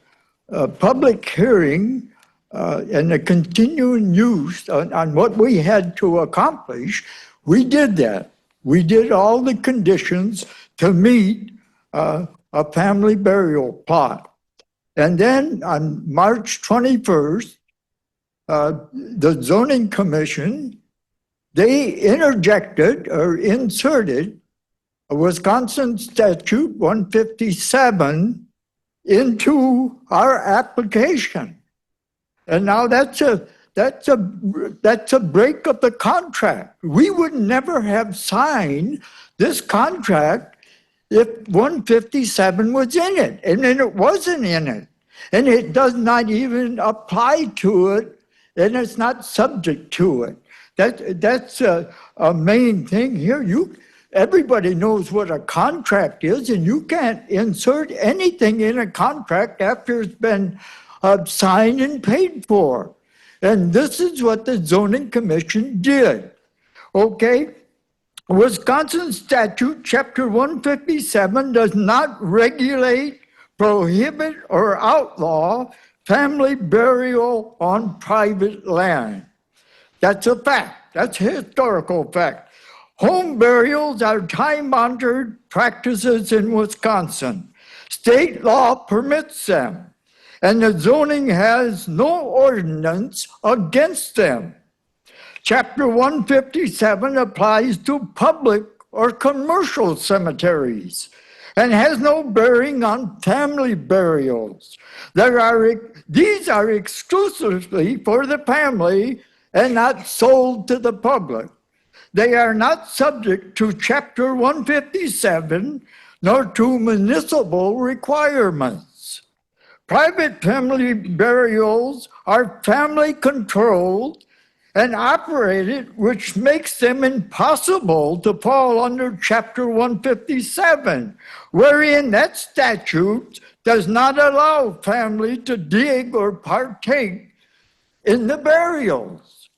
public hearing and the continuing use on what we had to accomplish, we did that. We did all the conditions to meet a family burial plot. And then on March 21st, the zoning commission, they interjected or inserted a Wisconsin statute 157 into our application. And now that's a break of the contract. We would never have signed this contract if 157 was in it, and then it wasn't in it. And it does not even apply to it, and it's not subject to it. That's a main thing here. Everybody knows what a contract is, and you can't insert anything in a contract after it's been signed and paid for. And this is what the zoning commission did. Okay? Wisconsin statute chapter 157 does not regulate, prohibit, or outlaw family burial on private land. That's a fact. That's a historical fact. Home burials are time-honored practices in Wisconsin. State law permits them, and the zoning has no ordinance against them. Chapter 157 applies to public or commercial cemeteries and has no bearing on family burials. These are exclusively for the family and not sold to the public. They are not subject to Chapter 157 nor to municipal requirements. Private family burials are family controlled and operated, which makes them impossible to fall under Chapter 157, wherein that statute does not allow family to dig or partake in the burials.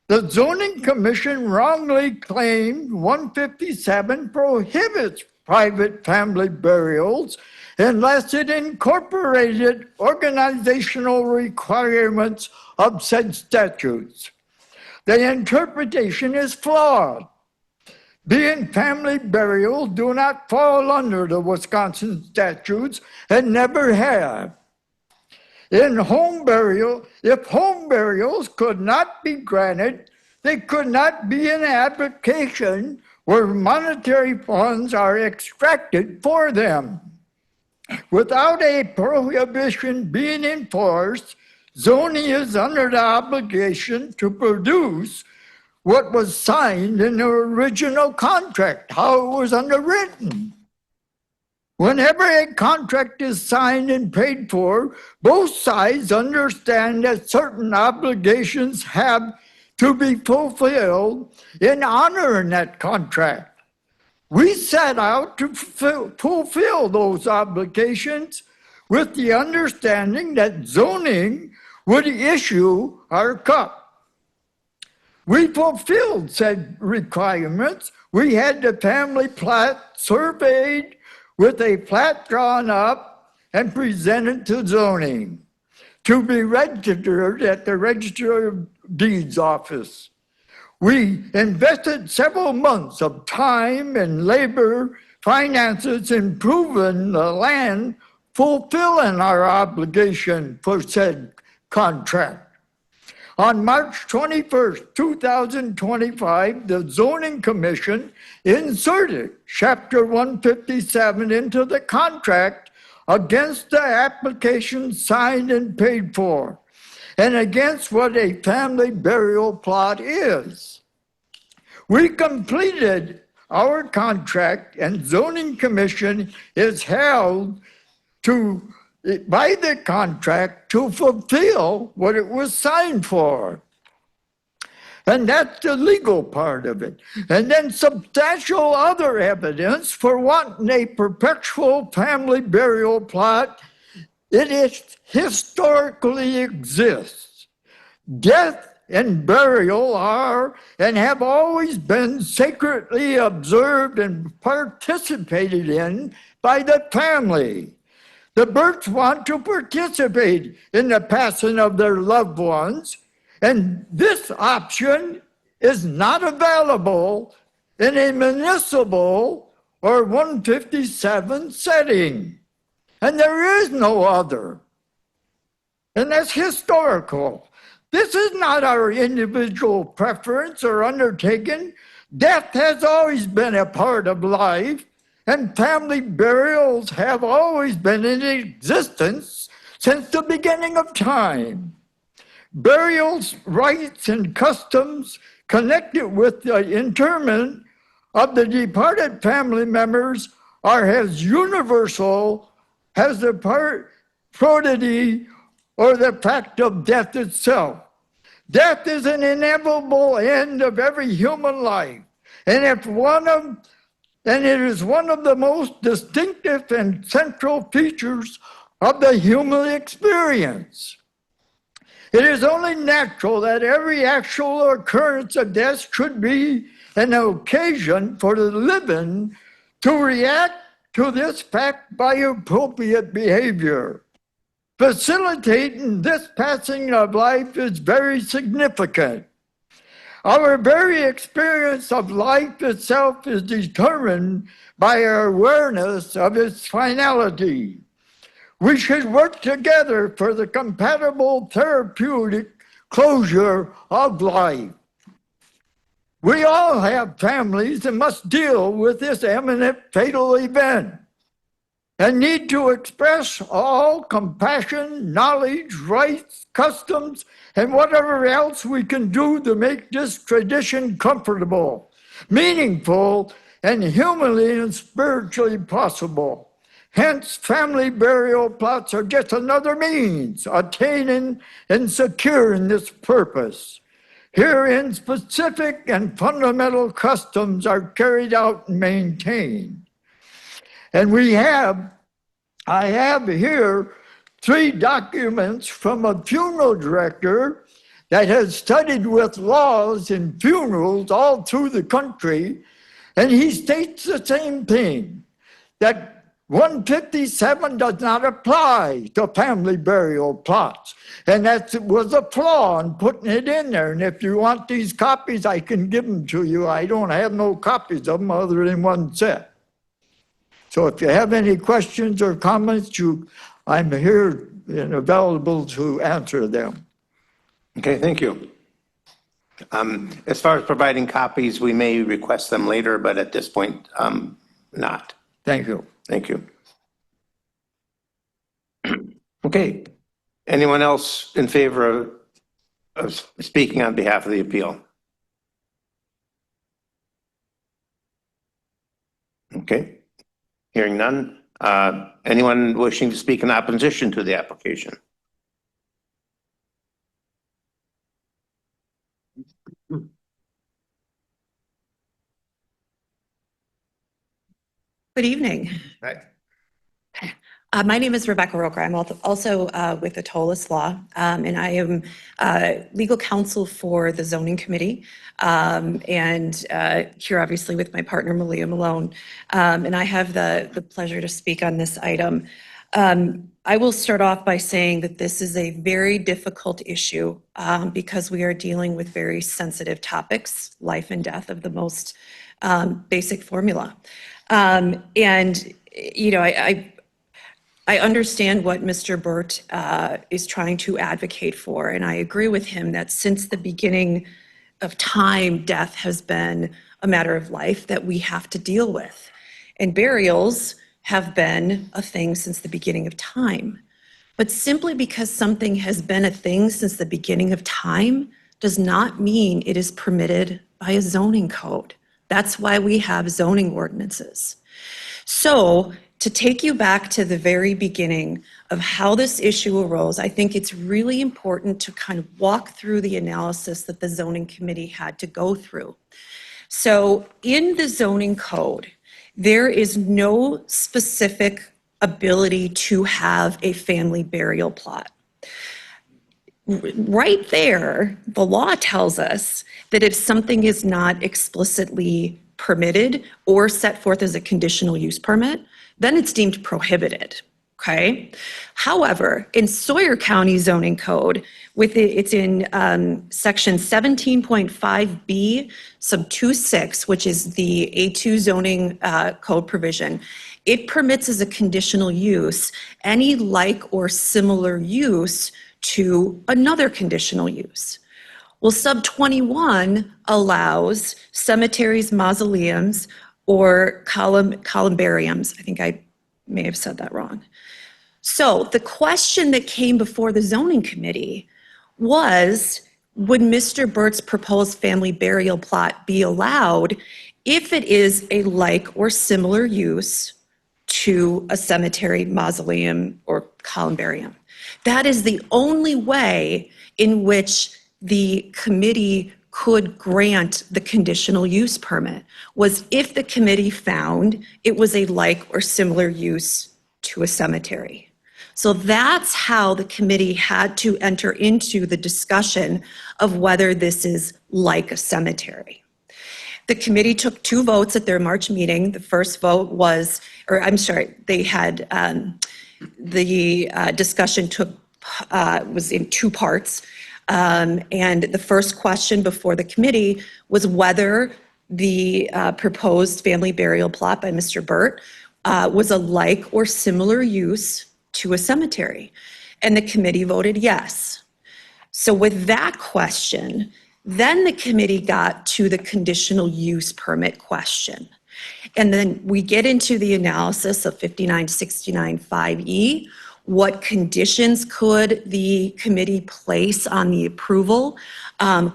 The zoning commission wrongly claimed 157 prohibits private family burials unless it incorporated organizational requirements of said statutes. The interpretation is flawed. Being family burials do not fall under the Wisconsin statutes and never have. If home burials could not be granted, they could not be an application where monetary funds are extracted for them. Without a prohibition being enforced, zoning is under the obligation to produce what was signed in the original contract, how it was underwritten. Whenever a contract is signed and paid for, both sides understand that certain obligations have to be fulfilled in honoring that contract. We set out to fulfill those obligations with the understanding that zoning would issue our cup. We fulfilled said requirements. We had the family plat surveyed with a plat drawn up and presented to zoning to be registered at the Register of Deeds office. We invested several months of time and labor, finances, improving the land, fulfilling our obligation for said contract. On March 21st, 2025, the Zoning Commission inserted Chapter 157 into the contract against the application signed and paid for, and against what a family burial plot is. We completed our contract, and Zoning Commission is held by the contract to fulfill what it was signed for. And that's the legal part of it. And then substantial other evidence for wanting a perpetual family burial plot. It is historically exists. Death and burial are and have always been sacredly observed and participated in by the family. The Burts want to participate in the passing of their loved ones, and this option is not available in a municipal or 157 setting. And there is no other. And that's historical. This is not our individual preference or undertaking. Death has always been a part of life, and family burials have always been in existence since the beginning of time. Burials, rites, and customs connected with the interment of the departed family members are as universal as the prodigy or the fact of death itself. Death is an inevitable end of every human life, and it is one of the most distinctive and central features of the human experience. It is only natural that every actual occurrence of death should be an occasion for the living to react to this fact by appropriate behavior. Facilitating this passing of life is very significant. Our very experience of life itself is determined by our awareness of its finality. We should work together for the compatible therapeutic closure of life. We all have families and must deal with this imminent fatal event and need to express all compassion, knowledge, rights, customs, and whatever else we can do to make this tradition comfortable, meaningful, and humanly and spiritually possible. Hence, family burial plots are just another means of attaining and securing this purpose. Herein, specific and fundamental customs are carried out and maintained. And I have here 3 documents from a funeral director that has studied with laws in funerals all through the country, and he states the same thing, that 157 does not apply to family burial plots. And that was a flaw in putting it in there. And if you want these copies, I can give them to you. I don't have no copies of them other than one set. So if you have any questions or comments, I'm here and available to answer them. Okay, thank you. As far as providing copies, we may request them later, but at this point, not. Thank you. Thank you. Okay. Anyone else in favor of speaking on behalf of the appeal? Okay. Hearing none. Anyone wishing to speak in opposition to the application? Good evening. Right. My name is Rebecca Roker. I'm also with the Tolis Law, and I am legal counsel for the zoning committee, and here obviously with my partner Malia Malone, and I have the pleasure to speak on this item. I will start off by saying that this is a very difficult issue because we are dealing with very sensitive topics, life and death of the most basic formula. And, you know, I understand what Mr. Burt is trying to advocate for, and I agree with him that since the beginning of time, death has been a matter of life that we have to deal with. And burials have been a thing since the beginning of time. But simply because something has been a thing since the beginning of time does not mean it is permitted by a zoning code. That's why we have zoning ordinances. So to take you back to the very beginning of how this issue arose, I think it's really important to kind of walk through the analysis that the zoning committee had to go through. So in the zoning code, there is no specific ability to have a family burial plot. Right there, the law tells us that if something is not explicitly permitted or set forth as a conditional use permit, then it's deemed prohibited, okay? However, in Sawyer County zoning code, it's in section 17.5B sub 2.6, which is the A2 zoning code provision. It permits as a conditional use any like or similar use to another conditional use. Well, sub 21 allows cemeteries, mausoleums, or columbariums. I think I may have said that wrong. So the question that came before the zoning committee was, would Mr. Burt's proposed family burial plot be allowed if it is a like or similar use to a cemetery, mausoleum, or columbarium? That is the only way in which the committee could grant the conditional use permit, was if the committee found it was a like or similar use to a cemetery. So that's how the committee had to enter into the discussion of whether this is like a cemetery. The committee took 2 votes at their March meeting. The first vote was, they had, the discussion was in 2 parts. And the first question before the committee was whether the proposed family burial plot by Mr. Burt was a like or similar use to a cemetery. And the committee voted yes. So with that question, then the committee got to the conditional use permit question. And then we get into the analysis of 5969(5)(e). What conditions could the committee place on the approval?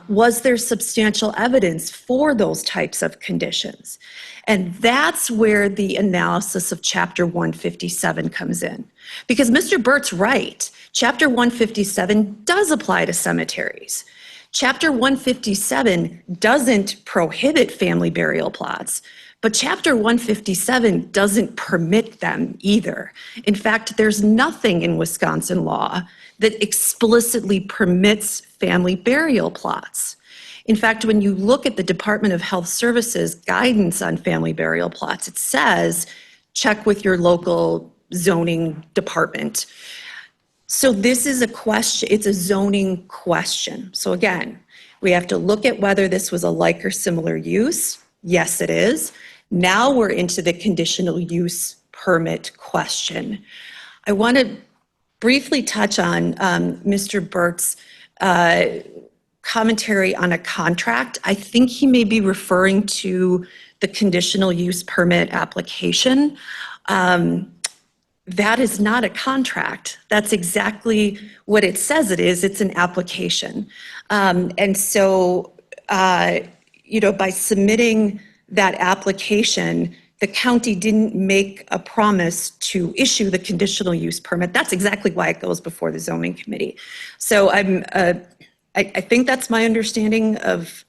Was there substantial evidence for those types of conditions? And that's where the analysis of Chapter 157 comes in. Because Mr. Burt's right, Chapter 157 does apply to cemeteries. Chapter 157 doesn't prohibit family burial plots, but Chapter 157 doesn't permit them either. In fact, there's nothing in Wisconsin law that explicitly permits family burial plots. In fact, when you look at the Department of Health Services guidance on family burial plots, it says, check with your local zoning department. So this is a question, it's a zoning question. So again, we have to look at whether this was a like or similar use. Yes, it is. Now we're into the conditional use permit question. I want to briefly touch on Mr. Burt's commentary on a contract. I think he may be referring to the conditional use permit application. That is not a contract. That's exactly what it says it is. It's an application. And so, by submitting that application, the county didn't make a promise to issue the conditional use permit. That's exactly why it goes before the zoning committee. So I think that's my understanding of,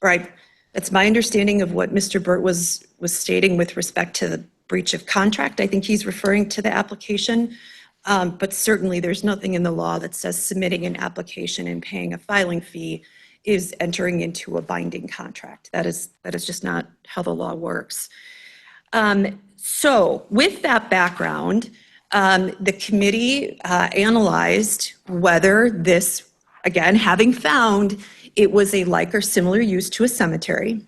that's my understanding of what Mr. Burt was stating with respect to the breach of contract. I think he's referring to the application, but certainly there's nothing in the law that says submitting an application and paying a filing fee is entering into a binding contract. That is just not how the law works. So with that background, the committee analyzed whether this, again, having found it was a like or similar use to a cemetery.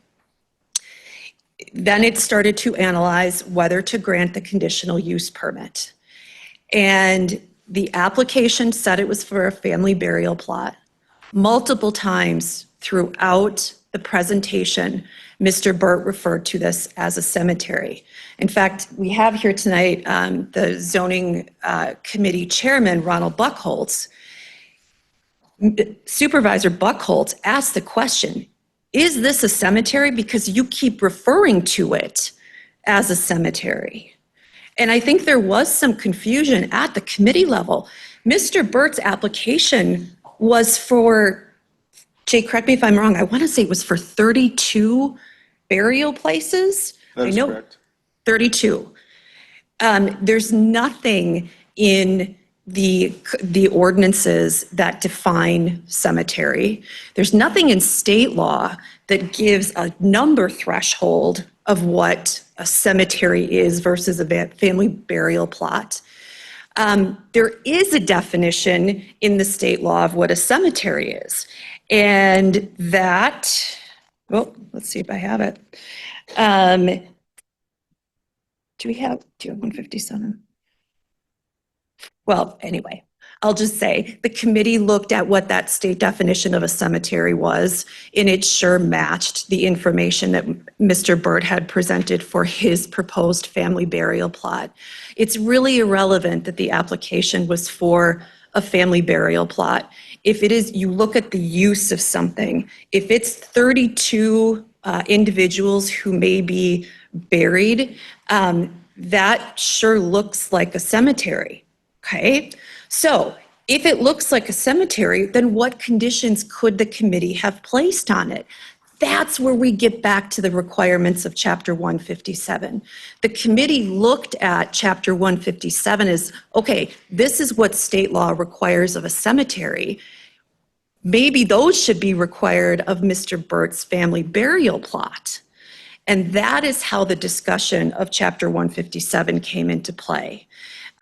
Then it started to analyze whether to grant the conditional use permit. And the application said it was for a family burial plot. Multiple times throughout the presentation, Mr. Burt referred to this as a cemetery. In fact, we have here tonight the zoning committee chairman, Ronald Buckholz. Supervisor Buckholz asked the question, is this a cemetery? Because you keep referring to it as a cemetery. And I think there was some confusion at the committee level. Mr. Burt's application was for, Jay, correct me if I'm wrong, I want to say it was for 32 burial places. That is I know, correct. 32. There's nothing in the ordinances that define cemetery. There's nothing in state law that gives a number threshold of what a cemetery is versus a family burial plot. There is a definition in the state law of what a cemetery is. And that, well, let's see if I have it. Do you have 157? Well, anyway, I'll just say the committee looked at what that state definition of a cemetery was, and it sure matched the information that Mr. Burt had presented for his proposed family burial plot. It's really irrelevant that the application was for a family burial plot. If it is, you look at the use of something. If it's 32 individuals who may be buried, that sure looks like a cemetery. Okay, so if it looks like a cemetery, then what conditions could the committee have placed on it? That's where we get back to the requirements of Chapter 157. The committee looked at Chapter 157 as, okay, this is what state law requires of a cemetery. Maybe those should be required of Mr. Burt's family burial plot. And that is how the discussion of Chapter 157 came into play.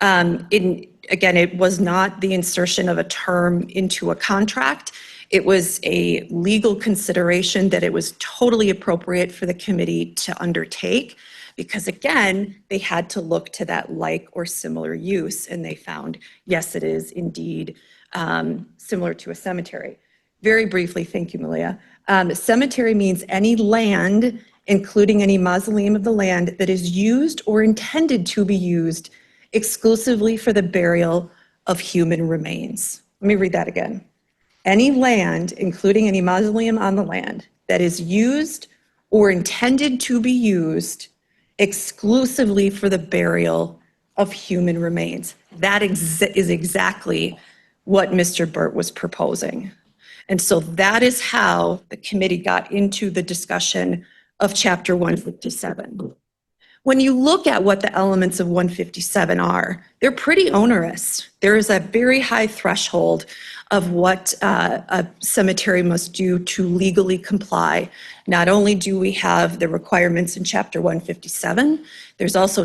Again, it was not the insertion of a term into a contract. It was a legal consideration that it was totally appropriate for the committee to undertake because, again, they had to look to that like or similar use, and they found, yes, it is indeed similar to a cemetery. Very briefly, thank you, Malia. Cemetery means any land, including any mausoleum of the land, that is used or intended to be used exclusively for the burial of human remains. Let me read that again. Any land, including any mausoleum on the land, that is used or intended to be used exclusively for the burial of human remains. That is exactly what Mr. Burt was proposing. And so that is how the committee got into the discussion of Chapter 157. When you look at what the elements of 157 are, they're pretty onerous. There is a very high threshold of what a cemetery must do to legally comply. Not only do we have the requirements in Chapter 157, there's also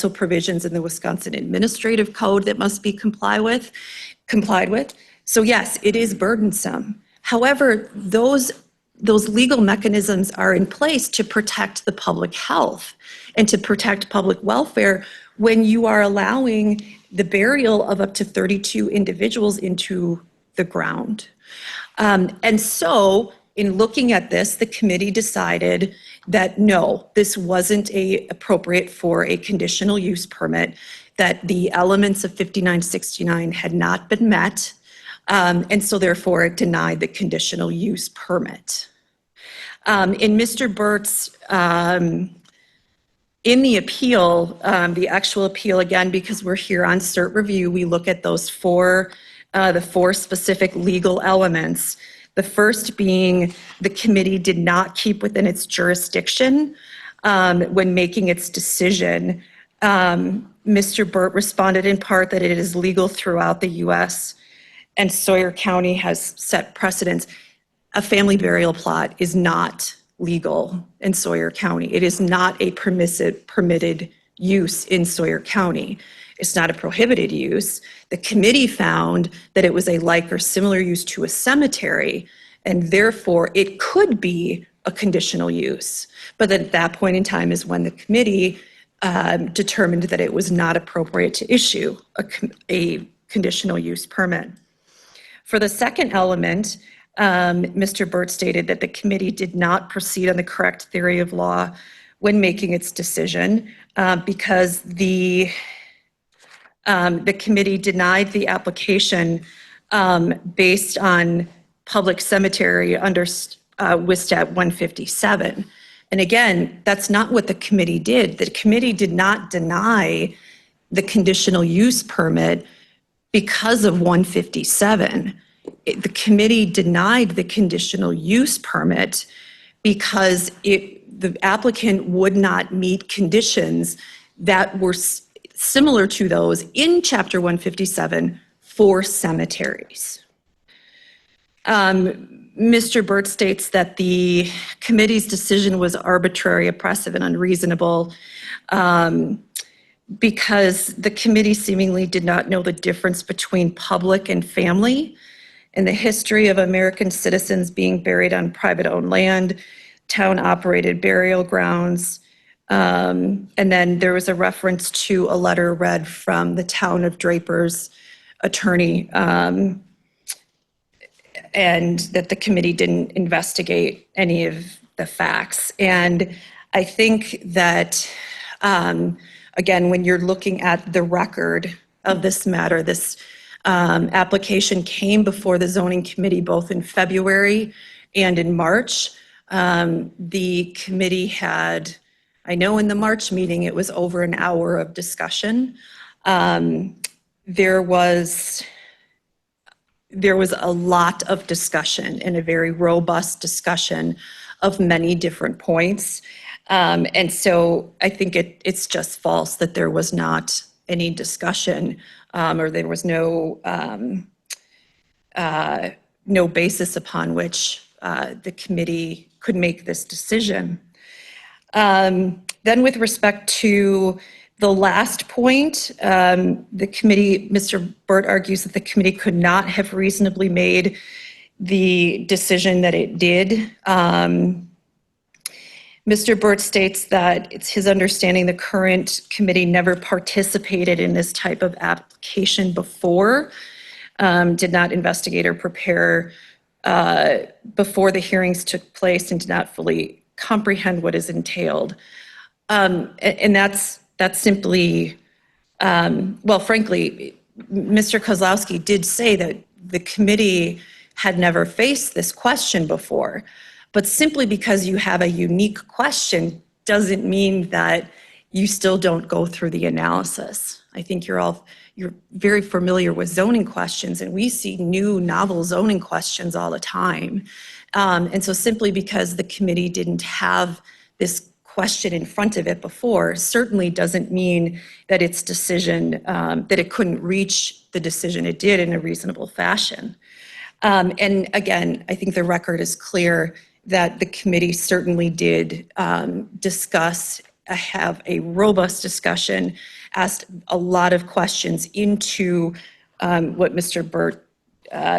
provisions in the Wisconsin Administrative Code that must be complied with. So yes, it is burdensome. However, those legal mechanisms are in place to protect the public health and to protect public welfare when you are allowing the burial of up to 32 individuals into the ground. And so in looking at this, the committee decided that no, this wasn't appropriate for a conditional use permit, that the elements of 5969 had not been met, and so therefore it denied the conditional use permit. In Mr. Burt's, in the appeal, the actual appeal, again, because we're here on cert review, we look at those the four specific legal elements. The first being the committee did not keep within its jurisdiction when making its decision. Mr. Burt responded in part that it is legal throughout the U.S. and Sawyer County has set precedents. A family burial plot is not legal in Sawyer County. It is not a permitted use in Sawyer County. It's not a prohibited use. The committee found that it was a like or similar use to a cemetery, and therefore it could be a conditional use. But at that point in time is when the committee determined that it was not appropriate to issue a conditional use permit. For the second element, Mr. Burt stated that the committee did not proceed on the correct theory of law when making its decision because the committee denied the application based on public cemetery under WISTAT 157. And again, that's not what the committee did. The committee did not deny the conditional use permit because of 157. The committee denied the conditional use permit because the applicant would not meet conditions that were similar to those in Chapter 157 for cemeteries. Mr. Burt states that the committee's decision was arbitrary, oppressive, and unreasonable because the committee seemingly did not know the difference between public and family and the history of American citizens being buried on private-owned land, town-operated burial grounds. And then there was a reference to a letter read from the town of Draper's attorney, and that the committee didn't investigate any of the facts. And I think that, again, when you're looking at the record of this matter, this application came before the zoning committee both in February and in March. The committee had, I know in the March meeting, it was over an hour of discussion. There was a lot of discussion and a very robust discussion of many different points. And so I think it's just false that there was not any discussion or there was no basis upon which the committee could make this decision. Then with respect to the last point, the committee, Mr. Burt argues that the committee could not have reasonably made the decision that it did. Mr. Burt states that it's his understanding the current committee never participated in this type of application before, did not investigate or prepare before the hearings took place, and did not fully comprehend what is entailed. And that's simply, well, frankly, Mr. Kozlowski did say that the committee had never faced this question before, but simply because you have a unique question doesn't mean that you still don't go through the analysis. I think you're very familiar with zoning questions, and we see new novel zoning questions all the time. And so simply because the committee didn't have this question in front of it before certainly doesn't mean that its decision, that it couldn't reach the decision it did in a reasonable fashion. And again, I think the record is clear that the committee certainly did discuss, have a robust discussion, asked a lot of questions into what Mr. Burt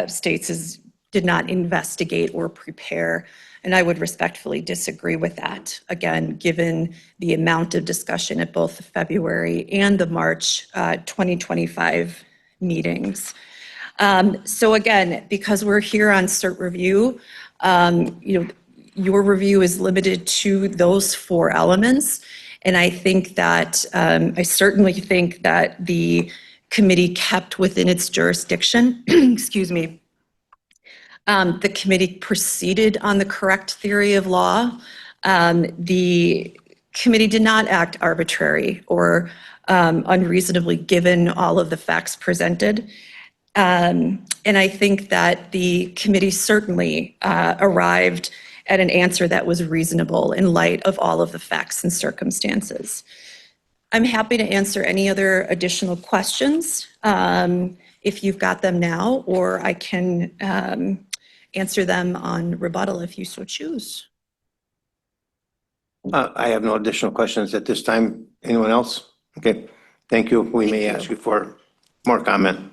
states is did not investigate or prepare. And I would respectfully disagree with that, again, given the amount of discussion at both the February and the March 2025 meetings. So again, because we're here on cert review, your review is limited to those four elements. And I think that, I certainly think that the committee kept within its jurisdiction, excuse me. The committee proceeded on the correct theory of law. The committee did not act arbitrary or unreasonably given all of the facts presented. And I think that the committee certainly arrived at an answer that was reasonable in light of all of the facts and circumstances. I'm happy to answer any other additional questions if you've got them now, or I can answer them on rebuttal if you so choose. I have no additional questions at this time. Anyone else? Okay, thank you. We may ask you for more comment.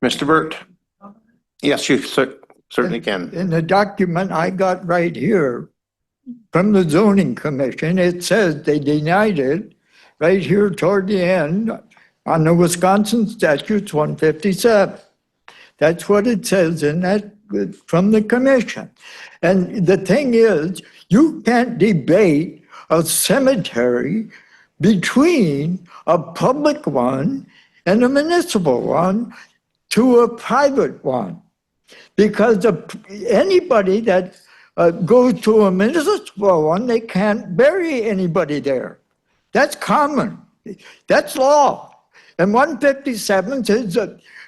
Mr. Burt? Yes, you certainly can. In the document I got right here from the zoning commission, it says they denied it right here toward the end on the Wisconsin statutes 157. That's what it says in that from the commission. And the thing is, you can't debate a cemetery between a public one and a municipal one to a private one. Because anybody that goes to a municipal one, they can't bury anybody there. That's common. That's law. And 157 says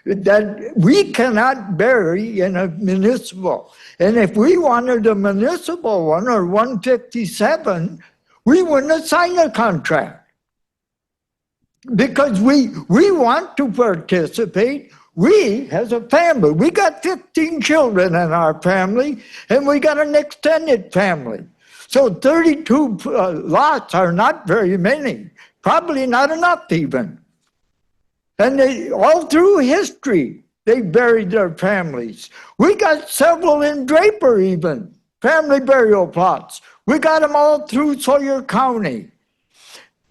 that we cannot bury in a municipal. And if we wanted a municipal one or 157, we wouldn't have signed a contract. Because we want to participate. We, as a family, we got 15 children in our family, and we got an extended family. So 32 lots are not very many, probably not enough even. And all through history, they buried their families. We got several in Draper even, family burial plots. We got them all through Sawyer County.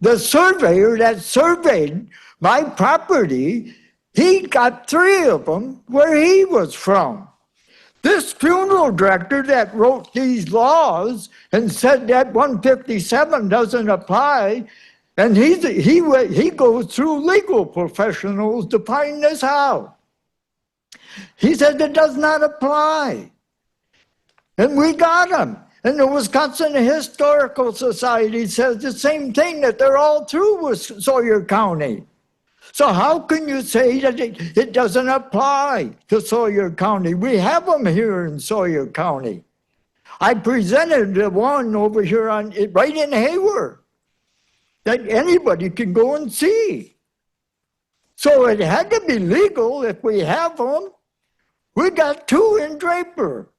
The surveyor that surveyed my property, he got 3 of them where he was from. This funeral director that wrote these laws and said that 157 doesn't apply, and he goes through legal professionals to find this out. He said it does not apply. And we got him. And the Wisconsin Historical Society says the same thing, that they're all through Sawyer County. So how can you say that it doesn't apply to Sawyer County? We have them here in Sawyer County. I presented the one over here right in Hayward that anybody can go and see. So it had to be legal if we have them. We got 2 in Draper.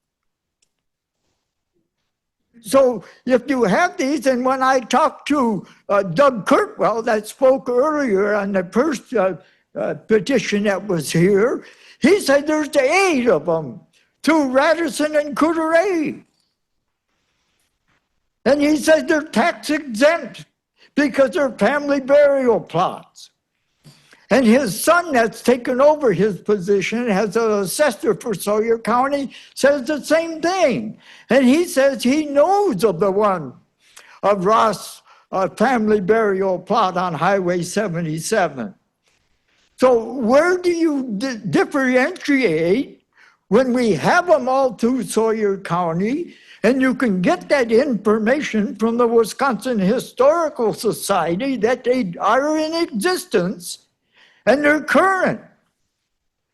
So if you have these, and when I talked to Doug Kirkwell that spoke earlier on the first petition that was here, he said there's 8 of them through Radisson and Coudray. And he says they're tax exempt because they're family burial plots. And his son that's taken over his position as an assessor for Sawyer County says the same thing. And he says he knows of the one of Ross family burial plot on Highway 77. So where do you differentiate when we have them all through Sawyer County, and you can get that information from the Wisconsin Historical Society that they are in existence, and they're current.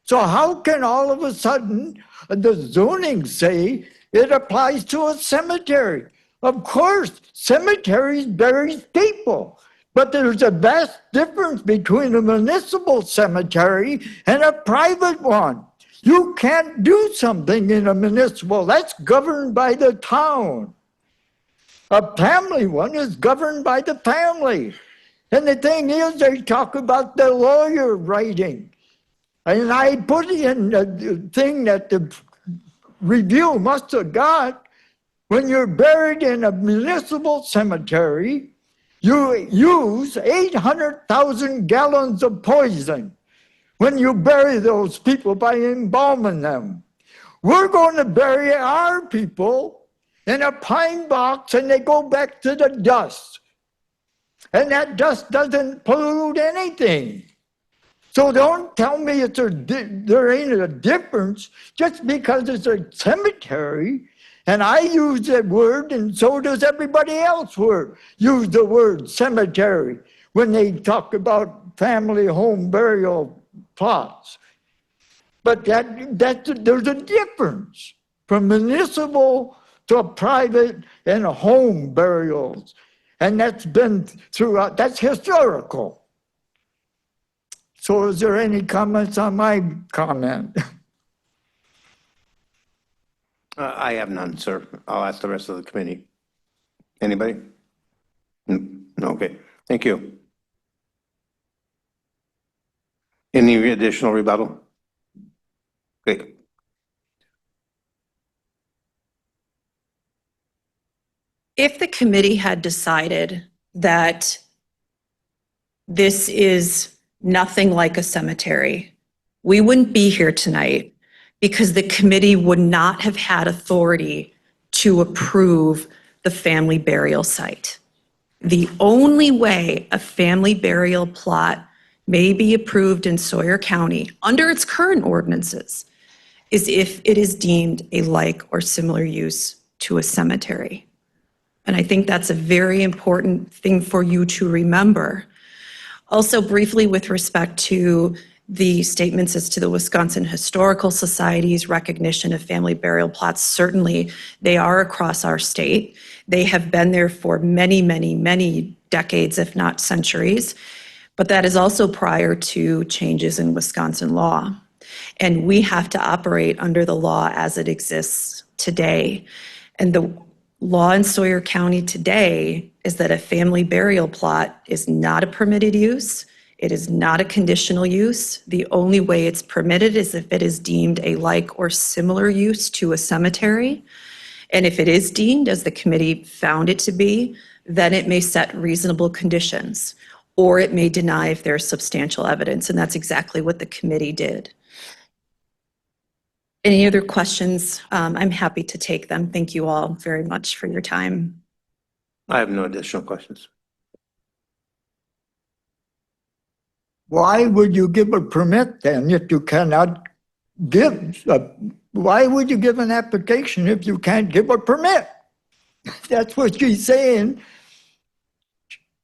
So how can all of a sudden the zoning say it applies to a cemetery? Of course, cemeteries bury people, but there's a vast difference between a municipal cemetery and a private one. You can't do something in a municipal, that's governed by the town. A family one is governed by the family. And the thing is, they talk about the lawyer writing. And I put in the thing that the review must have got, when you're buried in a municipal cemetery, you use 800,000 gallons of poison when you bury those people by embalming them. We're going to bury our people in a pine box, and they go back to the dust. And that dust doesn't pollute anything. So don't tell me there ain't a difference just because it's a cemetery. And I use that word, and so does everybody else use the word cemetery when they talk about family home burial plots. But there's a difference from municipal to private and home burials. And that's been throughout, that's historical. So is there any comments on my comment? I have none, sir. I'll ask the rest of the committee. Anybody? No, okay. Thank you. Any additional rebuttal? Okay. If the committee had decided that this is nothing like a cemetery, we wouldn't be here tonight because the committee would not have had authority to approve the family burial site. The only way a family burial plot may be approved in Sawyer County under its current ordinances is if it is deemed a like or similar use to a cemetery. And I think that's a very important thing for you to remember. Also, briefly with respect to the statements as to the Wisconsin Historical Society's recognition of family burial plots, certainly they are across our state. They have been there for many, many, many decades, if not centuries. But that is also prior to changes in Wisconsin law. And we have to operate under the law as it exists today. And the law in Sawyer County today is that a family burial plot is not a permitted use. It is not a conditional use. The only way it's permitted is if it is deemed a like or similar use to a cemetery. And if it is deemed, as the committee found it to be, then it may set reasonable conditions, or it may deny if there's substantial evidence. And that's exactly what the committee did. Any other questions? I'm happy to take them. Thank you all very much for your time. I have no additional questions. Why would you give a permit then if you cannot why would you give an application if you can't give a permit? That's what she's saying.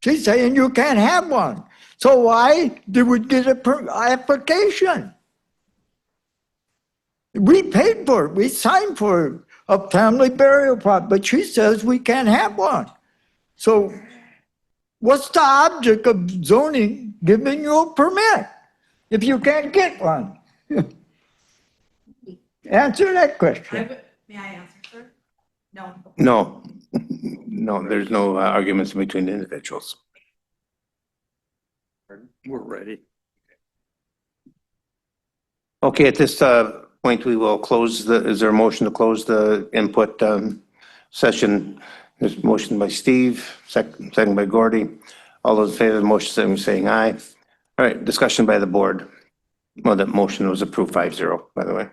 She's saying you can't have one. So why do we get an application? We paid for it. We signed for a family burial plot, but she says we can't have one. So what's the object of zoning giving you a permit if you can't get one? Answer that question. May I answer, sir? No. No, no, there's no arguments between individuals. We're ready. Okay, at this point, we will close is there a motion to close the input session? There's a motion by Steve, second by Gordy. All those in favor of the motion saying aye. All right, discussion by the board. Well, that motion was approved 5-0, by the way.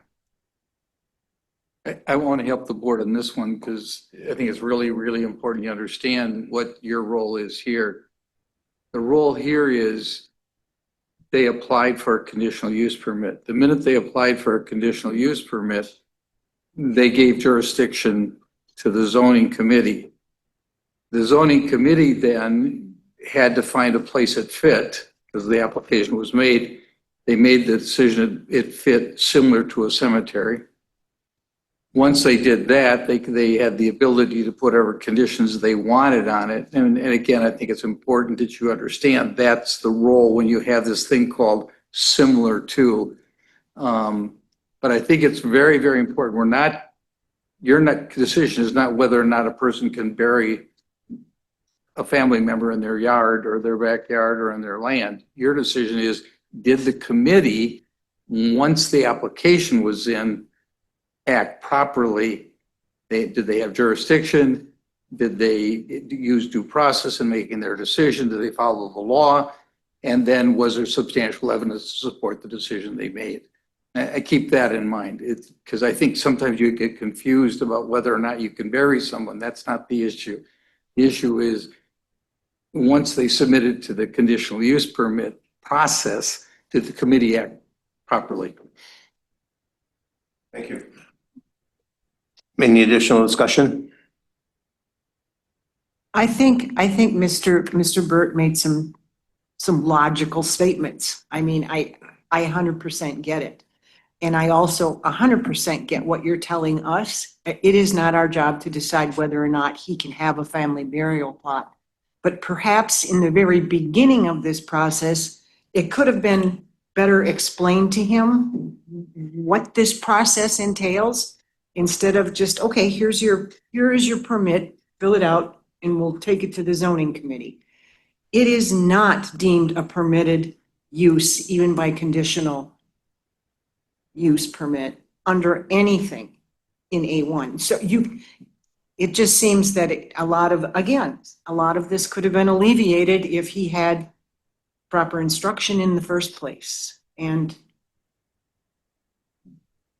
I want to help the board on this one because I think it's really, really important you understand what your role is here. The role here is they applied for a conditional use permit. The minute they applied for a conditional use permit, they gave jurisdiction to the zoning committee. The zoning committee then had to find a place it fit because the application was made. They made the decision it fit similar to a cemetery. Once they did that, they had the ability to put whatever conditions they wanted on it. And again, I think it's important that you understand that's the role when you have this thing called similar to. But I think it's very, very important. Your decision is not whether or not a person can bury a family member in their yard or their backyard or in their land. Your decision is, did the committee, once the application was in, act properly? Did they have jurisdiction? Did they use due process in making their decision? Did they follow the law? And then was there substantial evidence to support the decision they made? I keep that in mind because I think sometimes you get confused about whether or not you can bury someone. That's not the issue. The issue is once they submitted to the conditional use permit process, did the committee act properly? Thank you. Any additional discussion? I think Mr. Burt made some logical statements. I mean, I 100% get it. And I also 100% get what you're telling us. It is not our job to decide whether or not he can have a family burial plot. But perhaps in the very beginning of this process, it could have been better explained to him what this process entails instead of just, okay, here is your permit, fill it out, and we'll take it to the zoning committee. It is not deemed a permitted use, even by conditional use permit, under anything in A1. So it just seems that a lot of this could have been alleviated if he had proper instruction in the first place. And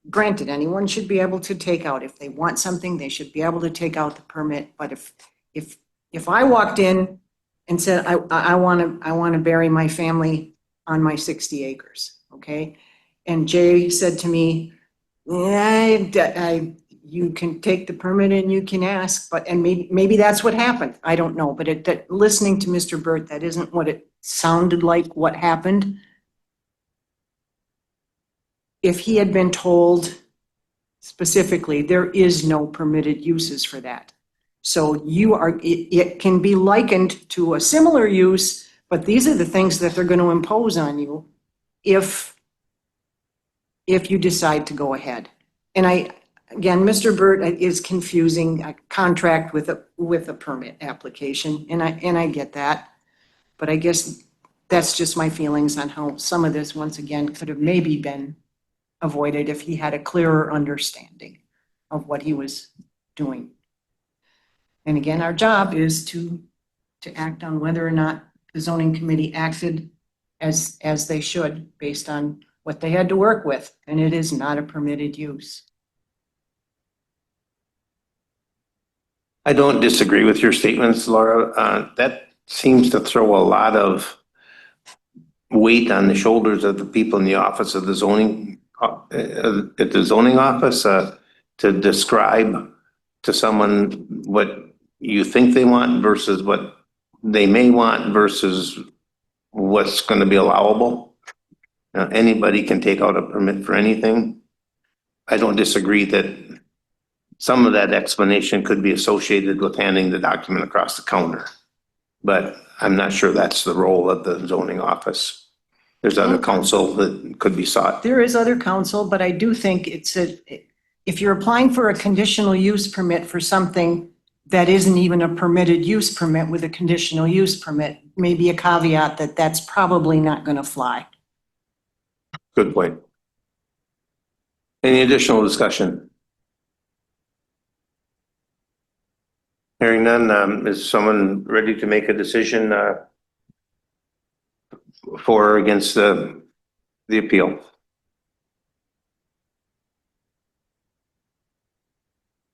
granted, anyone should be able to take out, if they want something, they should be able to take out the permit. But if I walked in and said, I want to bury my family on my 60 acres, okay? And Jay said to me, you can take the permit and you can ask, but, and maybe that's what happened. I don't know, but listening to Mr. Burt, that isn't what it sounded like what happened. If he had been told specifically, there is no permitted uses for that. So it can be likened to a similar use, but these are the things that they're going to impose on you if you decide to go ahead. And again, Mr. Burt is confusing a contract with a permit application, and I get that. But I guess that's just my feelings on how some of this, once again, could have maybe been avoided if he had a clearer understanding of what he was doing. And again, our job is to act on whether or not the zoning committee acted as they should based on what they had to work with, and it is not a permitted use. I don't disagree with your statements, Laura. That seems to throw a lot of weight on the shoulders of the people in the office of the zoning, at the zoning office, to describe to someone what you think they want versus what they may want versus what's going to be allowable. Anybody can take out a permit for anything. I don't disagree that some of that explanation could be associated with handing the document across the counter, but I'm not sure that's the role of the zoning office. There's other counsel that could be sought. There is other counsel, but I do think if you're applying for a conditional use permit for something that isn't even a permitted use permit with a conditional use permit, maybe a caveat that that's probably not going to fly. Good point. Any additional discussion? Hearing none, is someone ready to make a decision for or against the appeal?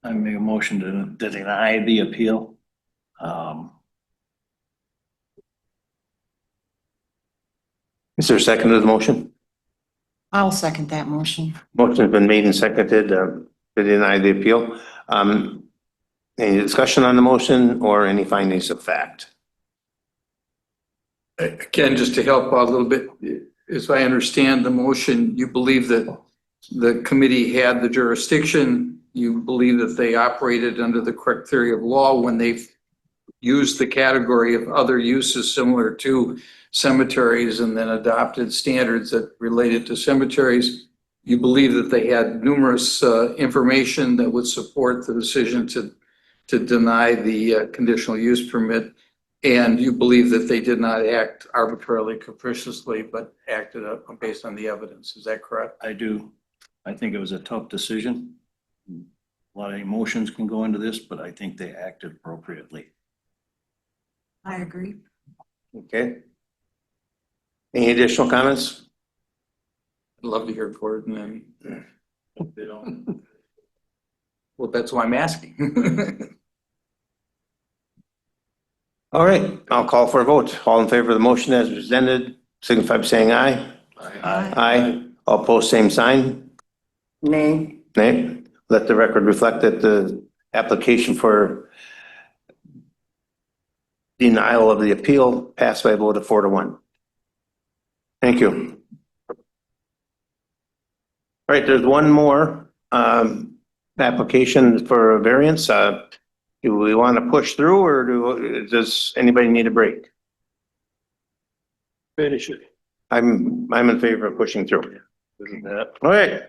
I make a motion to deny the appeal. Is there a second to the motion? I'll second that motion. Motion's been made and seconded to deny the appeal. Any discussion on the motion or any findings of fact? Again, just to help out a little bit, as I understand the motion, you believe that the committee had the jurisdiction. You believe that they operated under the correct theory of law when they've used the category of other uses similar to cemeteries and then adopted standards that related to cemeteries. You believe that they had numerous information that would support the decision to deny the conditional use permit. And you believe that they did not act arbitrarily, capriciously, but acted based on the evidence. Is that correct? I do. I think it was a tough decision. A lot of emotions can go into this, but I think they acted appropriately. I agree. Okay. Any additional comments? I'd love to hear Gordon and they don't. Well, that's why I'm asking. All right, I'll call for a vote. All in favor of the motion as presented, signify by saying aye. Aye. All opposed, same sign. Nay. Nay. Let the record reflect that the application for denial of the appeal passed by a vote of 4-1. Thank you. All right, there's one more application for a variance. Do we want to push through or does anybody need a break? Finish it. I'm in favor of pushing through. All right.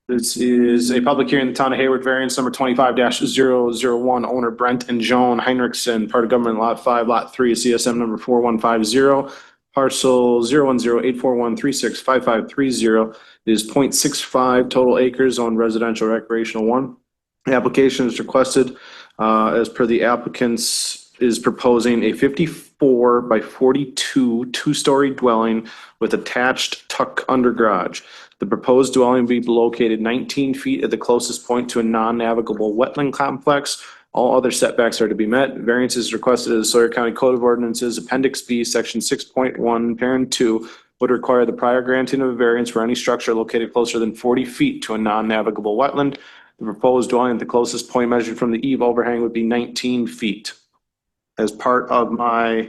This is a public hearing in the town of Hayward, variance number 25-001, owner Brent and Joan Heinrichsen, part of government lot 5, lot 3, CSM number 4150, parcel 010-841365530. It is 0.65 total acres on residential recreational 1. The application is requested as per the applicants is proposing a 54 by 42 two-story dwelling with attached tuck under garage. The proposed dwelling will be located 19 feet at the closest point to a non-navigable wetland complex All other setbacks are to be met. Variances requested as Sawyer County Code of Ordinances, Appendix B, Section 6.1, Parent 2, would require the prior granting of a variance for any structure located closer than 40 feet to a non-navigable wetland. The proposed dwelling at the closest point measured from the eave overhang would be 19 feet. As part of my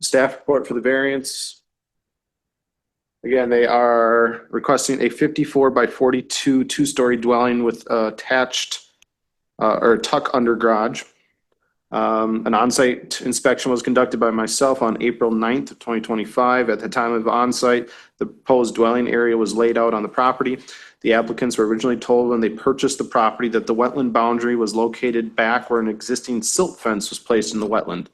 staff report for the variance, again, they are requesting a 54 by 42 two-story dwelling with attached or tuck under garage. An on-site inspection was conducted by myself on April 9th of 2025. At the time of on-site, the proposed dwelling area was laid out on the property. The applicants were originally told when they purchased the property that the wetland boundary was located back where an existing silt fence was placed in the wetland.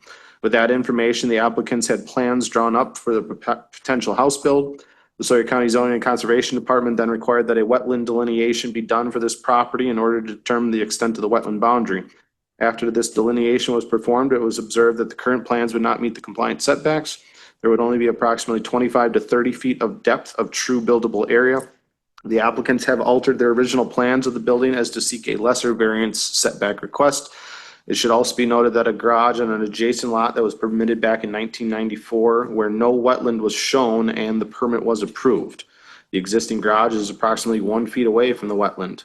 With that information, the applicants had plans drawn up for the potential house build. The Sawyer County Zoning and Conservation Department then required that a wetland delineation be done for this property in order to determine the extent of the wetland boundary. After this delineation was performed, it was observed that the current plans would not meet the compliant setbacks. There would only be approximately 25 to 30 feet of depth of true buildable area. The applicants have altered their original plans of the building as to seek a lesser variance setback request. It should also be noted that a garage on an adjacent lot that was permitted back in 1994, where no wetland was shown and the permit was approved. The existing garage is approximately 1 feet away from the wetland.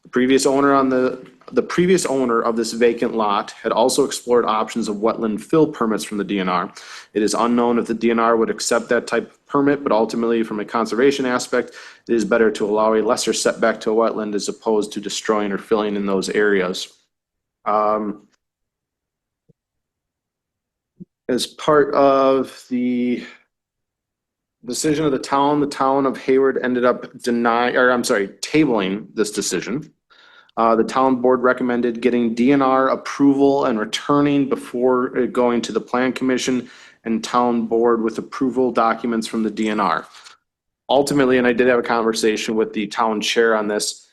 The previous owner of this vacant lot had also explored options of wetland fill permits from the DNR. It is unknown if the DNR would accept that type of permit, but ultimately from a conservation aspect, it is better to allow a lesser setback to a wetland as opposed to destroying or filling in those areas. As part of the decision of the town of Hayward ended up tabling this decision. The town board recommended getting DNR approval and returning before going to the plan commission and town board with approval documents from the DNR. Ultimately, and I did have a conversation with the town chair on this,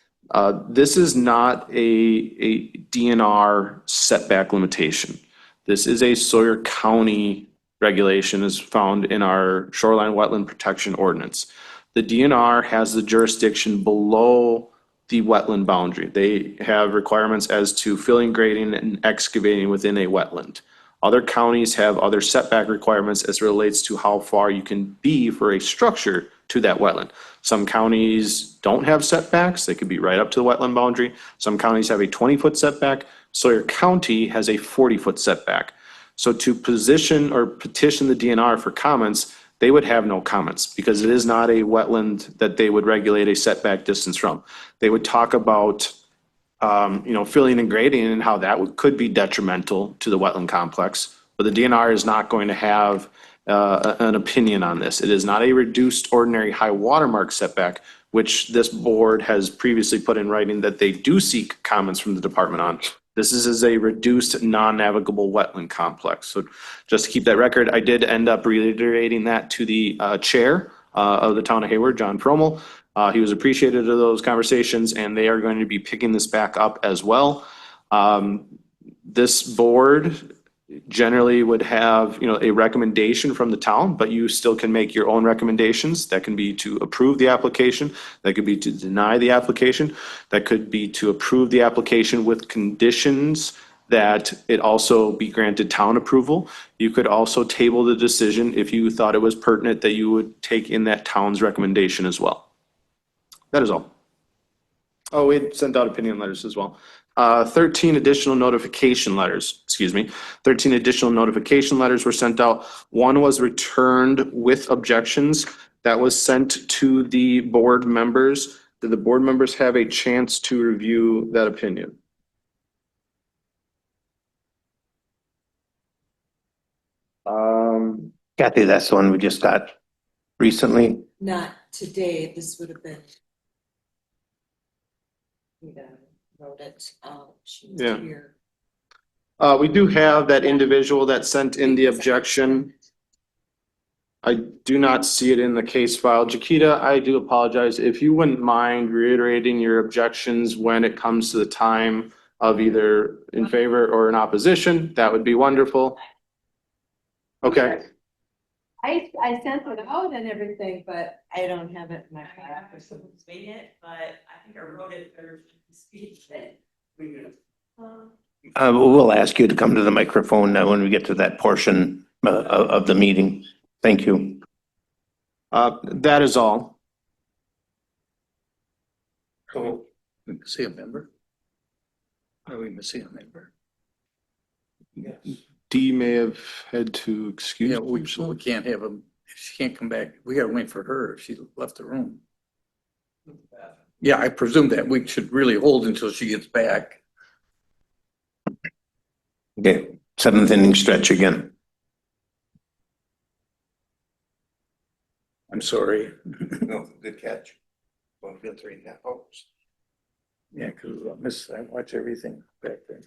this is not a DNR setback limitation. This is a Sawyer County regulation as found in our shoreline wetland protection ordinance. The DNR has the jurisdiction below the wetland boundary. They have requirements as to filling, grading, and excavating within a wetland. Other counties have other setback requirements as it relates to how far you can be for a structure to that wetland. Some counties don't have setbacks. They could be right up to the wetland boundary. Some counties have a 20-foot setback. Sawyer County has a 40-foot setback. So to petition the DNR for comments, they would have no comments because it is not a wetland that they would regulate a setback distance from. They would talk about, filling and grading and how that could be detrimental to the wetland complex. But the DNR is not going to have an opinion on this. It is not a reduced ordinary high watermark setback, which this board has previously put in writing that they do seek comments from the department on. This is a reduced non-navigable wetland complex. So just to keep that record, I did end up reiterating that to the chair of the town of Hayward, John Fromel. He was appreciative of those conversations and they are going to be picking this back up as well. This board generally would have, a recommendation from the town, but you still can make your own recommendations. That can be to approve the application. That could be to deny the application. That could be to approve the application with conditions that it also be granted town approval. You could also table the decision if you thought it was pertinent that you would take in that town's recommendation as well. That is all. Oh, we had sent out opinion letters as well. 13 additional notification letters, 13 additional notification letters were sent out. One was returned with objections. That was sent to the board members. Did the board members have a chance to review that opinion? Kathy, that's the one we just got recently. Not today, this would have been. Wrote it, she was Yeah. here. We do have that individual that sent in the objection. I do not see it in the case file. Jaquita, I do apologize. If you wouldn't mind reiterating your objections when it comes to the time of either in favor or in opposition, that would be wonderful. Okay. I sent it out and everything, but I don't have it in my file. Made it, but I think I wrote it better to speak it. We'll ask you to come to the microphone now when we get to that portion of the meeting. Thank you. That is all. Oh, we see a member? Are we missing a member? Dee may have had to excuse. Yeah, we can't have him, if she can't come back, we gotta wait for her if she left the room. Yeah, I presume that we should really hold until she gets back. Okay, seventh inning stretch again. I'm sorry. No, good catch. 3.5 hours. Yeah, because I watch everything back there.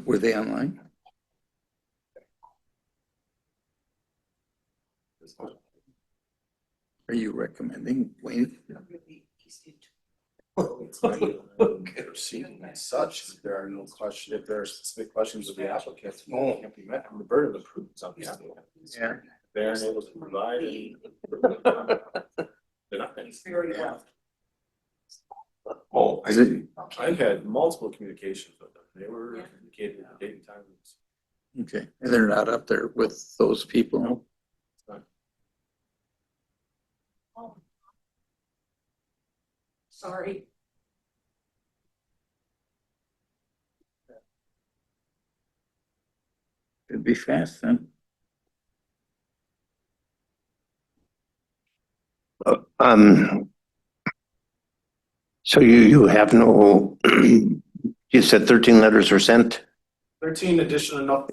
Were they online? Are you recommending Wayne? Proceeding as such, there are no questions, if there are specific questions of the applicant, can't be met, the burden of proof is on the applicant. Yeah. They're unable to provide. They're not. Oh, Is it? I've had multiple communications with them, they were indicating the date and time. Okay, and they're not up there with those people? Sorry. It'd be fast then. So you have no, you said 13 letters were sent? 13 additional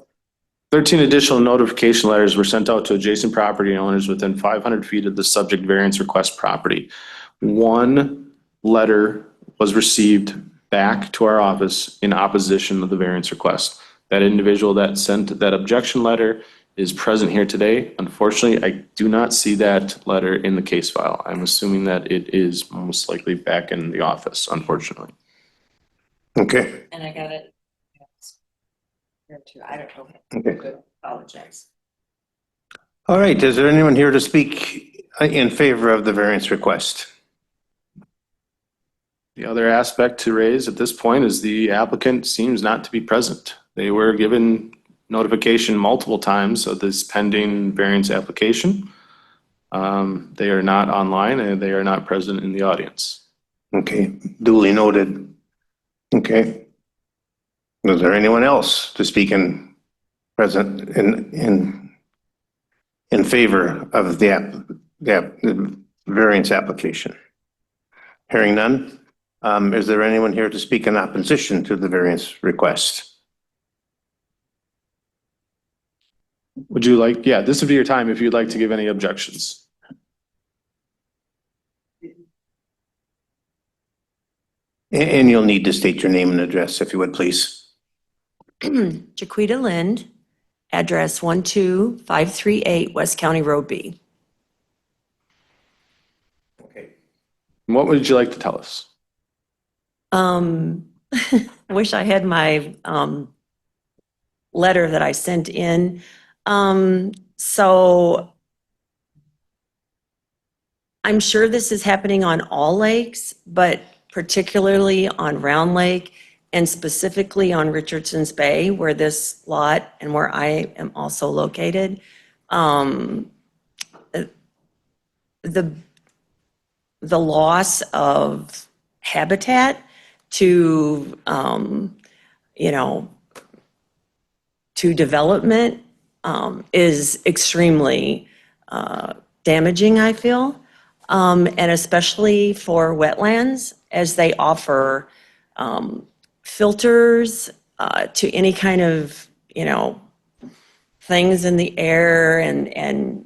notification letters were sent out to adjacent property owners within 500 feet of the subject variance request property. One letter was received back to our office in opposition of the variance request. That individual that sent that objection letter is present here today. Unfortunately, I do not see that letter in the case file. I'm assuming that it is most likely back in the office, unfortunately. Okay. And I got it. I don't know. Okay. Apologize. All right, is there anyone here to speak in favor of the variance request? The other aspect to raise at this point is the applicant seems not to be present. They were given notification multiple times of this pending variance application. They are not online and they are not present in the audience. Okay, duly noted. Okay. Was there anyone else to speak in favor of the variance application? Hearing none, is there anyone here to speak in opposition to the variance request? Would you like, yeah, this would be your time if you'd like to give any objections. And you'll need to state your name and address if you would, please. Jaquita Lind, address 12538 West County Road B. What would you like to tell us? I wish I had my letter that I sent in. So I'm sure this is happening on all lakes, but particularly on Round Lake and specifically on Richardson's Bay, where this lot and where I am also located. The loss of habitat to, to development is extremely damaging, I feel. And especially for wetlands, as they offer filters to any kind of, things in the air and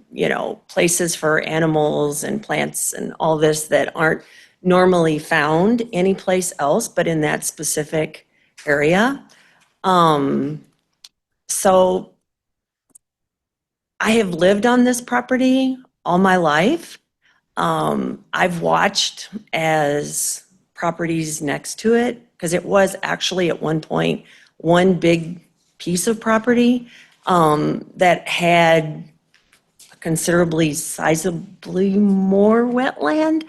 places for animals and plants and all this that aren't normally found anyplace else but in that specific area. So I have lived on this property all my life. I've watched as properties next to it, because it was actually at one point one big piece of property that had considerably sizably more wetland.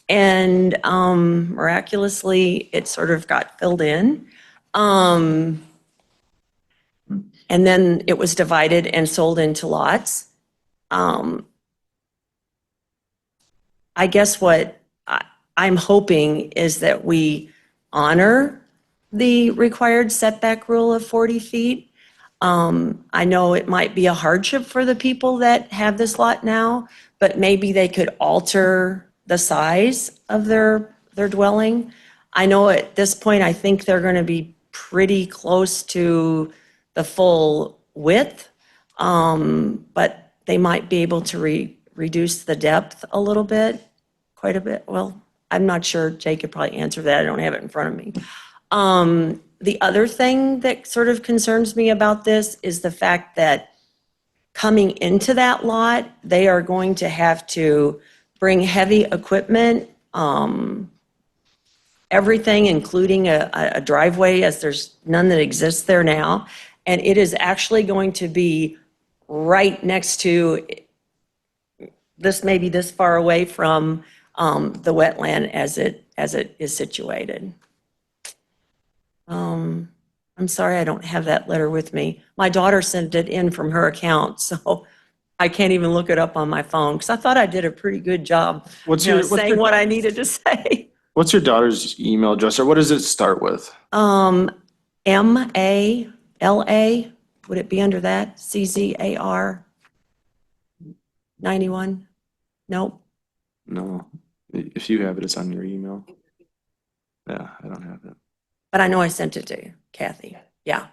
And miraculously, it sort of got filled in. And then it was divided and sold into lots. I guess what I'm hoping is that we honor the required setback rule of 40 feet. I know it might be a hardship for the people that have this lot now, but maybe they could alter the size of their dwelling. I know at this point, I think they're going to be pretty close to the full width, but they might be able to reduce the depth a little bit, quite a bit. Well, I'm not sure. Jay could probably answer that. I don't have it in front of me. The other thing that sort of concerns me about this is the fact that coming into that lot, they are going to have to bring heavy equipment, everything, including a driveway, as there's none that exists there now. And it is actually going to be right next to, this may be this far away from the wetland as it is situated. I'm sorry I don't have that letter with me. My daughter sent it in from her account, so I can't even look it up on my phone, because I thought I did a pretty good job saying what I needed to say. What's your daughter's email address, or what does it start with? MALA, would it be under that? CZAR 91? Nope. No, if you have it, it's on your email. Yeah, I don't have it. But I know I sent it to you, Kathy. Yeah.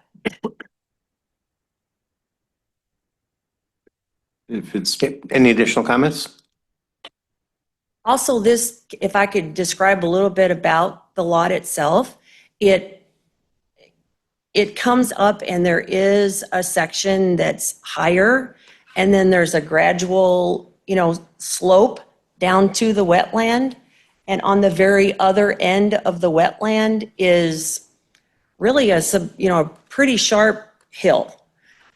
If it's, Any additional comments? Also, this, if I could describe a little bit about the lot itself, it comes up and there is a section that's higher, and then there's a gradual, slope down to the wetland. And on the very other end of the wetland is really a pretty sharp hill.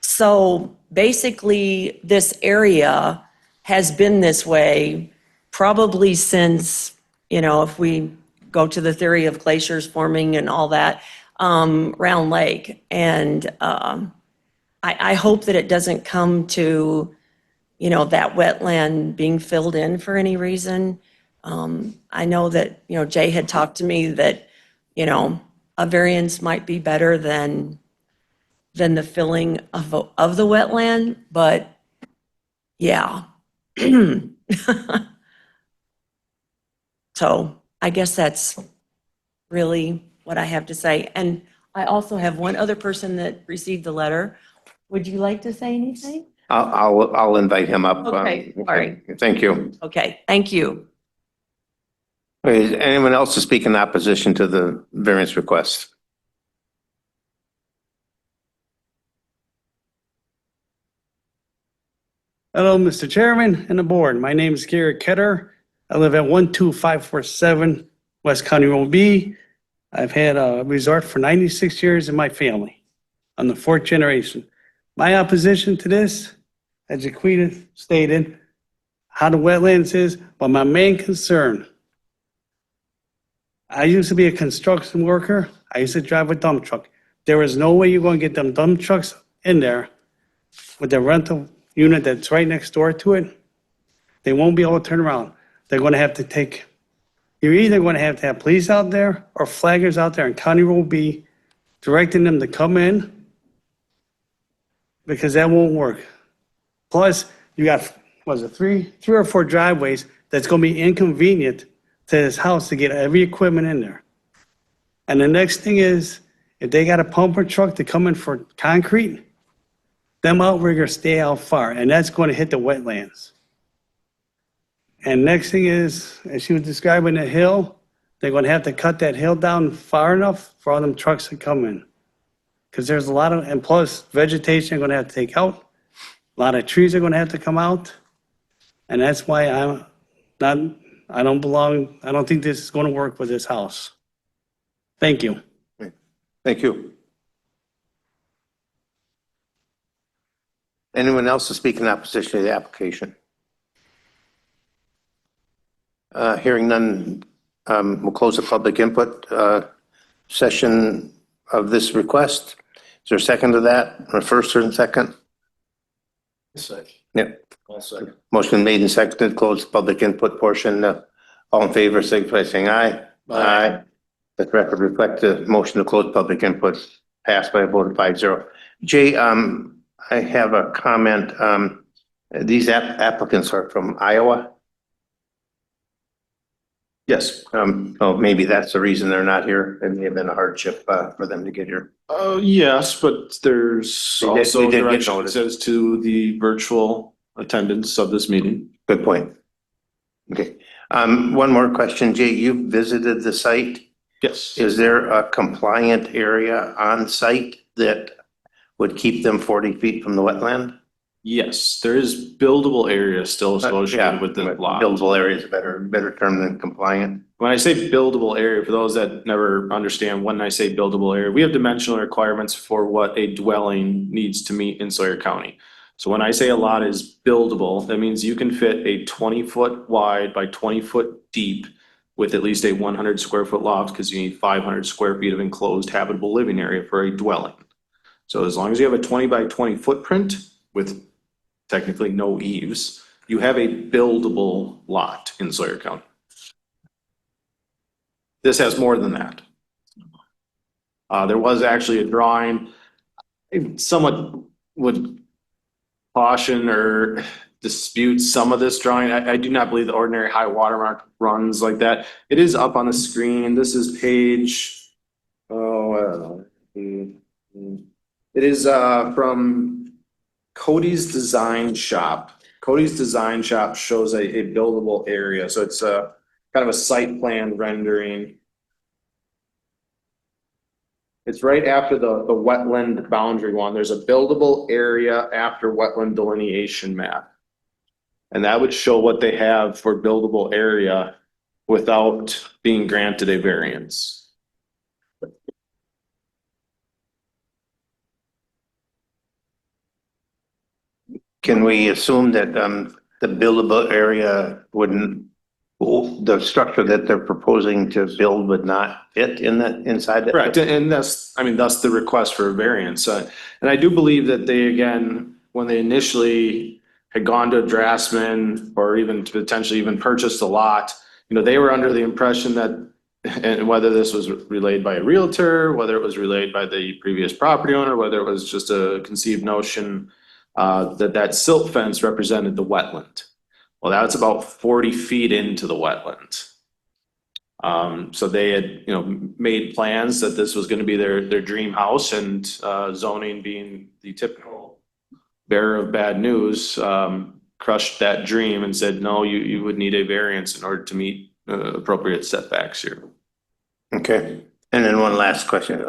So basically, this area has been this way probably since, if we go to the theory of glaciers forming and all that, Round Lake. And I hope that it doesn't come to, that wetland being filled in for any reason. I know that, Jay had talked to me that, a variance might be better than the filling of the wetland, but yeah. So I guess that's really what I have to say. And I also have one other person that received the letter. Would you like to say anything? I'll invite him up. Okay, all right. Thank you. Okay, thank you. Is anyone else to speak in opposition to the variance request? Hello, Mr. Chairman and the board. My name is Gary Ketter. I live at 12547 West County Road B. I've had a resort for 96 years in my family. I'm the fourth generation. My opposition to this, as Jaquita stated, how the wetlands is, but my main concern, I used to be a construction worker. I used to drive a dump truck. There is no way you're going to get them dump trucks in there with the rental unit that's right next door to it. They won't be able to turn around. They're going to have to you're either going to have police out there or flaggers out there on County Road B directing them to come in, because that won't work. Plus, you got, three or four driveways that's going to be inconvenient to this house to get every equipment in there. And the next thing is, if they got a pumper truck to come in for concrete, them outriggers stay out far, and that's going to hit the wetlands. And next thing is, as she was describing the hill, they're going to have to cut that hill down far enough for all them trucks to come in. Because there's a lot of, and plus vegetation they're going to have to take out. A lot of trees are going to have to come out. And that's why I don't think this is going to work with this house. Thank you. Thank you. Anyone else to speak in opposition to the application? Hearing none, we'll close the public input session of this request. Is there a second to that, or first or second? Yep. I'll second. Motion made and seconded, close the public input portion. All in favor, signify by saying aye. Aye. Let the record reflect the motion to close public input passed by a vote of 5-0. Jay, I have a comment. These applicants are from Iowa. Yes. Oh, maybe that's the reason they're not here. It may have been a hardship for them to get here. Yes, but there's They did- also they did get directions notice. as to the virtual attendance of this meeting. Good point. Okay. One more question, Jay. You visited the site. Yes. Is there a compliant area on site that would keep them 40 feet from the wetland? Yes, there is buildable area still associated with the lot. Buildable area is a better term than compliant. When I say buildable area, for those that never understand, when I say buildable area, we have dimensional requirements for what a dwelling needs to meet in Sawyer County. So when I say a lot is buildable, that means you can fit a 20-foot wide by 20-foot deep with at least a 100 square foot loft, because you need 500 square feet of enclosed habitable living area for a dwelling. So as long as you have a 20 by 20 footprint with technically no eaves, you have a buildable lot in Sawyer County. This has more than that. There was actually a drawing. I somewhat would caution or dispute some of this drawing. I do not believe the ordinary high watermark runs like that. It is up on the screen. This is page, I don't know. It is from Cody's Design Shop. Cody's Design Shop shows a buildable area. So it's a kind of a site plan rendering. It's right after the wetland boundary one. There's a buildable area after wetland delineation map. And that would show what they have for buildable area without being granted a variance. Can we assume that the buildable area wouldn't, the structure that they're proposing to build would not fit in that, inside that? Correct, and that's the request for a variance. And I do believe that they, again, when they initially had gone to Draftsman or even potentially even purchased a lot, they were under the impression that, and whether this was relayed by a realtor, whether it was relayed by the previous property owner, whether it was just a conceived notion, that silt fence represented the wetland. Well, that's about 40 feet into the wetland. So they had, made plans that this was going to be their dream house, and zoning being the typical bearer of bad news, crushed that dream and said, no, you would need a variance in order to meet appropriate setbacks here. Okay, and then one last question.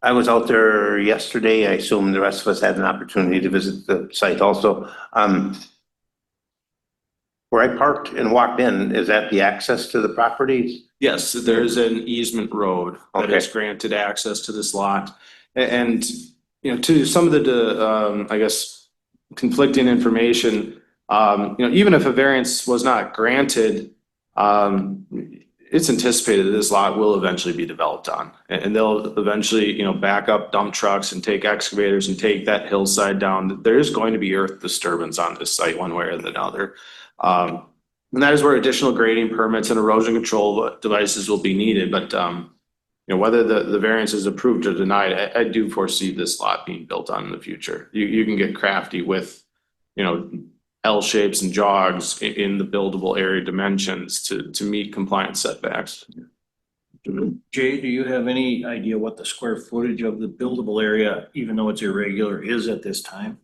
I was out there yesterday. I assume the rest of us had an opportunity to visit the site also. Where I parked and walked in, is that the access to the property? Yes, there's an easement road that Okay. is granted access to this lot. And, to some of the, I guess, conflicting information, even if a variance was not granted, it's anticipated that this lot will eventually be developed on. And they'll eventually, back up dump trucks and take excavators and take that hillside down. There is going to be earth disturbance on this site one way or the other. And that is where additional grading permits and erosion control devices will be needed. But, whether the variance is approved or denied, I do foresee this lot being built on in the future. You can get crafty with, L shapes and jogs in the buildable area dimensions to meet compliance setbacks. Jay, do you have any idea what the square footage of the buildable area, even though it's irregular, is at this time?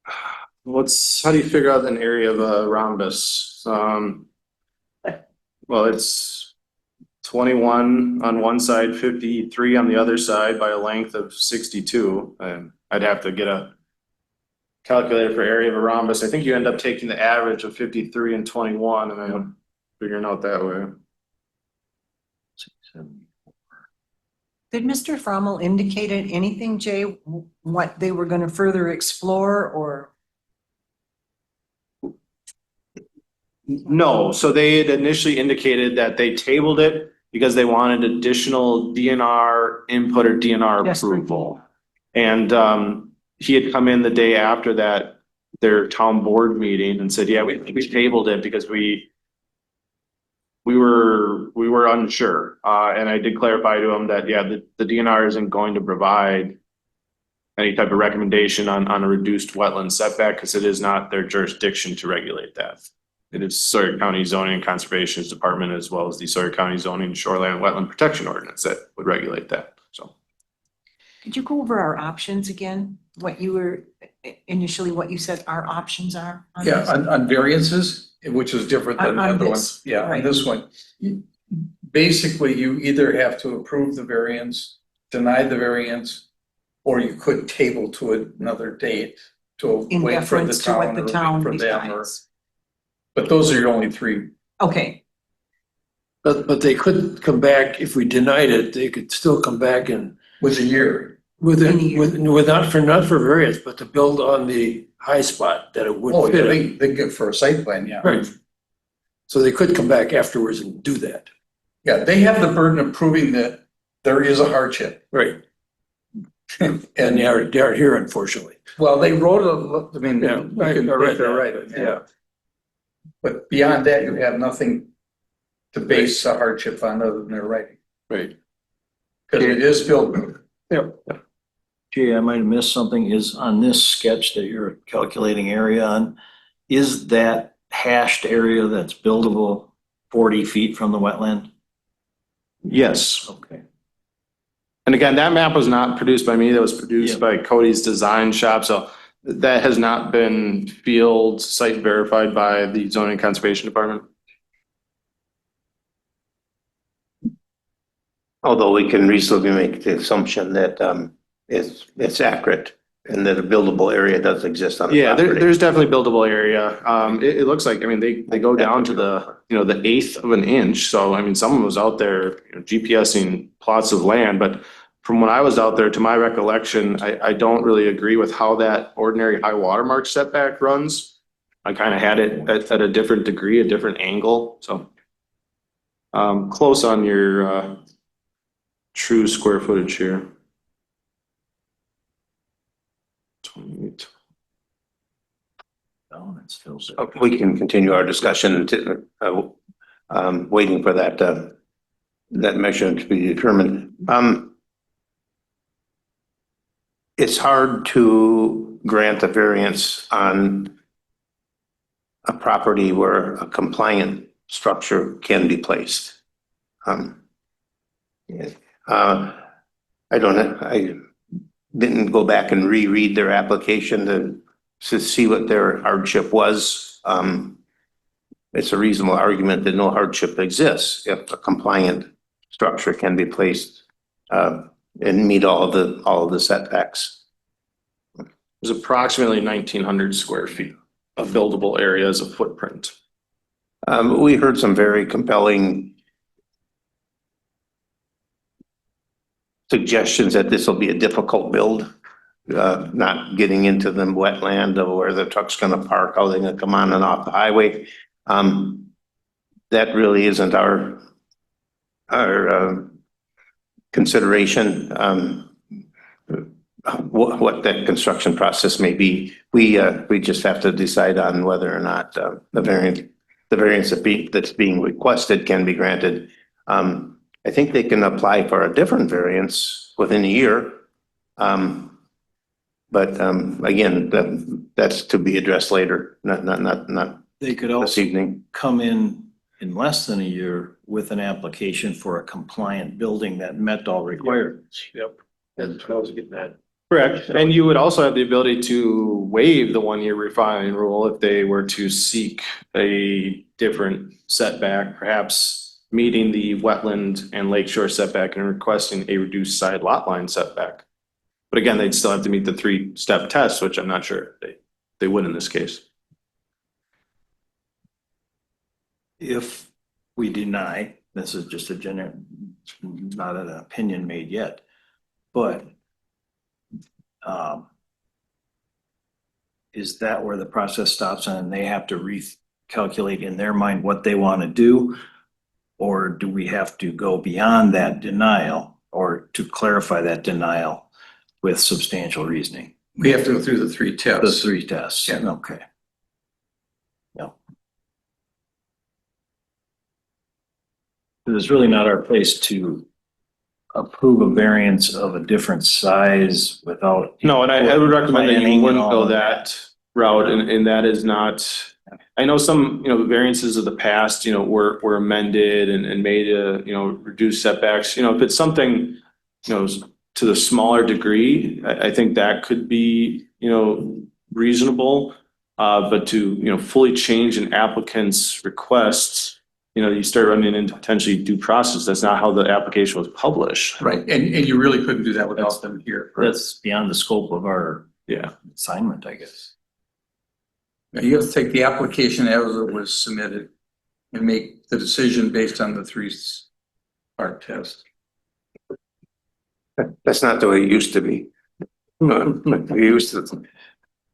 How do you figure out an area of a rhombus? Well, it's 21 on one side, 53 on the other side by a length of 62. And I'd have to get a calculator for area of a rhombus. I think you end up taking the average of 53 and 21 and then figuring out that way. Did Mr. Frommel indicate anything, Jay, what they were going to further explore or? No, so they had initially indicated that they tabled it because they wanted additional DNR input or DNR Yes, approval. And he had come in the day after that, their town board meeting and said, yeah, we tabled it because we were unsure. And I did clarify to him that, yeah, the DNR isn't going to provide any type of recommendation on a reduced wetland setback because it is not their jurisdiction to regulate that. It is Sawyer County Zoning and Conservation Department as well as the Sawyer County Zoning Shoreline Wetland Protection Ordinance that would regulate that, so. Could you go over our options again? What you were initially, what you said our options are? on Yeah, this? on variances, which is different than On other this, ones. Yeah, on right. this one. Basically, you either have to approve the variance, deny the variance, or you could table to another date to In wait for the deference to what town the or wait town for them or. decides. But those are your only three. Okay, But they could come back, if we denied it, they could still come back and With a year. In a year. with not for variance, but to build on the high spot that it would Oh, yeah, fit. they get for a site plan, yeah. Right. So they could come back afterwards and do that. Yeah, they have the burden of proving that there is a hardship. Right. And they aren't here, unfortunately. Well, they wrote I mean, Yeah, you I can read think they're that, right, yeah. yeah. But beyond that, you have nothing to base a hardship on other than their writing. Right. Because it is buildable. Yep. Jay, I might have missed something, is on this sketch that you're calculating area on, is that hashed area that's buildable 40 feet from the wetland? Yes, Okay. and again, that map was not produced by me, that was produced Yeah. by Cody's Design Shop, so that has not been field site verified by the Zoning and Conservation Department. Although we can reasonably make the assumption that it's accurate and that a buildable area does exist on the Yeah, property. there's definitely buildable area. It looks like, I mean, they go down to the eighth of an inch. So, I mean, someone was out there GPSing plots of land, but from when I was out there, to my recollection, I don't really agree with how that ordinary high watermark setback runs. I kind of had it at a different degree, a different angle, so. Close on your true square footage here. 28. Oh, that still. We can continue our discussion to, waiting for that measurement to be determined. It's hard to grant a variance on a property where a compliant structure can be placed. I didn't go back and reread their application to see what their hardship was. It's a reasonable argument that no hardship exists if a compliant structure can be placed and meet all of the setbacks. There's approximately 1,900 square feet of buildable area as a footprint. We heard some very compelling suggestions that this will be a difficult build, not getting into the wetland of where the truck's gonna park, how they're gonna come on and off the highway. That really isn't our consideration. What that construction process may be. We just have to decide on whether or not the variance that's being requested can be granted. I think they can apply for a different variance within a year. But again, that's to be addressed later, not They could this also evening. come in less than a year with an application for a compliant building that met all requirements. Yep. That's what I was getting at. Correct. And you would also have the ability to waive the 1-year refining rule if they were to seek a different setback, perhaps meeting the wetland and lakeshore setback and requesting a reduced side lot line setback. But again, they'd still have to meet the 3-step test, which I'm not sure they would in this case. If we deny, this is just a not an opinion made yet, but is that where the process stops and they have to recalculate in their mind what they want to do? Or do we have to go beyond that denial or to clarify that denial with substantial reasoning? We have to go through the three The tests. three tests, Yeah. okay. Yeah. It's really not our place to approve a variance of a different size without. No, and I would recommend that planning you and wouldn't all go of that route, and that is not, I know some, variances of the past, were amended and made to, reduce setbacks, if it's something, to the smaller degree, I think that could be, reasonable. But to, fully change an applicant's requests, you start running into potentially due process. That's not how the application was published. Right, and you really couldn't do that without them here. That's beyond the scope of our Yeah. assignment, I guess. Now, you have to take the application as it was submitted and make the decision based on the three-part test. That's not the way it used to be. We used to,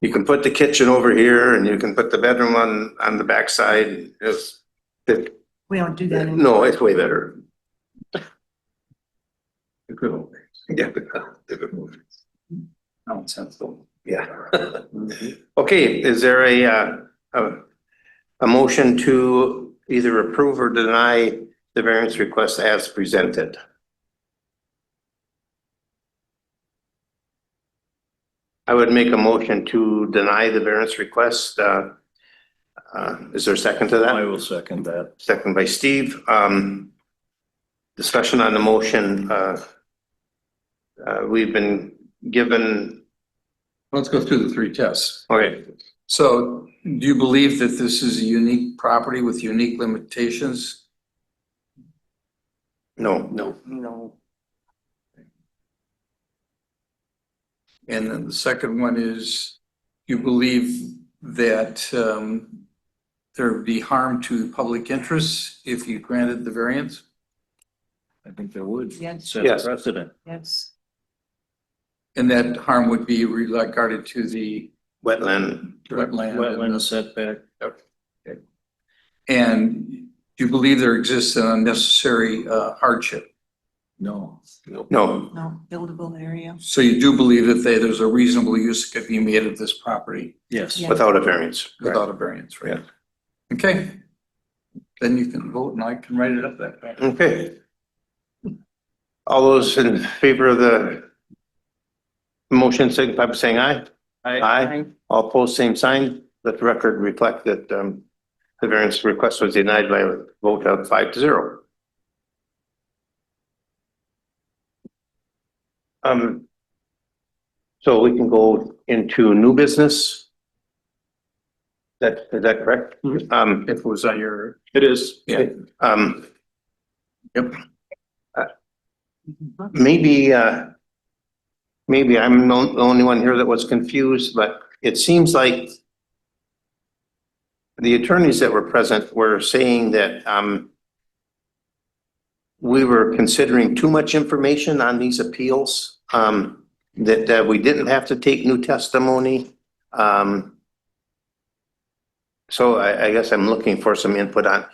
you can put the kitchen over here and you can put the bedroom on the backside. We don't do that anymore. No, it's way better. The good old days. Yeah. the good ones. Nonsensical. Yeah. Okay, is there a motion to either approve or deny the variance request as presented? I would make a motion to deny the variance request. Is there a second to that? I will second that. Second by Steve. Discussion on the motion. We've been given, Let's go through the three tests. okay, So do you believe that this is a unique property with unique limitations? no. No. And then the second one is, you believe that there would be harm to public interests if you granted the variance? I think there would. Yes. Set Yes. precedent. Yes. And that harm would be regarded to the Wetland. wetland. Wetland setback. Okay. And do you believe there exists an unnecessary hardship? No. No. No, buildable area. So you do believe that there's a reasonable use that could be made of this property Yes. Yeah. Without a variance. without a variance, right? Yeah. Okay. Then you can vote and I can write it up that way. Okay. All those in favor of the motion signify by saying aye. Aye. All opposed, same sign. Let the record reflect that the variance request was denied by a vote of 5-0. So we can go into new business. Is that correct? If it was on your, It is. yeah. Yep. Maybe I'm the only one here that was confused, but it seems like the attorneys that were present were saying that we were considering too much information on these appeals, that we didn't have to take new testimony. So I guess I'm looking for some input on.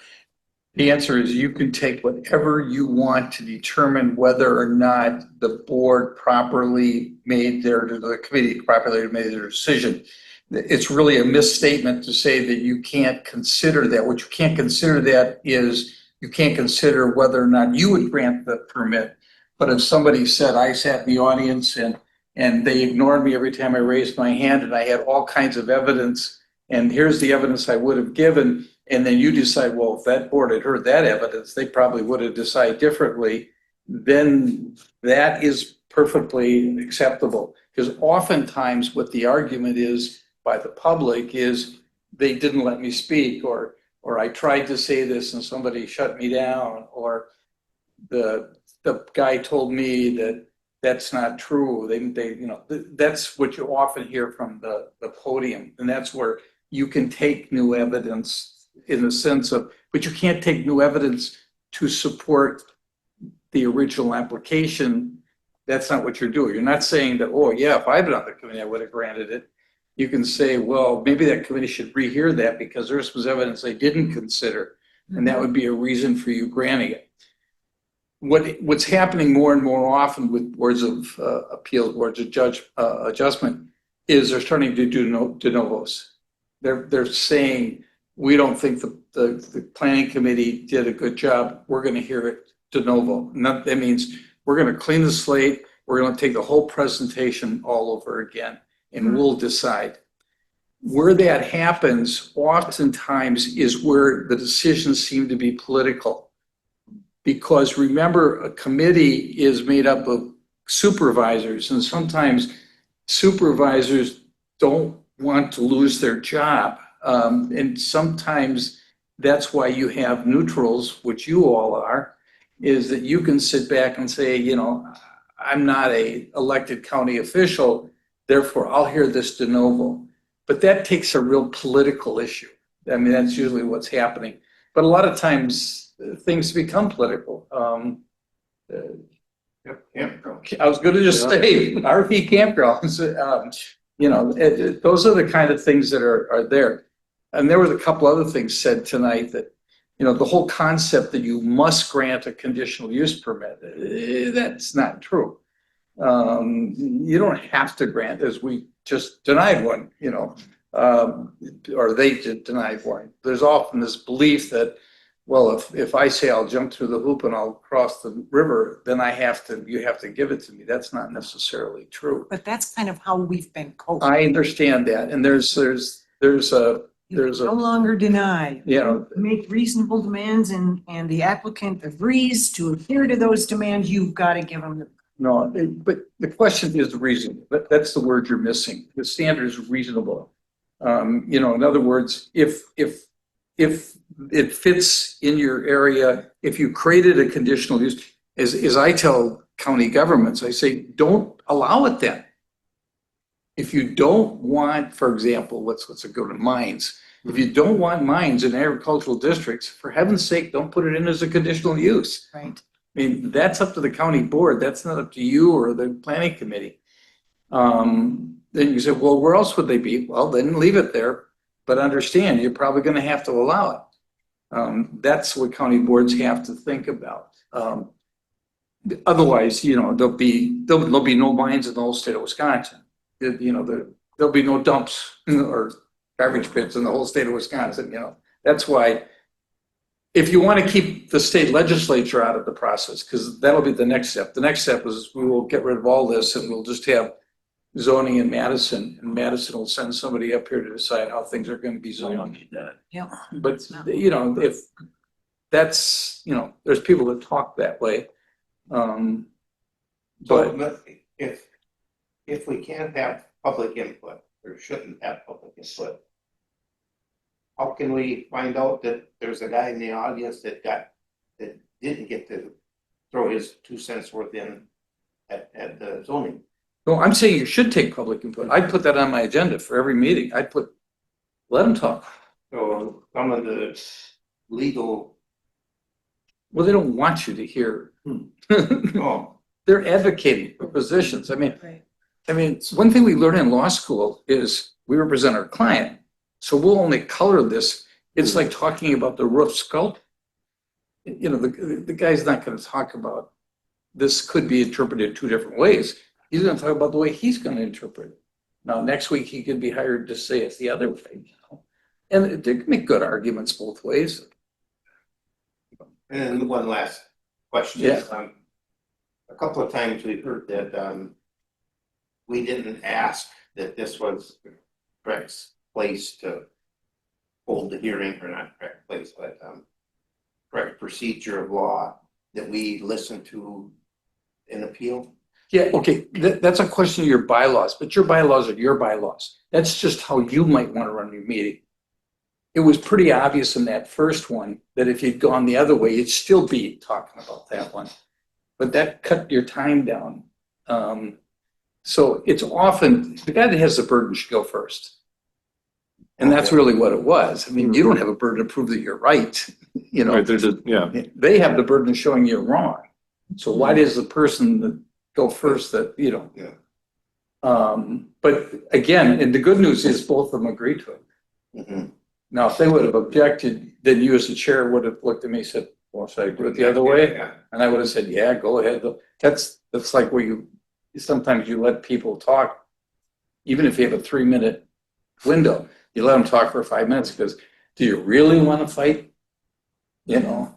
The answer is you can take whatever you want to determine whether or not the board properly made the committee properly made their decision. It's really a misstatement to say that you can't consider that. What you can't consider that is you can't consider whether or not you would grant the permit. But if somebody said, I sat in the audience and they ignored me every time I raised my hand and I had all kinds of evidence, and here's the evidence I would have given, and then you decide, well, if that board had heard that evidence, they probably would have decided differently, then that is perfectly acceptable. Because oftentimes what the argument is by the public is they didn't let me speak, or I tried to say this and somebody shut me down, or the guy told me that that's not true. That's what you often hear from the podium. And that's where you can take new evidence in the sense of, but you can't take new evidence to support the original application, that's not what you're doing. You're not saying that, oh, yeah, if I'd been on the committee, I would have granted it. You can say, well, maybe that committee should rehear that because there was evidence they didn't consider, and that would be a reason for you granting it. What's happening more and more often with boards of appeal, boards of adjustment, is they're starting to do de novos. They're saying, we don't think the planning committee did a good job. We're going to hear it de novo. And that means we're going to clean the slate. We're going to take the whole presentation all over again, and we'll decide. Where that happens oftentimes is where the decisions seem to be political. Because remember, a committee is made up of supervisors, and sometimes supervisors don't want to lose their job. And sometimes that's why you have neutrals, which you all are, is that you can sit back and say, you know, I'm not a elected county official, therefore I'll hear this de novo. But that takes a real political issue. I mean, that's usually what's happening. But a lot of times things become political. I was going to just say RV campgrounds, you know, those are the kind of things that are there. And there was a couple other things said tonight that, you know, the whole concept that you must grant a conditional use permit, that's not true. You don't have to grant, as we just denied one, you know, or they denied one. There's often this belief that, well, if I say I'll jump through the hoop and I'll cross the river, then you have to give it to me. That's not necessarily true. But that's kind of how we've been coached. I understand that, and there's a No longer deny. you know, Make reasonable demands and the applicant agrees to adhere to those demands, you've got to give them the. no, but the question is reason. That's the word you're missing. The standard is reasonable. You know, in other words, if it fits in your area, if you created a conditional use, as I tell county governments, I say, don't allow it then. If you don't want, for example, let's go to mines. If you don't want mines in agricultural districts, for heaven's sake, don't put it in as a conditional use. Right. I mean, that's up to the county board. That's not up to you or the planning committee. Then you say, well, where else would they be? Well, then leave it there, but understand you're probably going to have to allow it. That's what county boards have to think about. Otherwise, you know, there'll be no mines in the whole state of Wisconsin. You know, there'll be no dumps or garbage pits in the whole state of Wisconsin. You know, that's why if you want to keep the state legislature out of the process, because that'll be the next step. The next step is we will get rid of all this and we'll just have zoning in Madison, and Madison will send somebody up here to decide how things are going to be zoned. Yeah. But, you know, if that's, you know, there's people that talk that way. But If we can't have public input, or shouldn't have public input, how can we find out that there's a guy in the audience that didn't get to throw his 2 cents worth in at the zoning? no, I'm saying you should take public input. I'd put that on my agenda for every meeting. Let them talk. So some of the legal, Well, they don't want you to hear. oh, They're advocating for positions. Right. I mean, one thing we learn in law school is we represent our client. So we'll only color this. It's like talking about the roof sculpt. You know, the guy's not going to talk about this could be interpreted 2 different ways. He's going to talk about the way he's going to interpret it. Now, next week he could be hired to say it's the other way, you know. And they can make good arguments both ways. and one last question. Yeah. A couple of times we've heard that we didn't ask that this was the correct place to hold the hearing, or not correct place, but correct procedure of law, that we listen to an appeal. Yeah, okay, that's a question of your bylaws, but your bylaws are your bylaws. That's just how you might want to run your meeting. It was pretty obvious in that first one that if you'd gone the other way, you'd still be talking about that one. But that cut your time down. So it's often, the guy that has the burden should go first. And that's really what it was. I mean, you don't have a burden to prove that you're right, you know. Right, there's a, yeah. They have the burden of showing you're wrong. So why does the person that go first that, you know? Yeah. But again, and the good news is both of them agreed to it. Mhm. Now, if they would have objected, then you as the chair would have looked at me and said, well, should I do it the other way? Yeah. And I would have said, yeah, go ahead. That's like where sometimes you let people talk, even if you have a 3-minute window, you let them talk for 5 minutes because do you really want to fight? You know,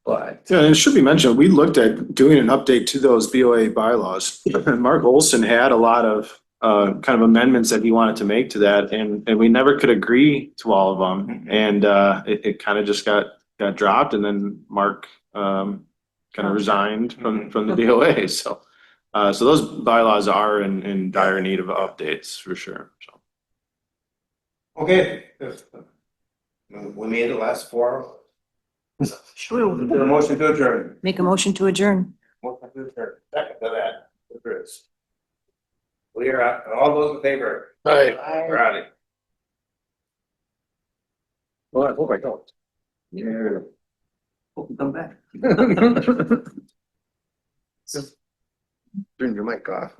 but Yeah, and it should be mentioned, we looked at doing an update to those BOA bylaws. Mark Olson had a lot of kind of amendments that he wanted to make to that, and we never could agree to all of them. And it kind of just got dropped, and then Mark kind of resigned from the BOA. So those bylaws are in dire need of updates for sure. So. Okay. We made it last 4 hours. True. Is there a motion to adjourn? Make a motion to adjourn. Motion to adjourn. Second to that. Chris. We are out. All those in favor? Aye. We're out of here. well, I hope I don't. Yeah. Hope you come back. Turn your mic off.